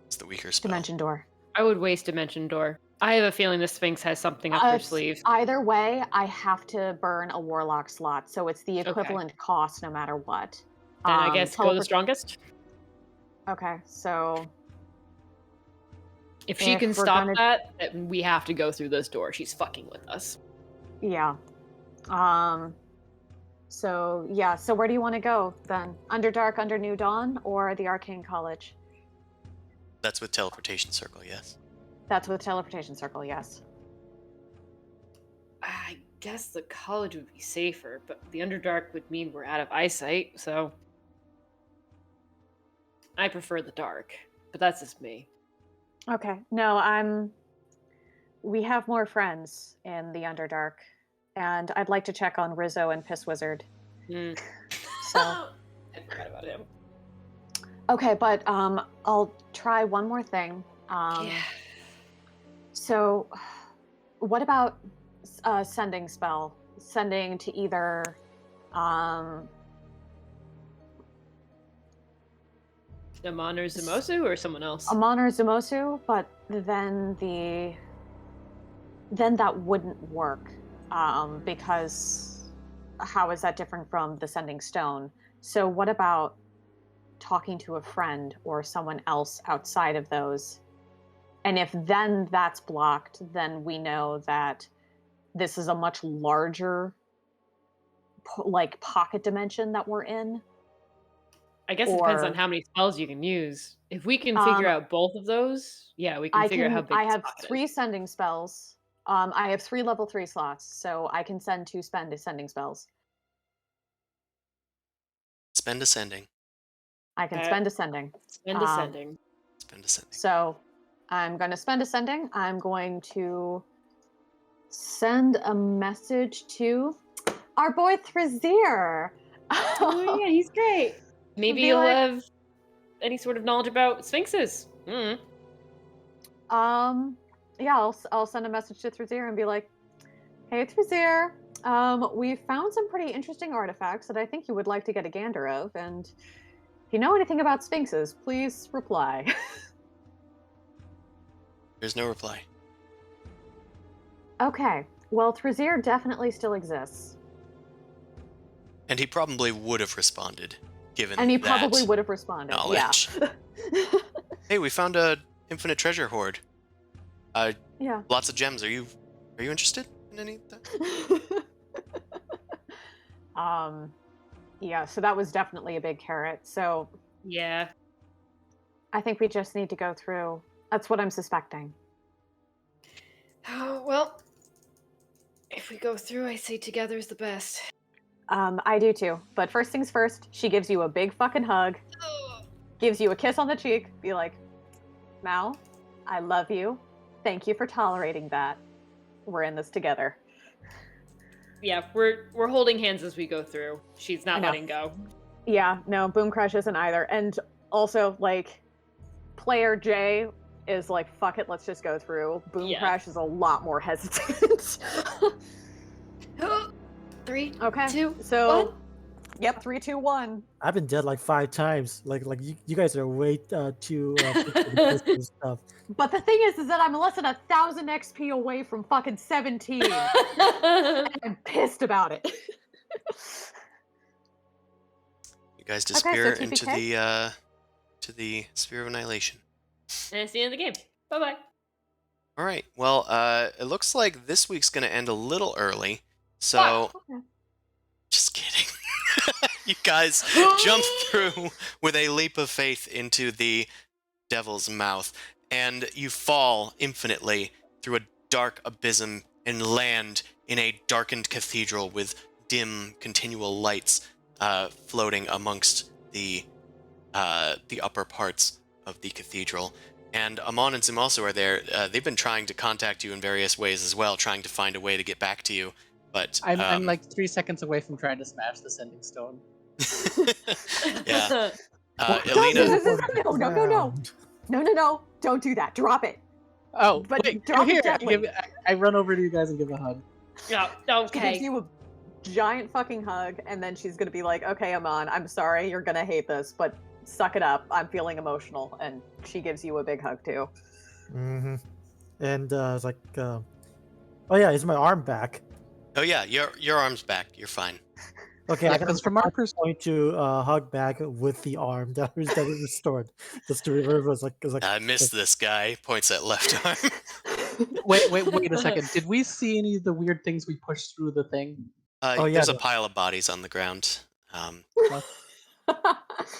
It's the weaker spell. Dimension door. I would waste Dimension Door. I have a feeling the Sphinx has something up her sleeve. Either way, I have to burn a warlock slot, so it's the equivalent cost no matter what. Then I guess go the strongest. Okay, so If she can stop that, then we have to go through this door. She's fucking with us. yeah. So where do you want to go then? Underdark, Under New Dawn, or the Arcane College? That's with teleportation circle, yes. That's with teleportation circle, yes. I guess the college would be safer, but the Underdark would mean we're out of eyesight, so I prefer the dark, but that's just me. Okay. No, we have more friends in the Underdark, and I'd like to check on Rizzo and Piss Wizard. So I forgot about him. okay, but I'll try one more thing. Yeah. So what about sending spell? Sending to either Amon or Zumosu or someone else? Amon or Zumosu, but then that wouldn't work because how is that different from the sending stone? So what about talking to a friend or someone else outside of those? And if then that's blocked, then we know that this is a much larger pocket dimension that we're in. I guess it depends on how many spells you can use. If we can figure out both of those, yeah, we can figure out how big I this have pocket 3 is. sending spells. I have 3 level 3 slots, so I can send 2 sending spells. Spend ascending. I can spend ascending. Spend ascending. Spend ascending. So I'm going to spend ascending. I'm going to send a message to our boy Thrazir. Oh yeah, he's great. Maybe Be you'll like- have any sort of knowledge about sphinxes. Yeah, I'll send a message to Thrazir and be like, "Hey Thrazir, we found some pretty interesting artifacts that I think you would like to get a gander of, and if you know anything about sphinxes, please reply." There's no reply. Okay, well, Thrazir definitely still exists. And he probably would have responded, given And he that probably would have responded. knowledge. Yeah. Hey, we found a infinite treasure hoard. Yeah. Lots of gems. Are you interested in any of that? Yeah, so that was definitely a big carrot. So Yeah. I think we just need to go through. That's what I'm suspecting. Oh, well, if we go through, I say together is the best. I do too. But first things first, she gives you a big fucking hug, gives you a kiss on the cheek, be like, "Mal, I love you. Thank you for tolerating that. We're in this together." Yeah, we're holding hands as we go through. She's not I know. letting go. Yeah, no, Boom Crush isn't either. And also, like, player J is like, "Fuck it, let's just go through." Boom Yeah. Crash is a lot more hesitant. 3, Okay, 2, so 1. Yep, 3, 2, 1. I've been dead like 5 times. Like you guys are way too this stuff. But the thing is that I'm less than 1,000 XP away from fucking 17. I'm pissed about it. You guys so disappear TPK? into the Sphere of Annihilation. And it's the end of the game. Bye-bye. All right. Well, it looks like this week's going to end a little early. So, Wow, okay. just kidding. You guys jump through with a leap of faith into the devil's mouth, and you fall infinitely through a dark abysm and land in a darkened cathedral with dim, continual lights floating amongst the upper parts of the cathedral. And Amon and Zumasu are there. They've been trying to contact you in various ways as well, trying to find a way to get back to you. But I'm like 3 seconds away from trying to smash the sending stone. yeah. Elena. Elena. No. Don't do that. Drop it. Oh, But wait, drop here. it gently. I run over to you guys and give a hug. Yeah, She okay. gives you a giant fucking hug, and then she's gonna be like, okay, Amon, I'm sorry, you're gonna hate this, but suck it up. I'm feeling emotional. And she gives you a big hug, too. Mm-hmm. And it's like, oh yeah, is my arm back? Oh yeah, your arm's back. You're fine. Okay, Yeah, I because from our I'm perspective, going to hug back with the arm that was restored. Just to remember, it's like I missed this guy. Points at left arm. wait a second. Did we see any of the weird things we pushed through the thing? Oh, yeah, There's a the- pile of bodies on the ground.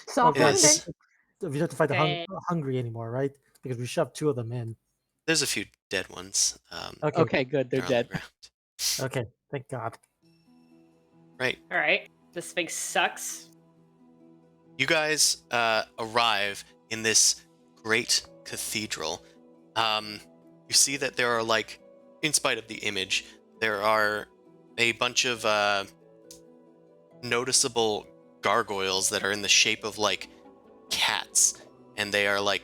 Soft It is. landing. we don't have to fight the Okay. hungry anymore, right? Because we shoved 2 of them in. There's a few dead ones. Okay. Okay, good. They're on the dead. ground. Okay, thank God. Right. All right. This thing sucks. You guys arrive in this great cathedral. You see that there are, like, in spite of the image, there are a bunch of noticeable gargoyles that are in the shape of, like, cats. And they are, like,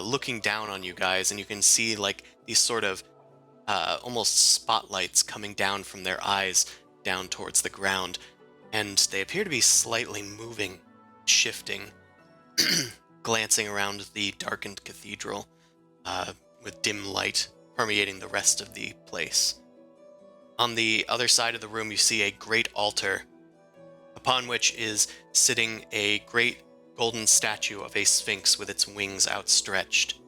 looking down on you guys, and you can see, like, these sort of almost spotlights coming down from their eyes down towards the ground. And they appear to be slightly moving, shifting, glancing around the darkened cathedral with dim light permeating the rest of the place. On the other side of the room, you see a great altar, upon which is sitting a great golden statue of a sphinx with its wings outstretched.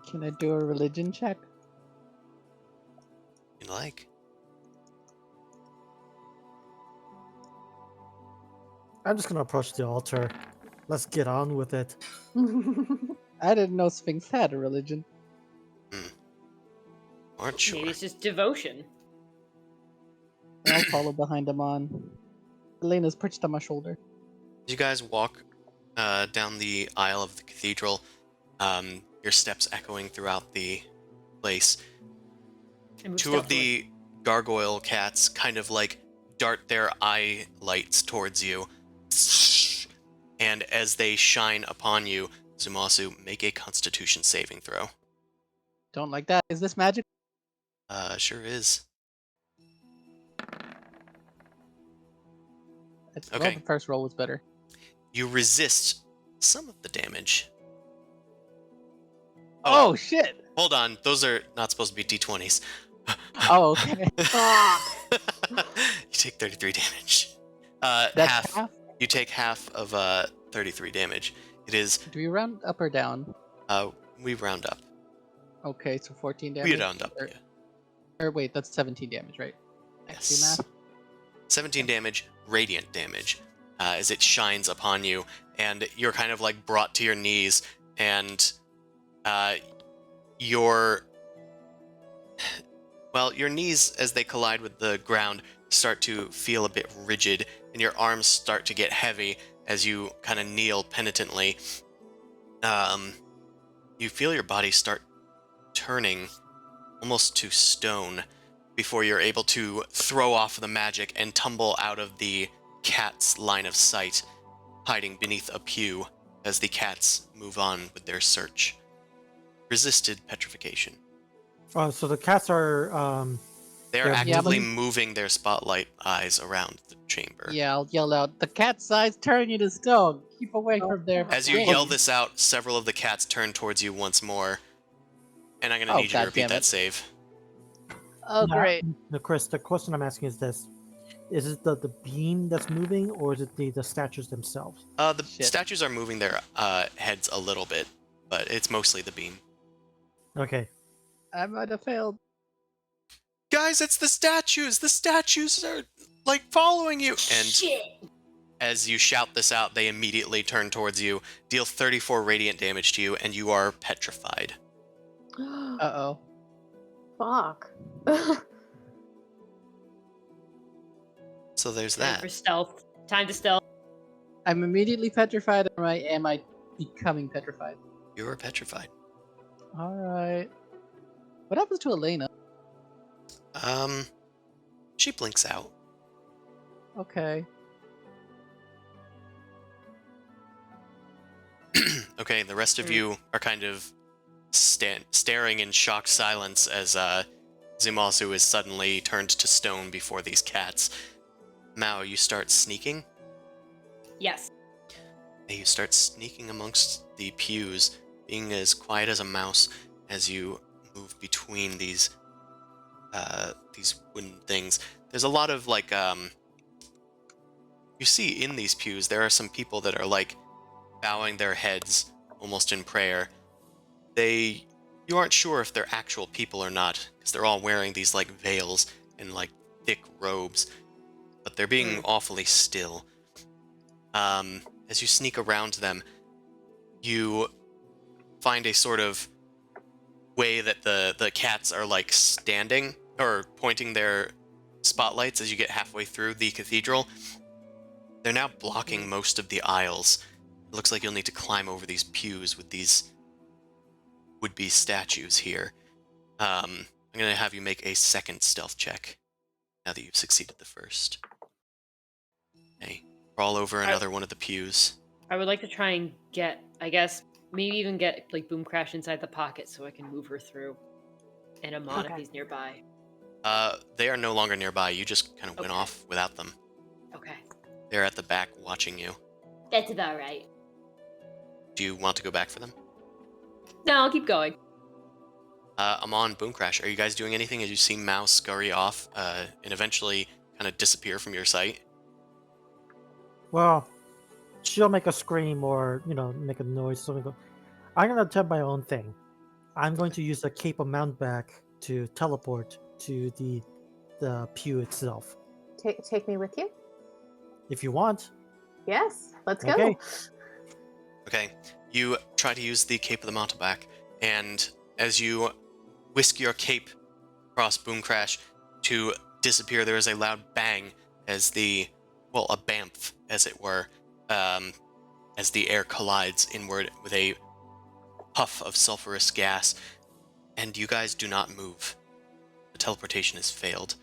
Can I do a religion check? You like? I'm just gonna approach the altar. Let's get on with it. I didn't know Sphinx had a religion. Aren't sure. Maybe it's just devotion. I'll follow behind him on. Elena's perched on my shoulder. As you guys walk down the aisle of the cathedral, your steps echoing throughout the place. I move 2 of stealthily. the gargoyle cats kind of like dart their eye lights towards you. And as they shine upon you, Zumasu, make a constitution saving throw. Don't like that. Is this magic? Sure is. Well, Okay. the first roll was better. You resist some of the damage. Oh, shit! Hold on, those are not supposed to be d20s. Oh, okay. You take 33 damage. That's half? You take half of 33 damage. It is, Do we round up or down? we round up. Okay, so 14 damage. We round up, Or, yeah. or wait, that's 17 damage, right? Yes. Do math? 17 damage, radiant damage, as it shines upon you, and you're kind of like brought to your knees, and your knees, as they collide with the ground, start to feel a bit rigid, and your arms start to get heavy as you kind of kneel penitently. You feel your body start turning almost to stone before you're able to throw off the magic and tumble out of the cat's line of sight, hiding beneath a pew as the cats move on with their search. Resisted petrification. So the cats are They're They're actively moving? moving their spotlight eyes around the chamber. Yeah, I'll yell out, "The cat's eyes turn you to stone. Keep away from there." As you please." yell this out, several of the cats turn towards you once more, and I'm going to Oh, need you to God repeat damn that it. save. Oh, Yeah, great. No, Chris, the question I'm asking is this: is it the beam that's moving, or is it the statues themselves? The Shit. statues are moving their heads a little bit, but it's mostly the beam. Okay. I might have failed. Guys, it's the statues! The statues are, like, following you! And Shit. as you shout this out, they immediately turn towards you, deal 34 radiant damage to you, and you are petrified. Uh-oh. Fuck. So there's Time that. for stealth. Time to stealth. I'm immediately petrified, or am I becoming petrified? You are petrified. Alright. What happens to Elena? She blinks out. Okay. Okay, the rest of you are kind of staring in shocked silence as Zumasu is suddenly turned to stone before these cats. Mao, you start sneaking. Yes. And you start sneaking amongst the pews, being as quiet as a mouse as you move between these wooden things. There's a lot of like you see in these pews there are some people that are like bowing their heads almost in prayer. You aren't sure if they're actual people or not because they're all wearing these like veils and like thick robes, but they're being awfully still. As you sneak around them, you find a sort of way that the cats are like standing or pointing their spotlights as you get halfway through the cathedral. They're now blocking most of the aisles. It looks like you'll need to climb over these pews with these would-be statues here. I'm going to have you make a second stealth check now that you've succeeded the first. Okay, crawl over another one of the pews. I would like to try and get, I guess, maybe even get like Boom Crash inside the pocket so I can move her through. And Amon if he's nearby. They are no longer nearby. You just kind of went Okay. off without them. Okay. They're at the back watching you. That's about right. Do you want to go back for them? No, I'll keep going. Amon, Boomcrash, are you guys doing anything as you see Mao scurry off and eventually kind of disappear from your sight? Well, she'll make a scream or make a noise. Something. I'm gonna attempt my own thing. I'm going to use the Cape of Mountback to teleport to the pew itself. Take me with you? If you want. Yes, let's go. Okay. Okay, you try to use the Cape of the Mountebank, and as you whisk your cape across Boomcrash to disappear, there is a loud bang as a bamf, as it were, as the air collides inward with a puff of sulfurous gas, and you guys do not move. The teleportation has failed.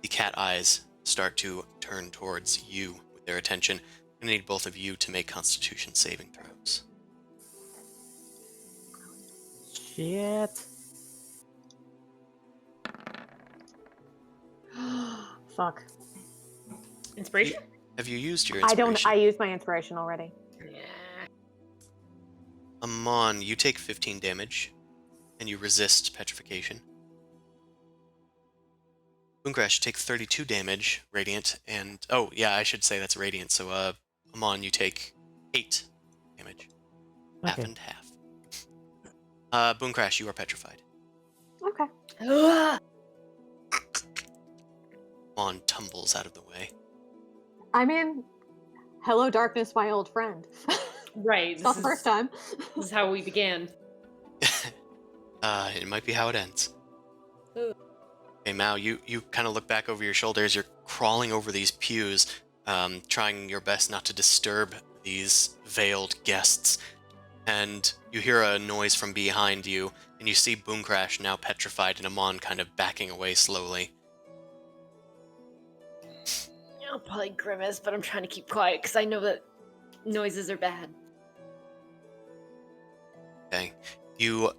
The cat eyes start to turn towards you with their attention. I'm going to need both of you to make Constitution saving throws. Shit. Fuck. Inspiration? Have you used your I inspiration? I used my inspiration already. Yeah. Amon, you take 15 damage, and you resist petrification. Boomcrash, you take 32 damage, radiant, and... Oh, yeah, I should say that's radiant, so, Amon, you take 8 damage. Half Okay. and half. Boomcrash, you are petrified. Okay. Ugh. Amon tumbles out of the way. I mean, hello, darkness, my old friend. Right. It's not the first time. This is how we began. It might be how it ends. Ugh. Okay, Mao, you kind of look back over your shoulders. You're crawling over these pews, trying your best not to disturb these veiled guests. And you hear a noise from behind you, and you see Boomcrash now petrified and Amon kind of backing away slowly. I'll probably grimace, but I'm trying to keep quiet because I know that noises are bad. Okay, you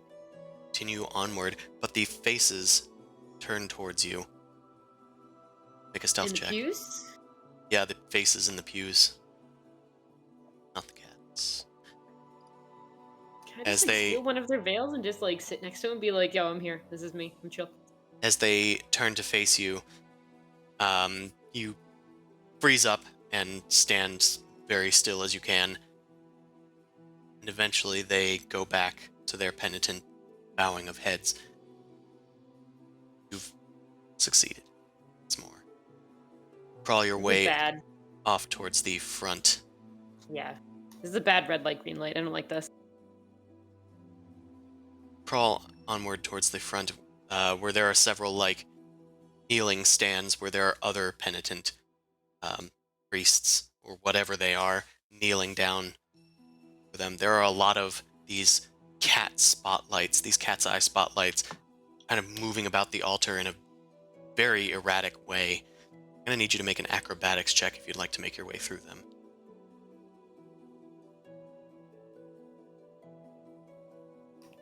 continue onward, but the faces turn towards you, Make a stealth In the check. pews? Yeah, the faces in the pews. Not the cats. Can I As just like they steal one of their veils and just like sit next to him and be like, "Yo, I'm here. This is me. I'm chill." as they turn to face you, you freeze up and stand very still as you can. And eventually they go back to their penitent bowing of heads. You've succeeded. It's more. Crawl your This is way bad. off towards the front. Yeah. This is a bad red light, green light. I don't like this. Crawl onward towards the front, where there are several, like, kneeling stands where there are other penitent priests, or whatever they are, kneeling down for them. There are a lot of these cat's eye spotlights, kind of moving about the altar in a very erratic way. I'm going to need you to make an acrobatics check if you'd like to make your way through them.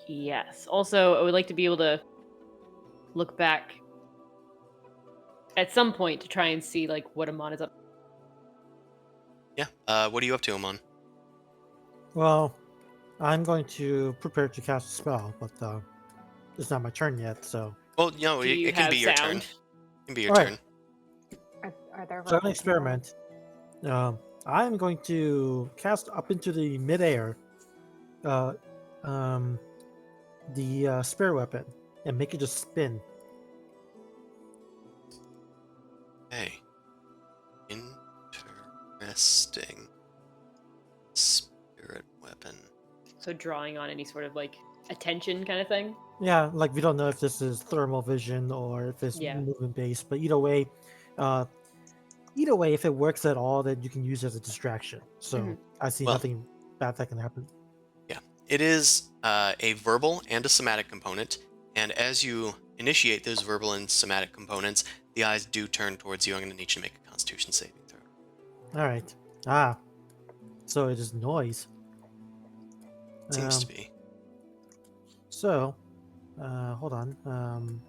Yes. Also, I would like to be able to look back at some point to try and see like what Amon is up. Yeah, what are you up to, Amon? Well, I'm going to prepare to cast a spell, but it's not my turn yet, so. Well, no, Do you it can have be your turn. sound? It can be your Alright. turn. Are there So I'm ripples going to experiment. I'm going to cast up into the midair the spear weapon and make it just spin. Okay. Interesting. Spirit weapon. So drawing on any sort of like attention kind of thing. Yeah, like we don't know if this is thermal vision or if it's Yeah. movement based, but either way, if it works at all, then you can use it as a distraction. So Mhm. I see Well- nothing bad that can happen. Yeah. It is a verbal and a somatic component, and as you initiate those verbal and somatic components, the eyes do turn towards you. I'm going to need you to make a Constitution saving throw. All right. So it is noise. Seems to be. So, hold on.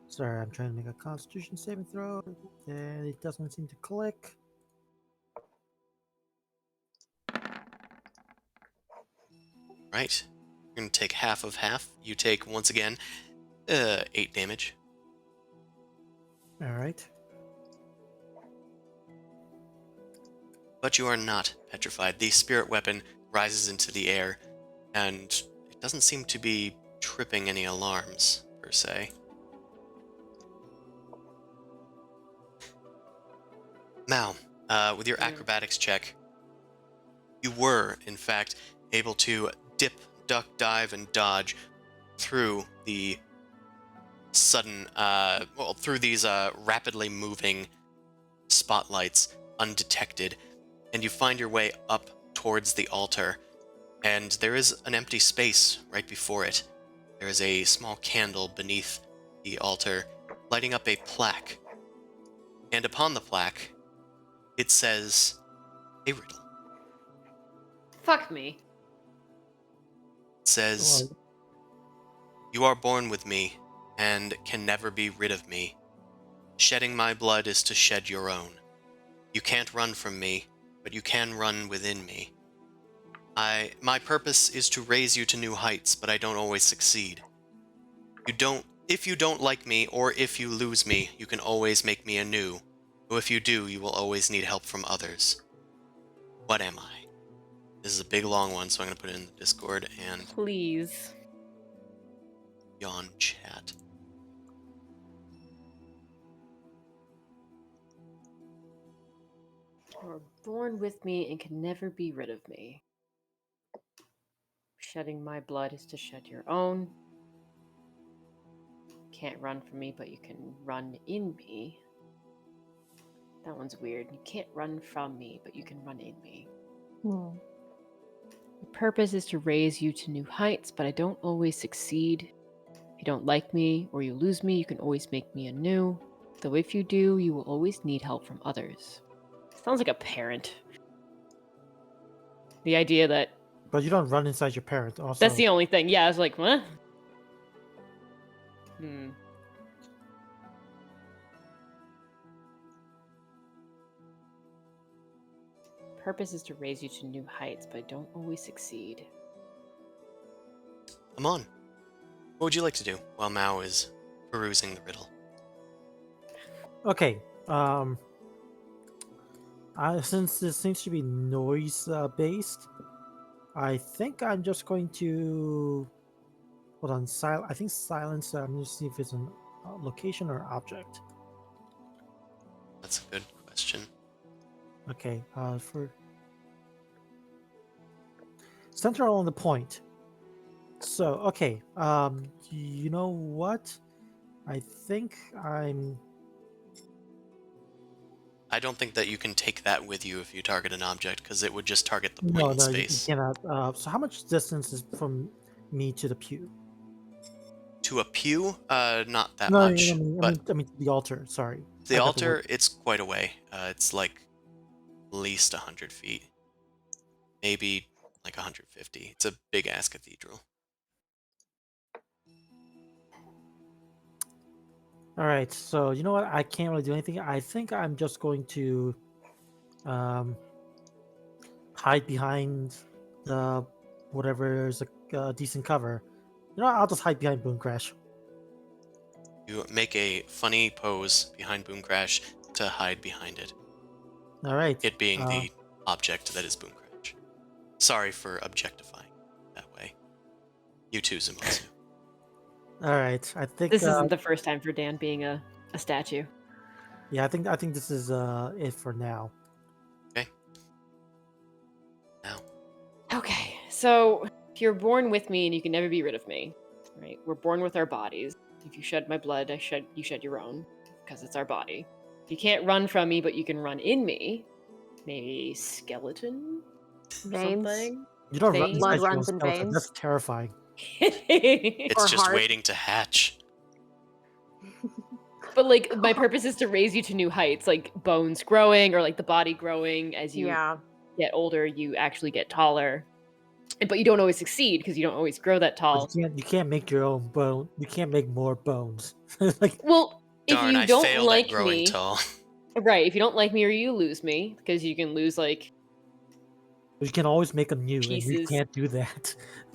Sorry, I'm trying to make a Constitution saving throw, and it doesn't seem to click. Right. You're going to take half of half. You take, once again, 8 damage. All right. But you are not petrified. The spirit weapon rises into the air, and it doesn't seem to be tripping any alarms, per se. Now, with your acrobatics check, you were, in fact, able to dip, duck, dive, and dodge through the sudden, through these rapidly moving spotlights undetected, and you find your way up towards the altar, and there is an empty space right before it. There is a small candle beneath the altar, lighting up a plaque, and upon the plaque, it says, "A riddle." Fuck me. It says, Well, "You are born with me, and can never be rid of me. Shedding my blood is to shed your own. You can't run from me, but you can run within me. My purpose is to raise you to new heights, but I don't always succeed. If you don't like me, or if you lose me, you can always make me anew. Though if you do, you will always need help from others. What am I?" This is a big long one, so I'm going to put it in the Discord and Please. yawn chat. You are born with me and can never be rid of me. Shedding my blood is to shed your own. Can't run from me, but you can run in me. That one's weird. You can't run from me, but you can run in me. Hmm. My purpose is to raise you to new heights, but I don't always succeed. If you don't like me or you lose me, you can always make me anew. Though if you do, you will always need help from others. Sounds like a parent. The idea that but you don't run inside your parent. Also, that's the only thing. Yeah, I was like, what? purpose is to raise you to new heights, but I don't always succeed. Come on. What would you like to do while Mao is perusing the riddle? Okay. Since this seems to be noise based, I think I'm just going to hold on. I think silence. I'm going to see if it's a location or object. That's a good question. Okay. For center on the point. So okay. You know what? I think I'm. I don't think that you can take that with you if you target an object, because it would just target the point No, in no, you space. cannot. So how much distance is from me to the pew? To a pew, not that No, much. I But mean the altar. Sorry, the I got the word. altar, it's quite a way. It's like at least 100 feet. Maybe like 150. It's a big-ass cathedral. All right, so you know what? I can't really do anything. I think I'm just going to um, hide behind the whatever is a decent cover. You know, what? I'll just hide behind Boom Crash. You make a funny pose behind Boom Crash to hide behind it. All right. It being the object that is Boom Crash. Sorry for objectifying that way. You too, Zumosu. All right. I think This isn't the first time for Dan being a statue. yeah. I think this is it for now. Okay. Now. Okay, so you're born with me and you can never be rid of me. Right? We're born with our bodies. If you shed my blood, you shed your own, because it's our body. You can't run from me, but you can run in me. Maybe skeleton? Veins. Something? You don't run Veins? Blood inside your own runs in skeleton. veins. That's terrifying. It's Or just heart. waiting to hatch. But like my purpose is to raise you to new heights, like bones growing or like the body growing. As you Yeah. get older, you actually get taller. But you don't always succeed because you don't always grow that But tall. you can't make your own bone. You can't make more bones. Like Well, if Darn, you I don't failed like at growing me, tall. right? If you don't like me or you lose me, because you can lose like you can always make them new, and you pieces. can't do that.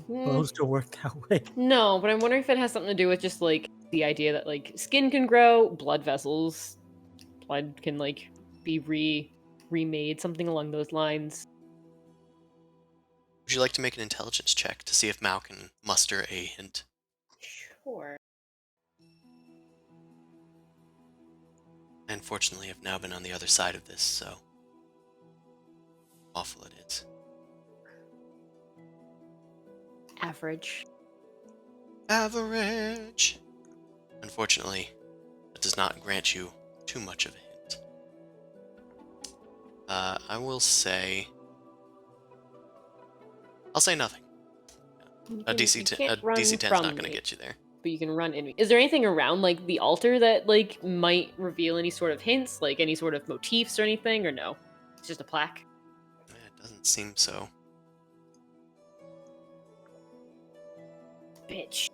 Mm, Bones don't work that way. no, but I'm wondering if it has something to do with just like the idea that like skin can grow, blood vessels, blood can like be remade, something along those lines. Would you like to make an intelligence check to see if Mao can muster a hint? Sure. I unfortunately have now been on the other side of this, so awful it is. Average. Average! Unfortunately, that does not grant you too much of a hint. I will say... I'll say nothing. A DC 10's not going to get you there. But you can run in me. Is there anything around like the altar that like might reveal any sort of hints, like any sort of motifs or anything, or no? It's just a plaque. It doesn't seem so. Bitch.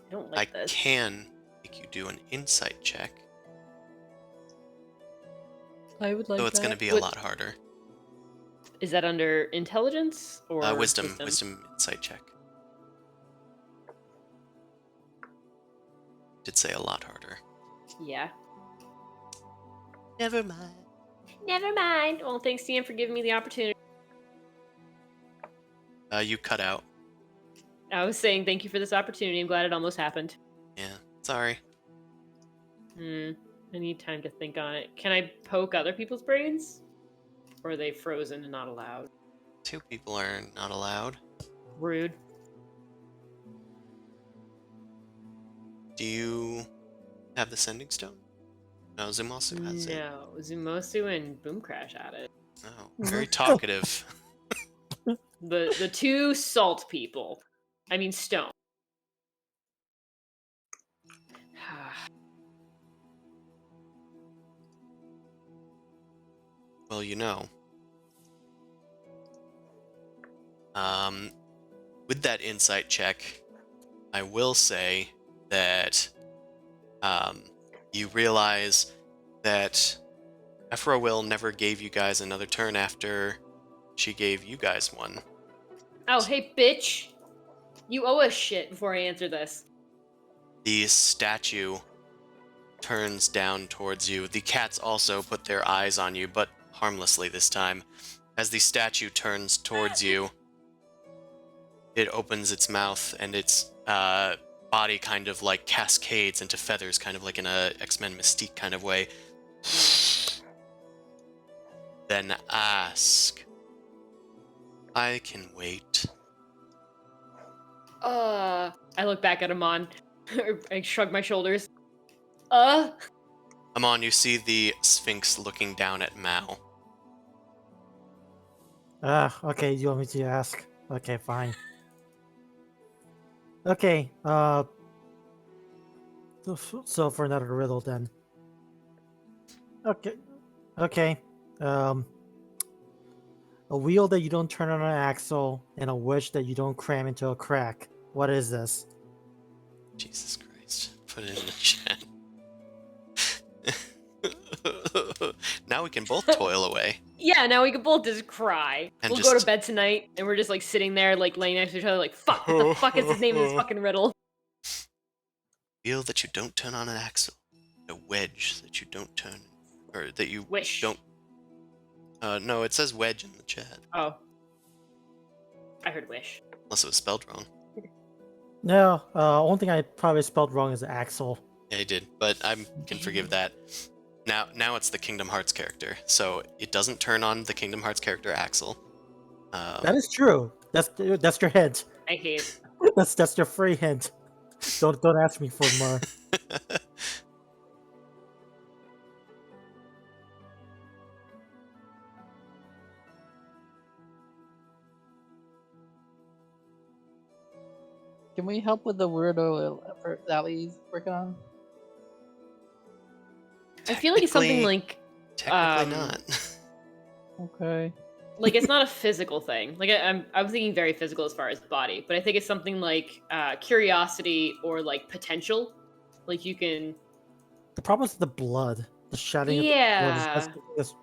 I don't like I this. can make you do an insight check, I would like though it's going to be a lot harder. Is that under intelligence or Wisdom insight check. Did say a lot harder. Yeah. Never mind. Never mind. Well, thanks, Ian, for giving me the opportunity. You cut out. I was saying thank you for this opportunity. I'm glad it almost happened. Yeah, sorry. I need time to think on it. Can I poke other people's brains? Or are they frozen and not allowed? 2 people are not allowed. Rude. Do you have the sending stone? No, Zumasu has it. No, Zumosu and Boom Crash at it. Oh, very talkative. The two salt people. I mean stone. Well, you know. With that insight check, I will say that you realize that Ephra will never gave you guys another turn after she gave you guys one. Oh, hey, bitch. You owe us shit before I answer this. The statue turns down towards you. The cats also put their eyes on you, but harmlessly this time. As the statue turns towards you, it opens its mouth and its body kind of like cascades into feathers, kind of like in a X-Men Mystique kind of way. Then ask. I can wait. I look back at Amon. I shrug my shoulders. Amon, you see the Sphinx looking down at Mao. Okay, you want me to ask? Okay, fine. Okay, so for another riddle then. Okay. Um, a wheel that you don't turn on an axle, and a wish that you don't cram into a crack. What is this? Jesus Christ. Put it in the chat. Now we can both toil away. Yeah, now we can both just cry. And We'll go just- to bed tonight, and we're just like sitting there, like laying next to each other, like, fuck, what the fuck is the name of this fucking riddle? Wheel that you don't turn on an axle. A wedge that you don't turn, or that you Wish. don't. No, it says wedge in the chat. Oh. I heard wish. Unless it was spelled wrong. No, only thing I probably spelled wrong is axle. Yeah, I did, but I can forgive that. Now it's the Kingdom Hearts character, so it doesn't turn on the Kingdom Hearts character Axel. That is true. That's your hint. I hate. That's your free hint. Don't ask me for more. Can we help with the weirdo that he's working on? I feel like it's something like Technically not. Okay. like it's not a physical thing. Like I'm thinking very physical as far as body, but I think it's something like curiosity or like potential. Like you can. The problem is the blood, the shedding. Yeah. Of the blood. That's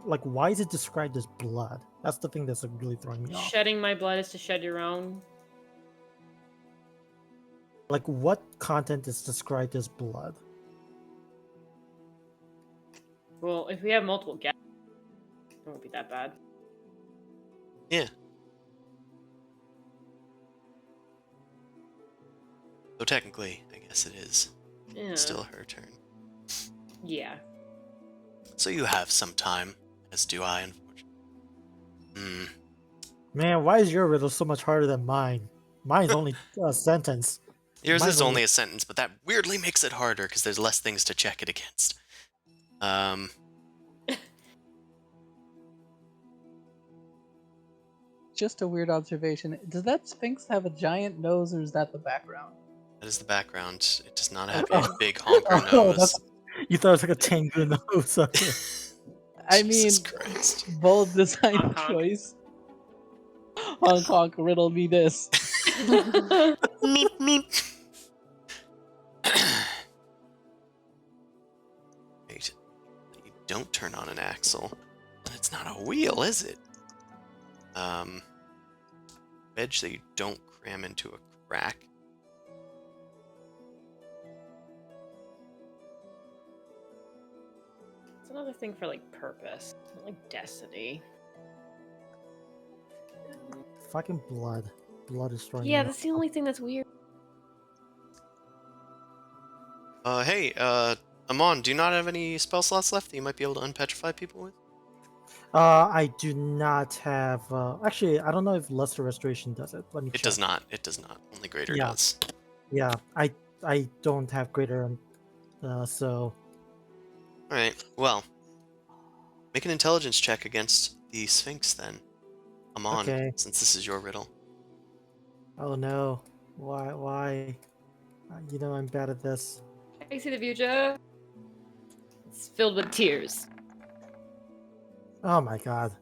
like why is it described as blood? That's the thing that's like, really throwing me off. Shedding my blood is to shed your own. Like what content is described as blood? Well, if we have multiple guesses, it won't be that bad. Yeah. So technically, I guess it is. Yeah. It's still her turn. Yeah. So you have some time, as do I, unfortunately. Man, why is your riddle so much harder than mine? Mine's only a sentence. Yours Mine is only- only a sentence, but that weirdly makes it harder because there's less things to check it against. Just a weird observation. Does that Sphinx have a giant nose, or is that the background? That is the background. It does not have a big honker Oh, nose. you thought it was like a Tengu nose. Okay. I mean, Jesus Christ. bold design Honk, honk. choice. Honk honk, riddle me this. Meep, meep. Wait. You don't turn on an axle. It's not a wheel, is it? Wedge that you don't cram into a crack. It's another thing for like purpose, not like destiny. Fucking blood. Blood is throwing Yeah, me that's the only thing that's weird. Hey, Amon, do you not have any spell slots left that you might be able to unpetrify people with? I do not have. Actually, I don't know if Luster Restoration does it. Let me check. It does not. It does not. Only Greater Yeah. does. Yeah, I don't have greater, so Alright, well. Make an intelligence check against the Sphinx then. Amon, Okay. since this is your riddle. oh no, why? You know I'm bad at this. I see the future. It's filled with tears. Oh my god!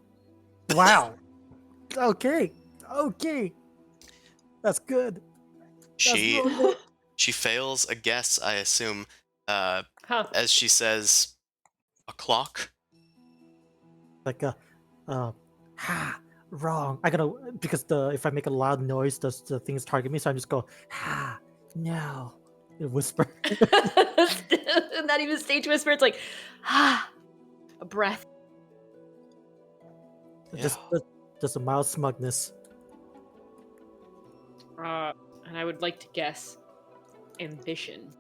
Wow. Okay, that's good. That's She really good. she fails a guess, I assume, Huh. as she says, a clock. like ha, wrong. I gotta because if I make a loud noise, the things target me. So I just go ha, no, and whisper. Not even stage whisper. It's like, ah, a breath. Just just a mild smugness. And I would like to guess ambition.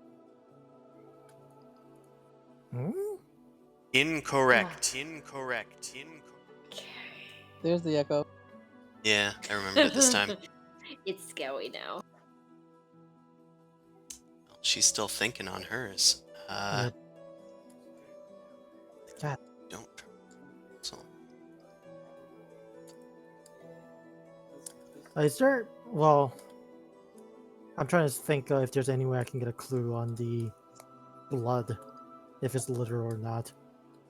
Hmm? Incorrect. Incorrect. Okay. There's the echo. Yeah, I remembered it this time. It's scary now. She's still thinking on hers. Yep. God. Don't. So, Is there? Well, I'm trying to think if there's any way I can get a clue on the blood, if it's literal or not.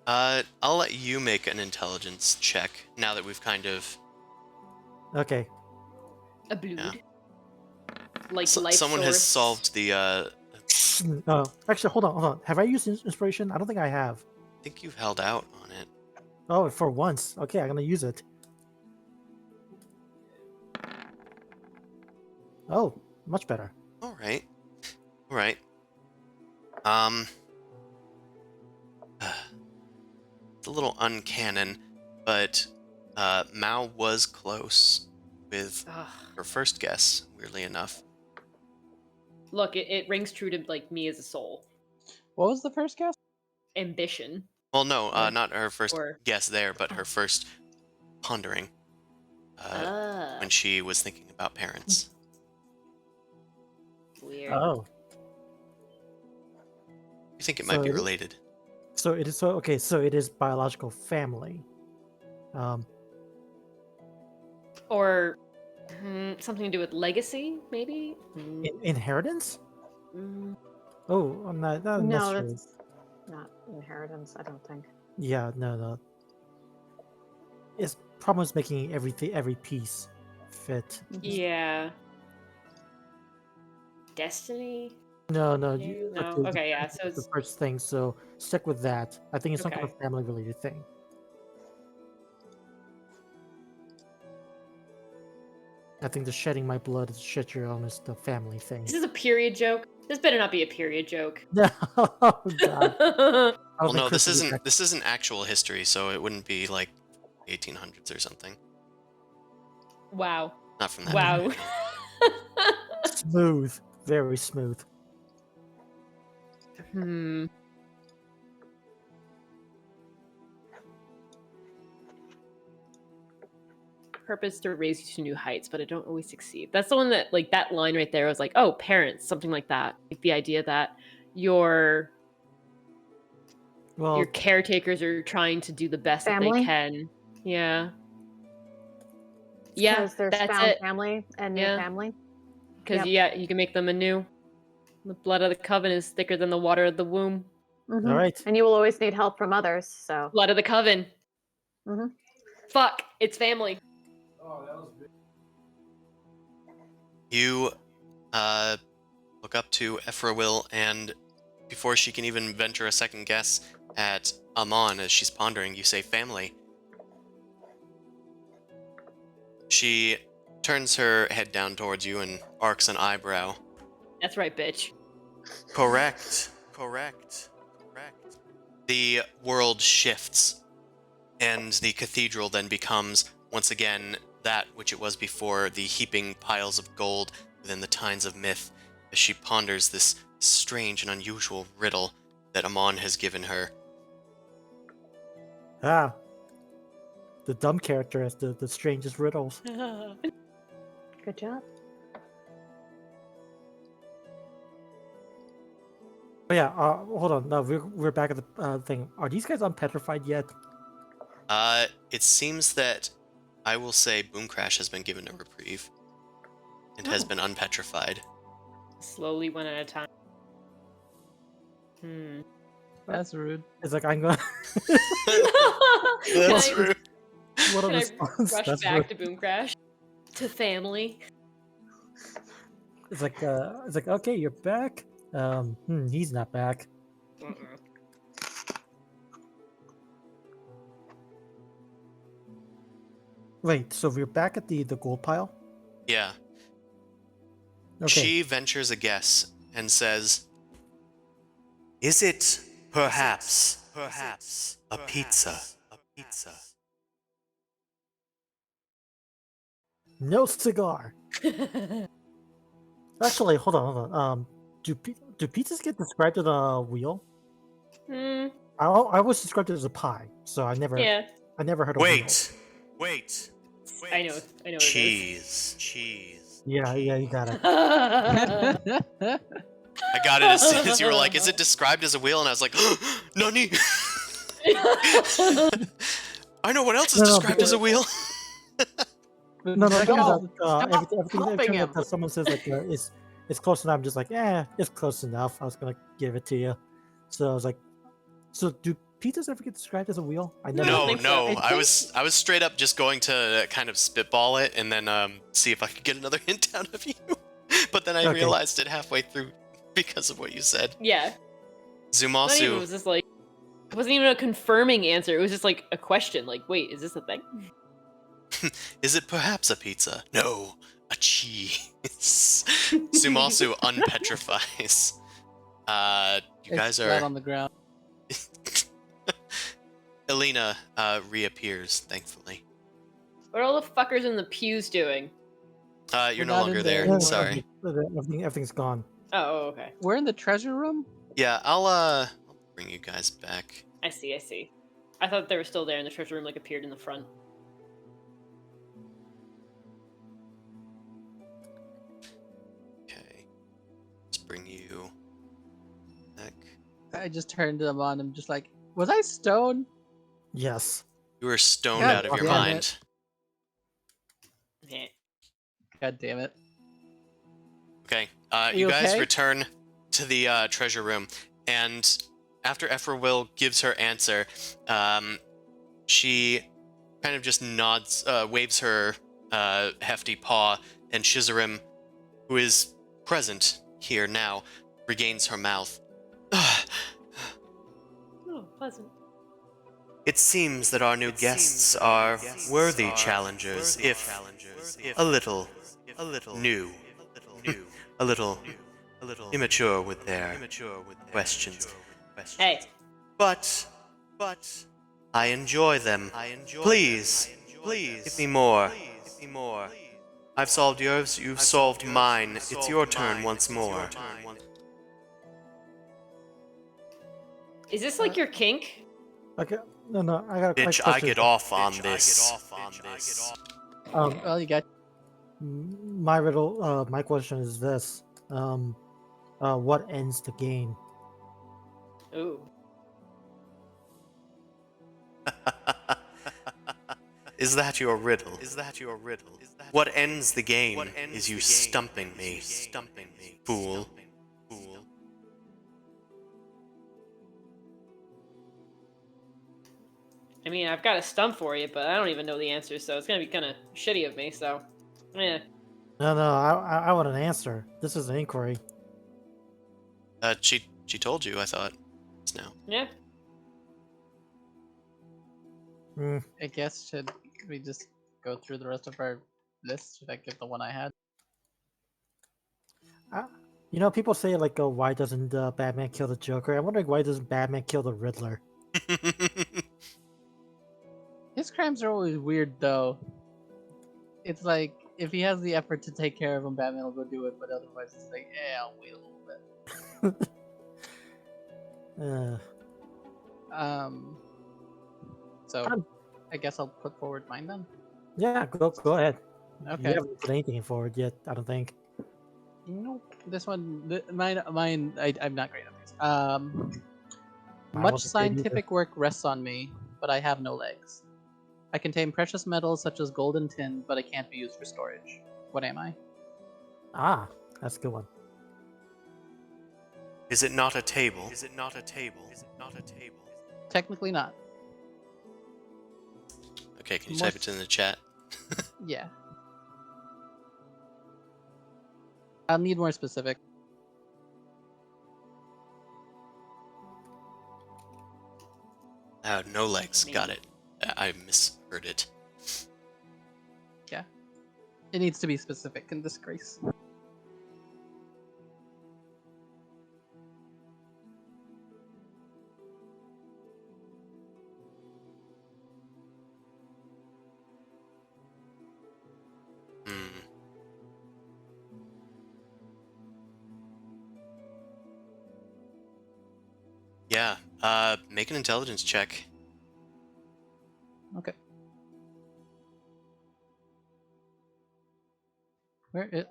I'll let you make an intelligence check now that we've kind of. Okay. A blood. Yeah. Like life Someone has source. solved the. I Actually, hold on. Have I used inspiration? I don't think I have. think you've held out on it. Oh, for once. Okay, I'm gonna use it. Oh, much better. All right. All right. It's a little uncanon, but Mao was close with Ugh. her first guess. Weirdly enough. Look, it rings true to like me as a soul. What was the first guess? Ambition. Well, no, Or- not her first or- guess there, but her first pondering when she was thinking about parents. Weird. Oh, You think it might be So- related? so it is. So okay, so it is biological family. Or something to do with legacy, maybe? Inheritance? Mm. Oh, I'm not No, necessarily. that's not inheritance, I don't think. Yeah, no. It's problems making every piece fit. Yeah. Destiny? No, No? okay, Okay, yeah, so that's the it's first thing. So stick with that. I think it's some kind Okay. of family related thing. I think the shedding my blood is shit your own is the family thing. this is a period joke. This better not be a period joke. No, oh, God. I don't Well, think no, Chris this would be back. isn't actual history, so it wouldn't be like 1800s or something. Wow. Not from that. Wow. period. Smooth, very smooth. Hmm. Purpose to raise you to new heights, but I don't always succeed. That's the one that, like, that line right there was like, oh, parents, something like that. Like the idea that your Well, caretakers are trying to do the best that Family? they can. Yeah. Yeah, Because there's that's found it. family and new Yeah. family. Because Yep. you can make them anew. The blood of the coven is thicker than the water of the womb. Mhm. all right. And you will always need help from others, so. Blood of the coven. Mhm. Fuck, it's family. You look up to Ephrawil, and before she can even venture a second guess at Amon as she's pondering, you say family. She turns her head down towards you and arcs an eyebrow. That's right, bitch. Correct. The world shifts, and the cathedral then becomes, once again, that which it was before, the heaping piles of gold within the tines of myth, as she ponders this strange and unusual riddle that Amon has given her. Ah, the dumb character has the strangest riddles. Good job. But yeah, hold on. No, we're back at the thing. Are these guys unpetrified yet? It seems that I will say Boom Crash has been given a reprieve and has Oh. been unpetrified. Slowly, one at a time. Hmm. That's rude. It's like I'm going. That's Can I- rude. What a Can I response! rush That's back rude. to Boom Crash? To family? It's like okay, you're back. He's not back. Wait, so we're back at the gold pile? Yeah. Okay. She ventures a guess and says, "Is it perhaps a pizza?" No cigar. Actually, hold on. Do pizzas get described as a wheel? Hmm. I always described it as a pie, so I never Yeah. heard of wheel. Wait. I know. I know. Cheese. Yeah, you got it. I got it as soon as you were like, "Is it described as a wheel?" And I was like, "Nani?" I know what else is No, described as a wheel. No, Like, because oh, everything helping him. that someone says like it's close enough. I'm just like, it's close enough. I was gonna give it to you. So I was like, so do pizzas ever get described as a wheel? I never. don't No, think so. I was straight up just going to kind of spitball it and then see if I could get another hint out of you. But then I Okay. realized it halfway through because of what you said. Yeah. Not even, it Zumasu. was just like, it wasn't even a confirming answer. It was just like a question. Like, wait, is this a thing? Is it perhaps a pizza? No, a cheese. Sumasu unpetrifies. You guys It's flat are. on the ground. Elena reappears, thankfully. What are all the fuckers in the pews doing? You're We're no not longer in there. there. Sorry. Everything's gone. Oh, okay. We're in the treasure room. Yeah, I'll bring you guys back. I see. I thought they were still there and the treasure room like appeared in the front. Okay. Let's bring you back. I just turned them on. I'm just like, was I stoned? Yes. You were stoned God out of your damn mind. it. Yeah. God damn it. Okay. Are You you guys okay? return to the treasure room, and after Ephrawill gives her answer, she kind of just nods, waves her hefty paw, and Shizarim, who is present here now, regains her mouth. Oh, pleasant. It seems that our new guests are worthy challengers, if a little new, a little immature with their questions. Hey. But I enjoy them. Please, give me more. I've solved yours, you've solved mine. It's your turn once more. Is this like your kink? Okay. No. I got a quick Bitch, question. I get off on this. Well, you got. My riddle. My question is this. What ends the game? Ooh. Is that your riddle? What ends the game is you stumping me, fool. I mean, I've got a stump for you, but I don't even know the answer, so it's gonna be kind of shitty of me. So, yeah. No. I want an answer. This is an inquiry. She told you, I thought. Just now. Yeah. I guess should we just go through the rest of our list? Should I give the one I had? You know, people say like, "Oh, why doesn't Batman kill the Joker?" I'm wondering why doesn't Batman kill the Riddler? His crimes are always weird, though. It's like if he has the effort to take care of him, Batman will go do it. But otherwise, it's like, I'll wait a little bit. So I guess I'll put forward mine then. Yeah, go ahead. Okay. You haven't put anything forward yet, I don't think. Nope. This one, mine. I'm not great at this. I Much wasn't great either. scientific work rests on me, but I have no legs. I contain precious metals such as gold and tin, but I can't be used for storage. What am I? Ah, that's a good one. Is it not a table? Technically not. Okay, can you type it in the chat? Yeah. I'll need more specific. No legs. Got it. I misheard it. Yeah. It needs to be specific in this case. Hmm. Yeah. Make an intelligence check. Okay.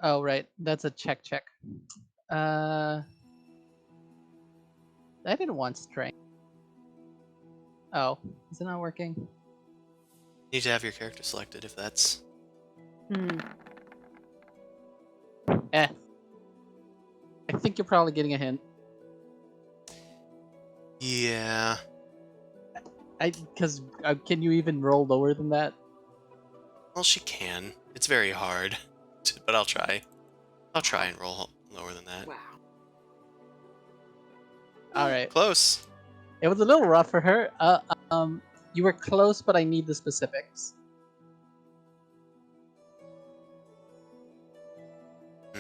Oh, right. That's a check. I didn't want strength. Oh, is it not working? You need to have your character selected if that's. Hmm. I think you're probably getting a hint. Yeah. Because can you even roll lower than that? Well, she can. It's very hard, but I'll try. I'll try and roll lower than that. Wow. All right. Close. It was a little rough for her. You were close, but I need the specifics. Hmm.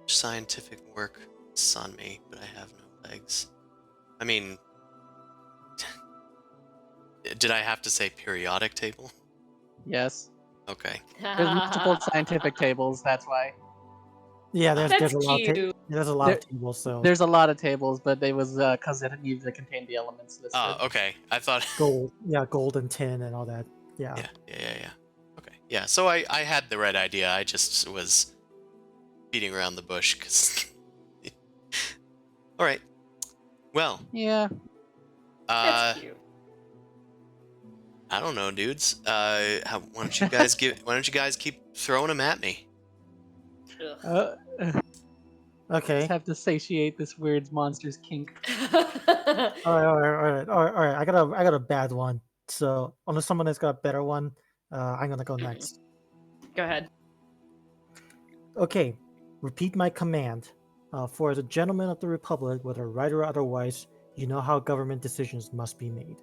Scientific work is on me, but I have no legs. I mean, did I have to say periodic table? Yes. Okay. There's multiple scientific tables. That's why. Yeah, there's That's a lot. cute. There's a lot of tables. So There's a lot of tables, but it was because it needed to contain the elements listed. Oh, okay. I thought. gold, gold and tin and all that. Yeah. Yeah. Okay. Yeah. So I had the right idea. I just was beating around the bush because. All right. Well. Yeah. That's cute. I don't know, dudes. Why don't you guys Why don't you guys keep throwing them at me? Ugh. Okay. Just have to satiate this weird monster's kink. All right. I got a bad one. So unless someone has got a better one, I'm gonna go next. Go ahead. Okay. Repeat my command. For the gentlemen of the Republic, whether right or otherwise, you know how government decisions must be made.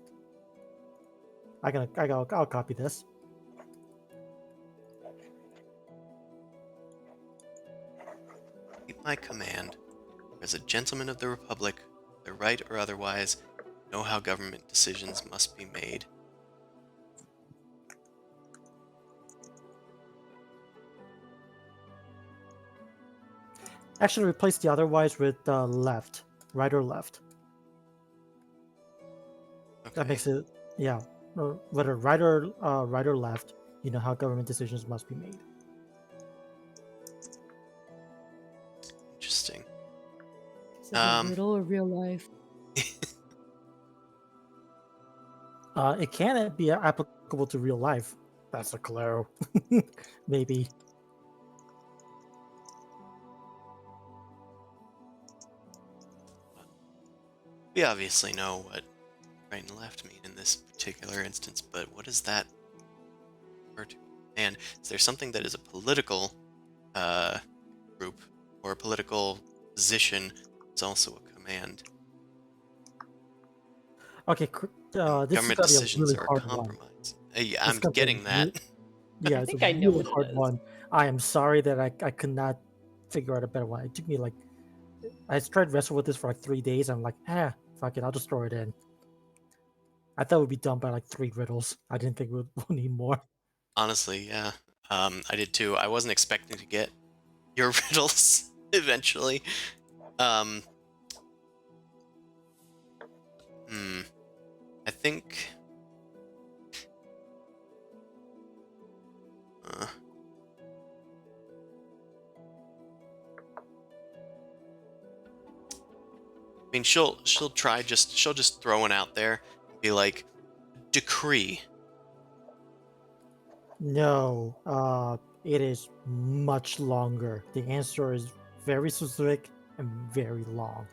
I'll copy this. Keep my command. As a gentleman of the Republic, whether right or otherwise, know how government decisions must be made. Actually, replace the otherwise with left, right or left. Okay. That makes it, yeah. Whether right or left, you know how government decisions must be made. Interesting. Is it a riddle or real life? It can be applicable to real life. That's a clue. Maybe. We obviously know what right and left mean in this particular instance, but what does that refer to? And is there something that is a political group or a political position that's also a command? Okay, this Government is gonna be a decisions really are a hard one. compromise. Yeah, I'm It's gonna be a getting that. Yeah, I it's think a I know really what it hard is. one. I am sorry that I could not figure out a better one. It took me like I tried to wrestle with this for like 3 days. I'm like, fuck it, I'll just throw it in. I thought it would be done by like 3 riddles. I didn't think we'll need more. Honestly, yeah. I did too. I wasn't expecting to get your riddles eventually. I think. I mean, she'll just throw one out there and be like, decree. No, it is much longer. The answer is very specific and very long.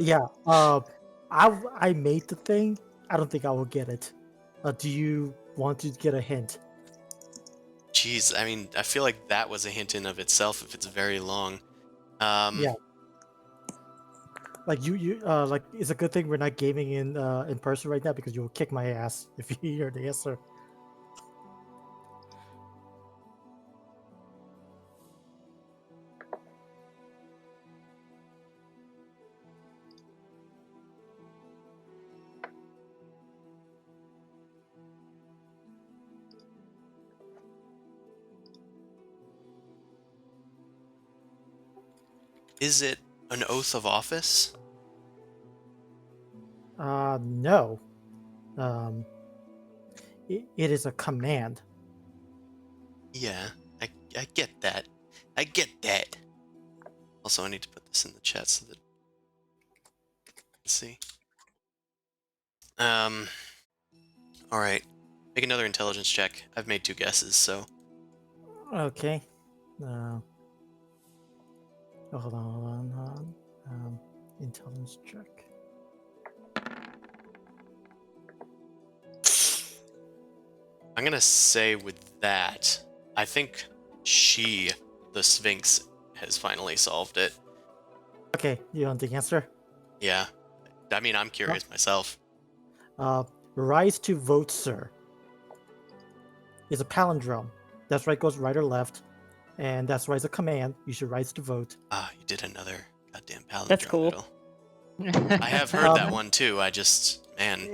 Yeah, I made the thing. I don't think I will get it. Do you want to get a hint? Jeez, I mean, I feel like that was a hint in of itself if it's very long. Yeah. Like like it's a good thing we're not gaming in person right now because you'll kick my ass if you hear the answer. Is it an oath of office? No. Um, it is a command. Yeah, I get that. I get that. Also, I need to put this in the chat so that let's see. All right. Make another intelligence check. I've made 2 guesses, so Okay. Hold on. Intelligence check. I'm gonna say with that, I think she, the Sphinx, has finally solved it. Okay, you want the answer? Yeah. I mean, I'm curious myself. Rise to vote, sir. Is a palindrome. That's right, goes right or left, and that's why it's a command. You should rise to vote. Ah, you did another goddamn palindrome That's cool. riddle. I have heard that one too. I just, man,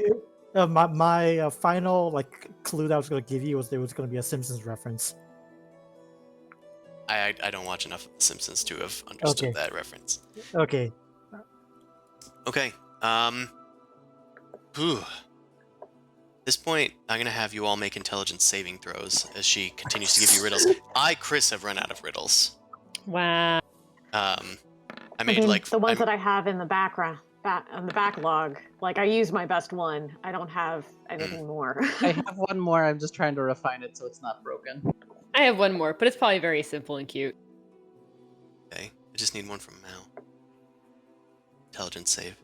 My final like clue that I was going to give you was there was going to be a Simpsons reference. I don't watch enough of The Simpsons to have understood Okay. that reference. Okay. Okay. Whew. At this point, I'm gonna have you all make intelligence saving throws as she continues to give you riddles. Chris, have run out of riddles. Wow. I I made mean, like the ones that I have in the background, on the backlog. Like I use my best one. I don't have anything more. I have one more. I'm just trying to refine it so it's not broken. I have one more, but it's probably very simple and cute. okay. I just need one from Mal. Intelligence save.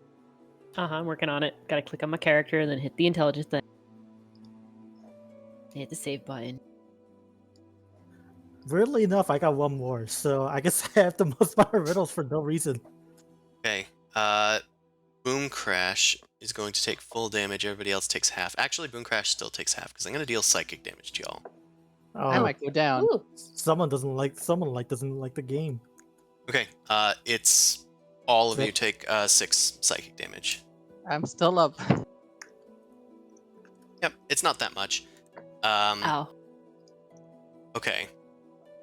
I'm working on it. Gotta click on my character and then hit the intelligence thing. Hit the save button. Weirdly enough, I got one more, so I guess I have the most amount of riddles for no reason. Okay. Boom Crash is going to take full damage. Everybody else takes half. Actually, Boom Crash still takes half because I'm gonna deal psychic damage to y'all. I Oh, might go down. Ooh. someone doesn't like the game. Okay. It's all of you Six. take 6 psychic damage. I'm still up. Yep. It's not that much. Ow. Okay.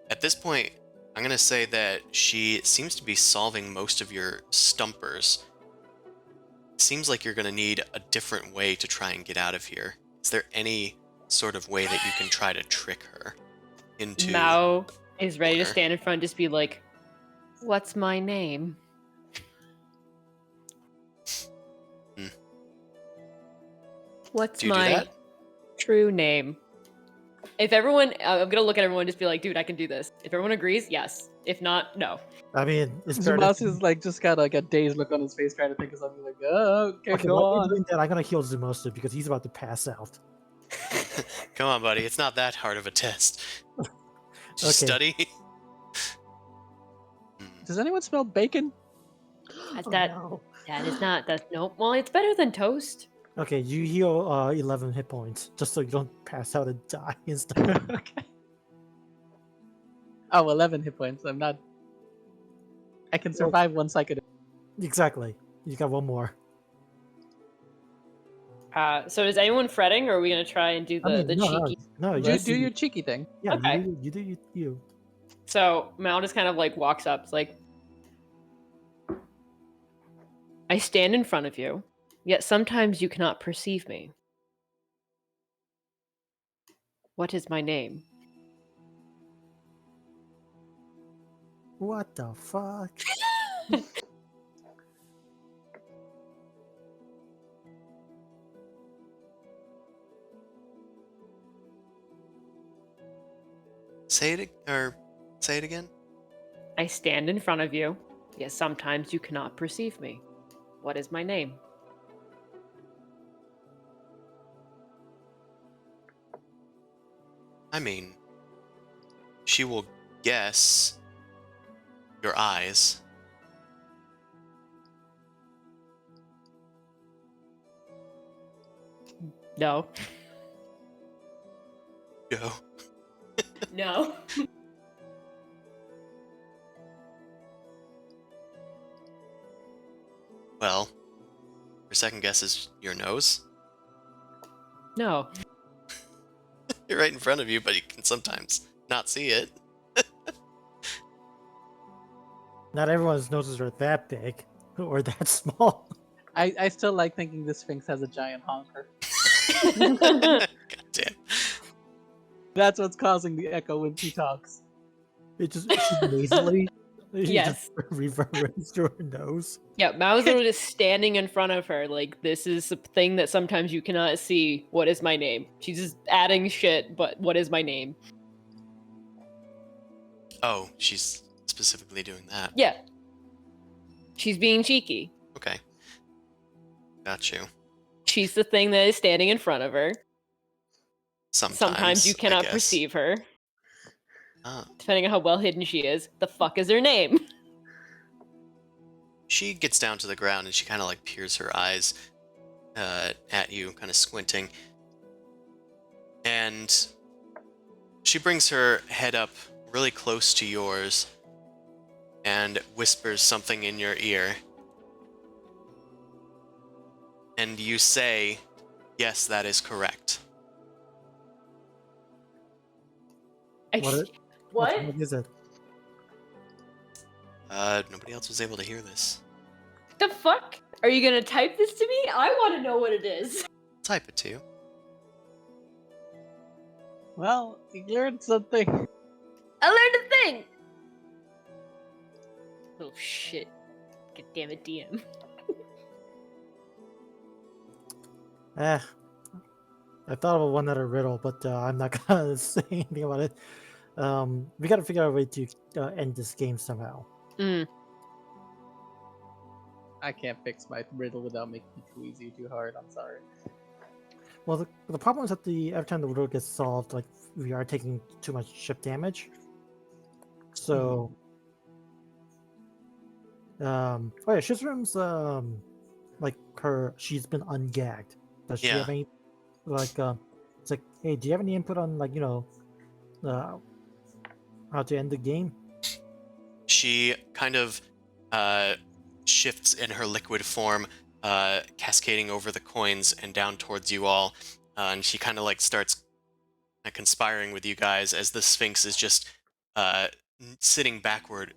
At this point, I'm gonna say that she seems to be solving most of your stumpers. Seems like you're gonna need a different way to try and get out of here. Is there any sort of way that you can try to trick her into? Mao is ready to corner? stand in front and just be like, "What's my name?" What's Do you do my that? true name? If everyone, I'm gonna look at everyone and just be like, "Dude, I can do this." If everyone agrees, yes. If not, no. I mean, it's fair to- Zumas is like just got like a dazed look on his face, trying to think of something like, oh, okay, Okay, go while you're on. doing that, I'm gonna heal Zumosa because he's about to pass out. Come on, buddy. It's not that hard of a test. Just Okay. study. Does anyone smell bacon? That's Oh, that. no. That is not. That's nope. Well, it's better than toast. Okay, you heal 11 hit points just so you don't pass out and die instantly. Okay. Oh, 11 hit points. I'm not. I can survive one psychedelic. Exactly. You got one more. So is anyone fretting, or are we gonna try and do the cheeky? No, you Do, just do your cheeky thing. Yeah, Okay. you do you. So Mal just kind of like walks up. It's like, I stand in front of you, yet sometimes you cannot perceive me. What is my name? What the fuck? Say it again. I stand in front of you, yet sometimes you cannot perceive me. What is my name? I mean, she will guess your eyes. No. Go. No. Well, your second guess is your nose. No. You're right in front of you, but you can sometimes not see it. Not everyone's noses are that big or that small. I still like thinking the Sphinx has a giant honker. God damn. That's what's causing the echo when she talks. It just she nasally. It Yes. just reverberates through her nose. Yeah, Mao's literally just standing in front of her, like, this is a thing that sometimes you cannot see. What is my name? She's just adding shit, but what is my name? Oh, she's specifically doing that. Yeah. She's being cheeky. Okay. Got you. She's the thing that is standing in front of her. Sometimes you I cannot guess. perceive her, Ah. depending on how well hidden she is. The fuck is her name? She gets down to the ground and she kind of like peers her eyes at you, kind of squinting. And she brings her head up really close to yours and whispers something in your ear. And you say, "Yes, that is correct." What is it? Nobody else was able to hear this. The fuck? Are you gonna type this to me? I want to know what it is. Type it to you. Well, you learned something. I learned a thing. Oh shit! God damn it, DM. I thought of one other riddle, but I'm not gonna say anything about it. We gotta figure out a way to end this game somehow. I can't fix my riddle without making it too easy, too hard. I'm sorry. Well, the problem is that every time the riddle gets solved, like we are taking too much ship damage. So, oh yeah, Shizrim's like she's been ungagged. Does she Yeah. have any like it's like, hey, do you have any input on like how to end the game? She kind of shifts in her liquid form, cascading over the coins and down towards you all. And she kind of like starts conspiring with you guys as the Sphinx is just sitting backward,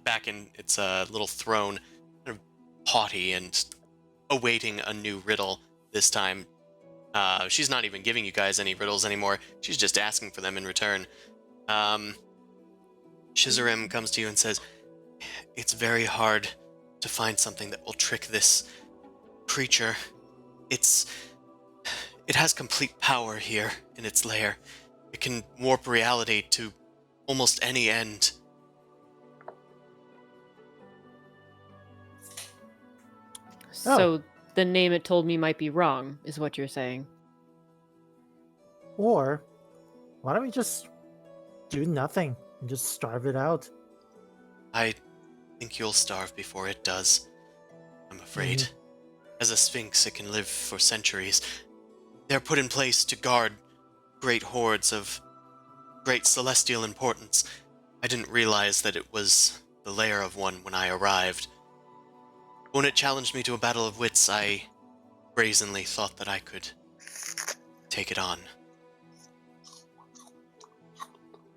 back in its little throne, kind of haughty and awaiting a new riddle this time. She's not even giving you guys any riddles anymore. She's just asking for them in return. Shizurim comes to you and says, "It's very hard to find something that will trick this creature. It has complete power here in its lair. It can warp reality to almost any end." So the name it told me might be wrong, is what you're saying. Or why don't we just do nothing and just starve it out? I think you'll starve before it does, I'm afraid. As a Sphinx, it can live for centuries. They're put in place to guard great hordes of great celestial importance. I didn't realize that it was the lair of one when I arrived. When it challenged me to a battle of wits, I brazenly thought that I could take it on.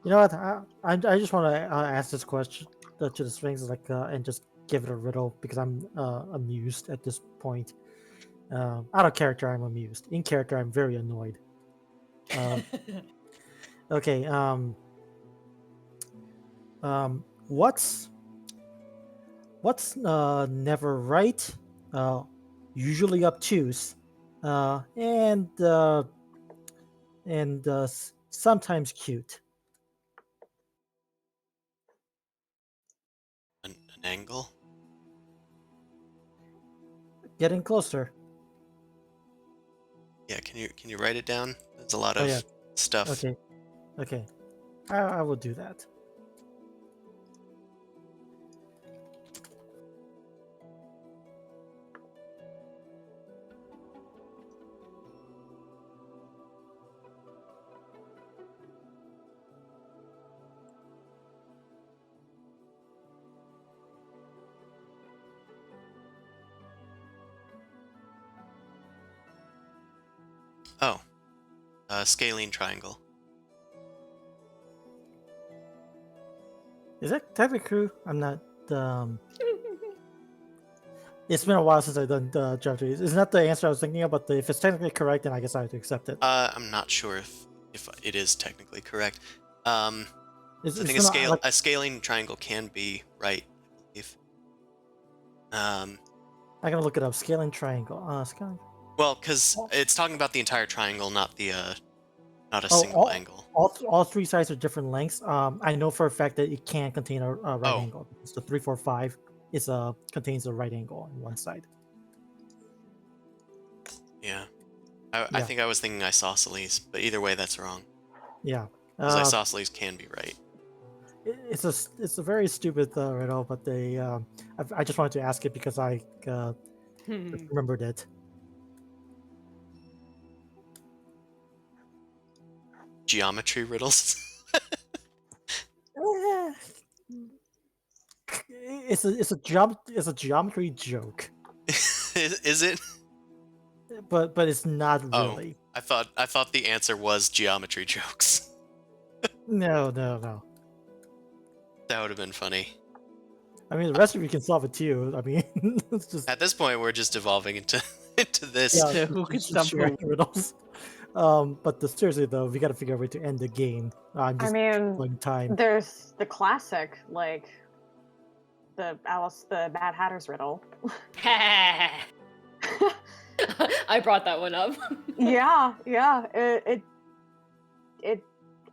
You know what? I just want to ask this question to the Sphinx, like, and just give it a riddle because I'm amused at this point. Out of character, I'm amused. In character, I'm very annoyed. Okay. What's never right? Usually obtuse, and sometimes cute. An angle? Getting closer. Yeah, can you write it down? There's a lot of stuff. Okay. I will do that. Oh, scalene triangle. Is that technically true? I'm not. It's been a while since I've done chapter. Isn't that the answer I was thinking of? But if it's technically correct, then I guess I have to accept it. I'm not sure if it is technically correct. I think it's not, like, a scalene triangle can be right, I believe. I'm gonna look it up. Scaling triangle. Scaling. Well, because it's talking about the entire triangle, not a Oh, single angle. All three sides are different lengths. I know for a fact that it can contain a right Oh. angle. It's the 3, 4, 5 contains a right angle on one side. Yeah. I Yeah. think I was thinking isosceles, but either way, that's wrong. Yeah. Because isosceles can be right. It's a very stupid riddle, but I just wanted to ask it because I remembered it. Geometry riddles. It's a geometry joke, Is it? but it's not Oh. really. I thought the answer was geometry jokes. No. That would have been funny. I mean, the rest of you can solve it too. I mean, it's just At this point, we're just evolving into this. yeah, Who could just stump sharing riddles. But seriously though, we got to figure out a way to end the game. I'm I just mean, killing time. there's the classic, like the Mad Hatter's riddle. I brought that one up. yeah.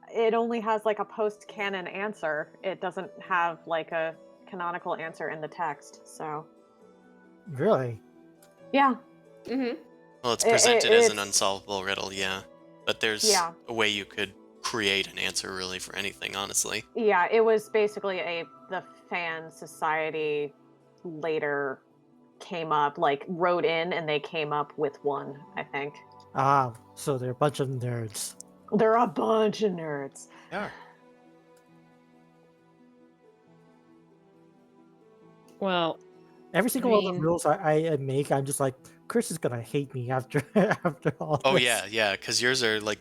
It only has like a post-canon answer. It doesn't have like a canonical answer in the text. So Really? yeah, hmm Well, it's presented as an it's- unsolvable riddle, yeah. But there's Yeah. a way you could create an answer really for anything, honestly. yeah. It was basically the fan society later came up, like wrote in, and they came up with one. I think So they're a bunch of nerds. they're a bunch of nerds. Yeah. Well, Every single one of the mean- rules I make, I'm just like, Chris is gonna hate me after after all. Oh this. yeah, because yours are like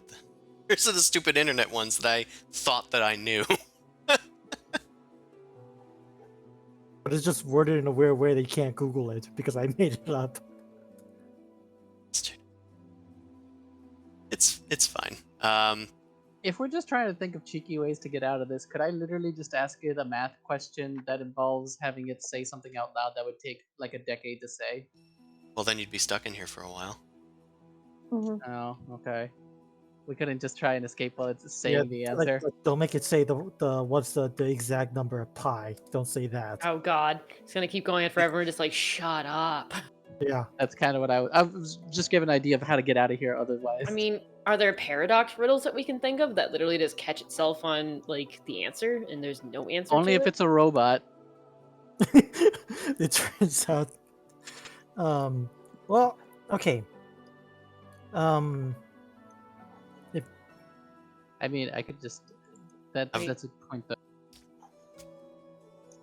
yours are the stupid internet ones that I thought that I knew. But it's just worded in a weird way that you can't Google it because I made it up. It's fine. If we're just trying to think of cheeky ways to get out of this, could I literally just ask it a math question that involves having it say something out loud that would take like a decade to say? Well, then you'd be stuck in here for a while. Mhm. Oh, okay. We couldn't just try and escape while it's saying the Like, answer. don't make it say the what's the exact number of pi. Don't say that. oh god, it's gonna keep going on forever and just like shut up. Yeah. That's kind of what I was just giving an idea of how to get out of here otherwise. I mean, are there paradox riddles that we can think of that literally just catch itself on like the answer and there's no answer? only to if it? it's a robot. It turns out. Well, okay. I mean, I could just that's a point though.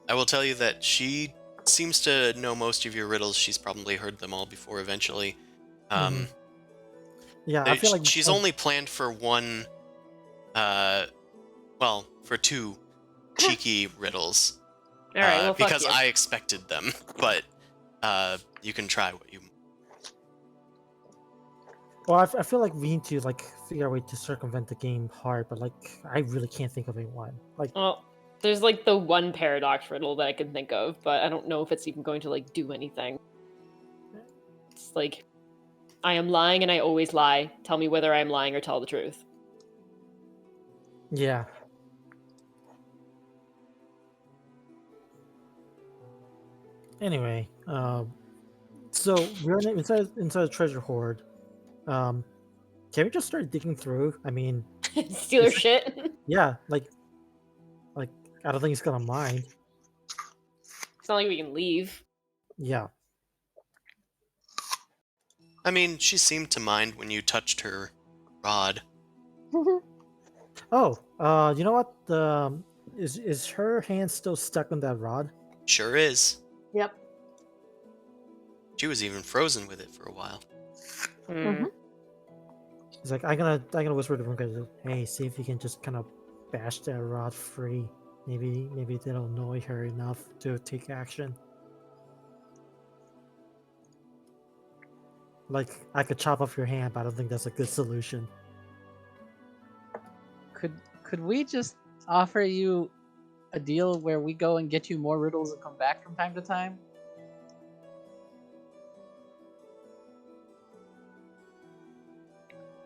I will tell you that she seems to know most of your riddles. She's probably heard them all before eventually. Yeah, I feel like she's only planned for one, for two cheeky riddles. All right, well, fuck because you. I expected them, but you can try what you. Well, I feel like we need to like figure out a way to circumvent the game hard, but like I really can't think of anyone. Like, Well, there's like the one paradox riddle that I can think of, but I don't know if it's even going to like do anything. It's like, I am lying and I always lie. Tell me whether I am lying or tell the truth. yeah. Anyway, so we're inside the treasure hoard. Can we just start digging through? I mean, Steal her shit. yeah, like Like, I don't think he's gonna mind. It's not like we can leave. Yeah. I mean, she seemed to mind when you touched her rod. Oh, you know what? Is her hand still stuck on that rod? Sure is. Yep. She was even frozen with it for a while. Hmm. He's like, I'm gonna whisper to him, hey, see if you can just kind of bash that rod free. Maybe that'll annoy her enough to take action. Like, I could chop off your hand, but I don't think that's a good solution. Could we just offer you a deal where we go and get you more riddles and come back from time to time?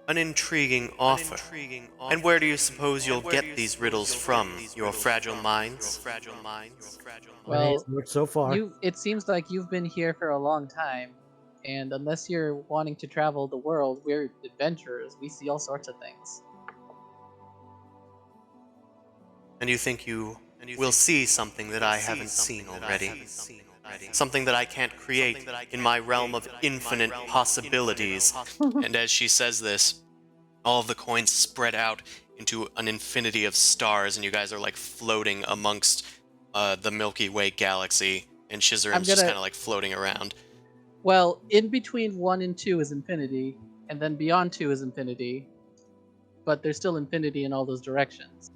An intriguing offer. And where do you suppose you'll get these riddles from? Your fragile minds? Well, It's worked so far. it seems like you've been here for a long time, and unless you're wanting to travel the world, we're adventurers. We see all sorts of things. And you think you will see something that I haven't seen already? Something that I can't create in my realm of infinite possibilities. And as she says this, all of the coins spread out into an infinity of stars, and you guys are like floating amongst the Milky Way galaxy, and Shizarim's just gonna- kind of like floating around. Well, in between 1 and 2 is infinity, and then beyond 2 is infinity, but there's still infinity in all those directions.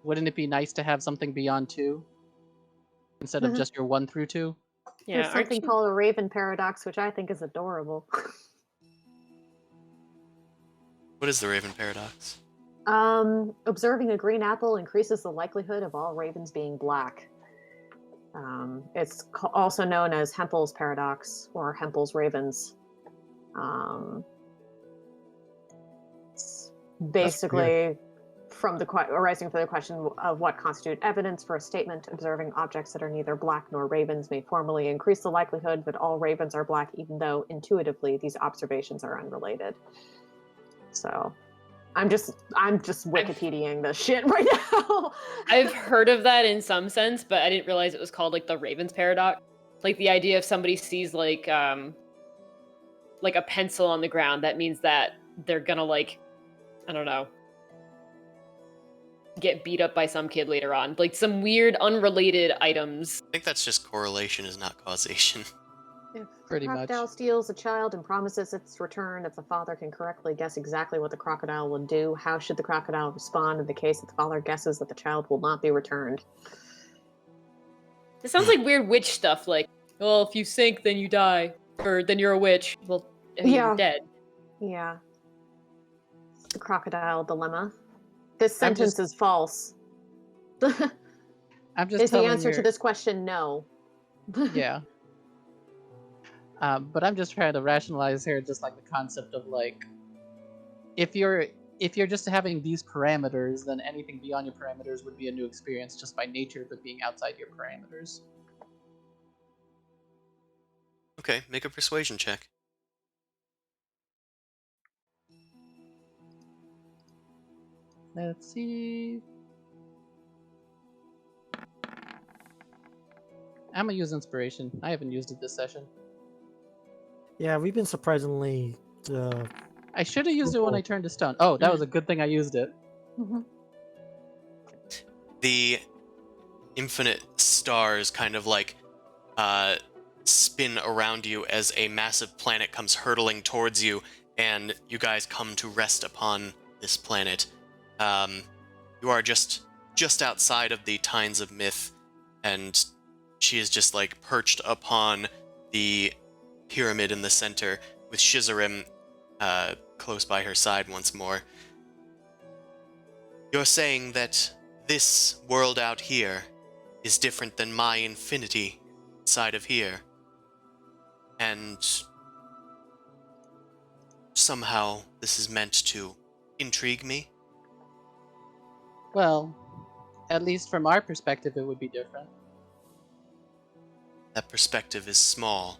Wouldn't it be nice to have something beyond 2 instead of just your 1 through 2? Yeah, There's aren't something you- called a Raven paradox, which I think is adorable. What is the Raven paradox? Observing a green apple increases the likelihood of all ravens being black. It's also known as Hempel's paradox or Hempel's ravens. It's basically arising from the question of what constitute evidence for a statement. Observing objects that are neither black nor ravens may formally increase the likelihood that all ravens are black, even though intuitively these observations are unrelated. So I'm just Wikipediaing this shit right now. I've heard of that in some sense, but I didn't realize it was called like the Raven's paradox. Like the idea if somebody sees like a pencil on the ground, that means that they're gonna like, I don't know, get beat up by some kid later on. Like some weird unrelated items. I think that's just correlation is not causation. If Pretty the much. crocodile steals a child and promises its return if the father can correctly guess exactly what the crocodile will do, how should the crocodile respond in the case that the father guesses that the child will not be returned? It sounds like weird witch stuff, like, well, if you sink, then you die. Or then you're a witch. Well, I mean, Yeah. you're dead. Yeah. The crocodile dilemma. This I'm sentence just- is false. I'm just Is the telling answer to your- this question no? Yeah. But I'm just trying to rationalize here, just like the concept of like, if you're just having these parameters, then anything beyond your parameters would be a new experience just by nature of it being outside your parameters. Okay, make a persuasion check. Let's see. I'm gonna use inspiration. I haven't used it this session. Yeah, we've been surprisingly. I should have used it when I turned to stone. Oh, that was a good thing I used it. Mhm. The infinite stars kind of like spin around you as a massive planet comes hurtling towards you, and you guys come to rest upon this planet. You are just outside of the Tines of Myth, and she is just like perched upon the pyramid in the center, with Shizarim close by her side once more. You're saying that this world out here is different than my infinity side of here. And somehow this is meant to intrigue me. Well, at least from our perspective, it would be different. That perspective is small.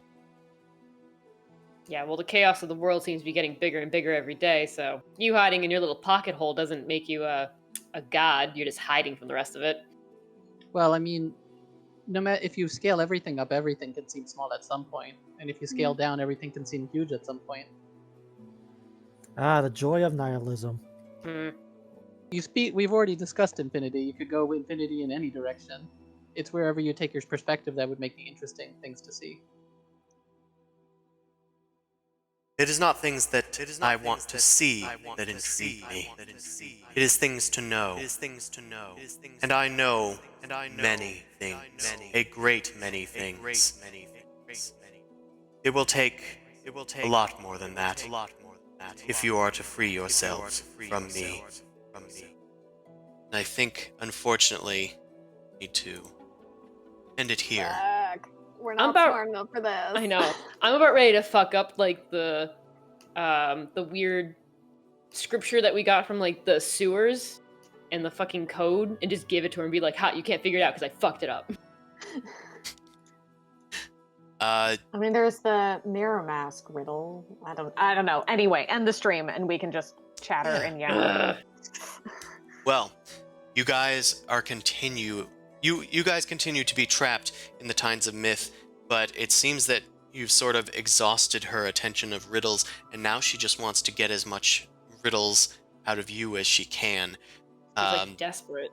Yeah, well, the chaos of the world seems to be getting bigger and bigger every day, so you hiding in your little pocket hole doesn't make you a a god. You're just hiding from the rest of it. Well, I mean, no matter if you scale everything up, everything can seem small at some point, and if you scale down, everything can seem huge at some point. Ah, the joy of nihilism. Hmm. We've already discussed infinity. You could go infinity in any direction. It's wherever you take your perspective that would make the interesting things to see. It is not things that I want to see that intrigue me. It is things to know. And I know many things. A great many things. It will take a lot more than that if you are to free yourselves from me. And I think, unfortunately, we need to end it here. Fuck. We're I'm not about- smart enough for this. I know. I'm about ready to fuck up like the weird scripture that we got from like the sewers and the fucking code, and just give it to her and be like, "Ha, you can't figure it out because I fucked it up." I mean, there's the mirror mask riddle. I don't know. Anyway, end the stream and we can just chatter and yell. Ugh. Well, you guys you guys continue to be trapped in the Tides of Myth, but it seems that you've sort of exhausted her attention of riddles, and now she just wants to get as much riddles out of you as she can. She's like desperate.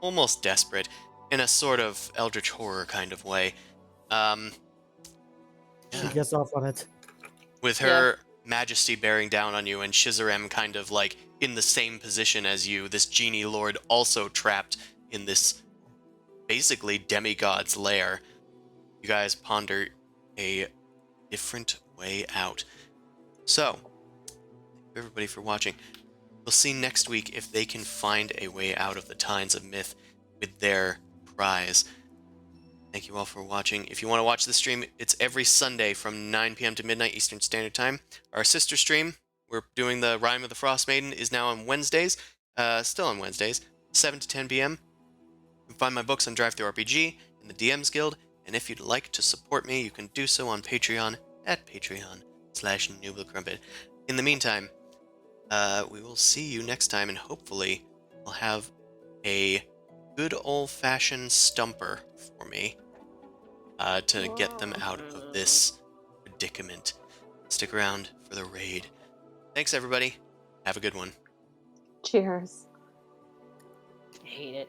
Almost desperate, in a sort of eldritch horror kind of way. She gets off on it. With her majesty bearing down on you and Shizarem kind of like in the same position as you, this genie lord also trapped in this basically demigod's lair. You guys ponder a different way out. So, thank you everybody for watching. We'll see next week if they can find a way out of the Tides of Myth with their prize. Thank you all for watching. If you want to watch the stream, it's every Sunday from 9 p.m. to midnight Eastern Standard Time. Our sister stream, we're doing the Rime of the Frost Maiden, is now on Wednesdays. Still on Wednesdays, 7 to 10 p.m. You can find my books on DriveThruRPG and the DMs Guild. And if you'd like to support me, you can do so on Patreon at patreon.com/NoobleCrumpet. In the meantime, we will see you next time, and hopefully we'll have a good old-fashioned stumper for me to get them out of this predicament. Stick around for the raid. Thanks, everybody. Have a good one. Cheers. I hate it.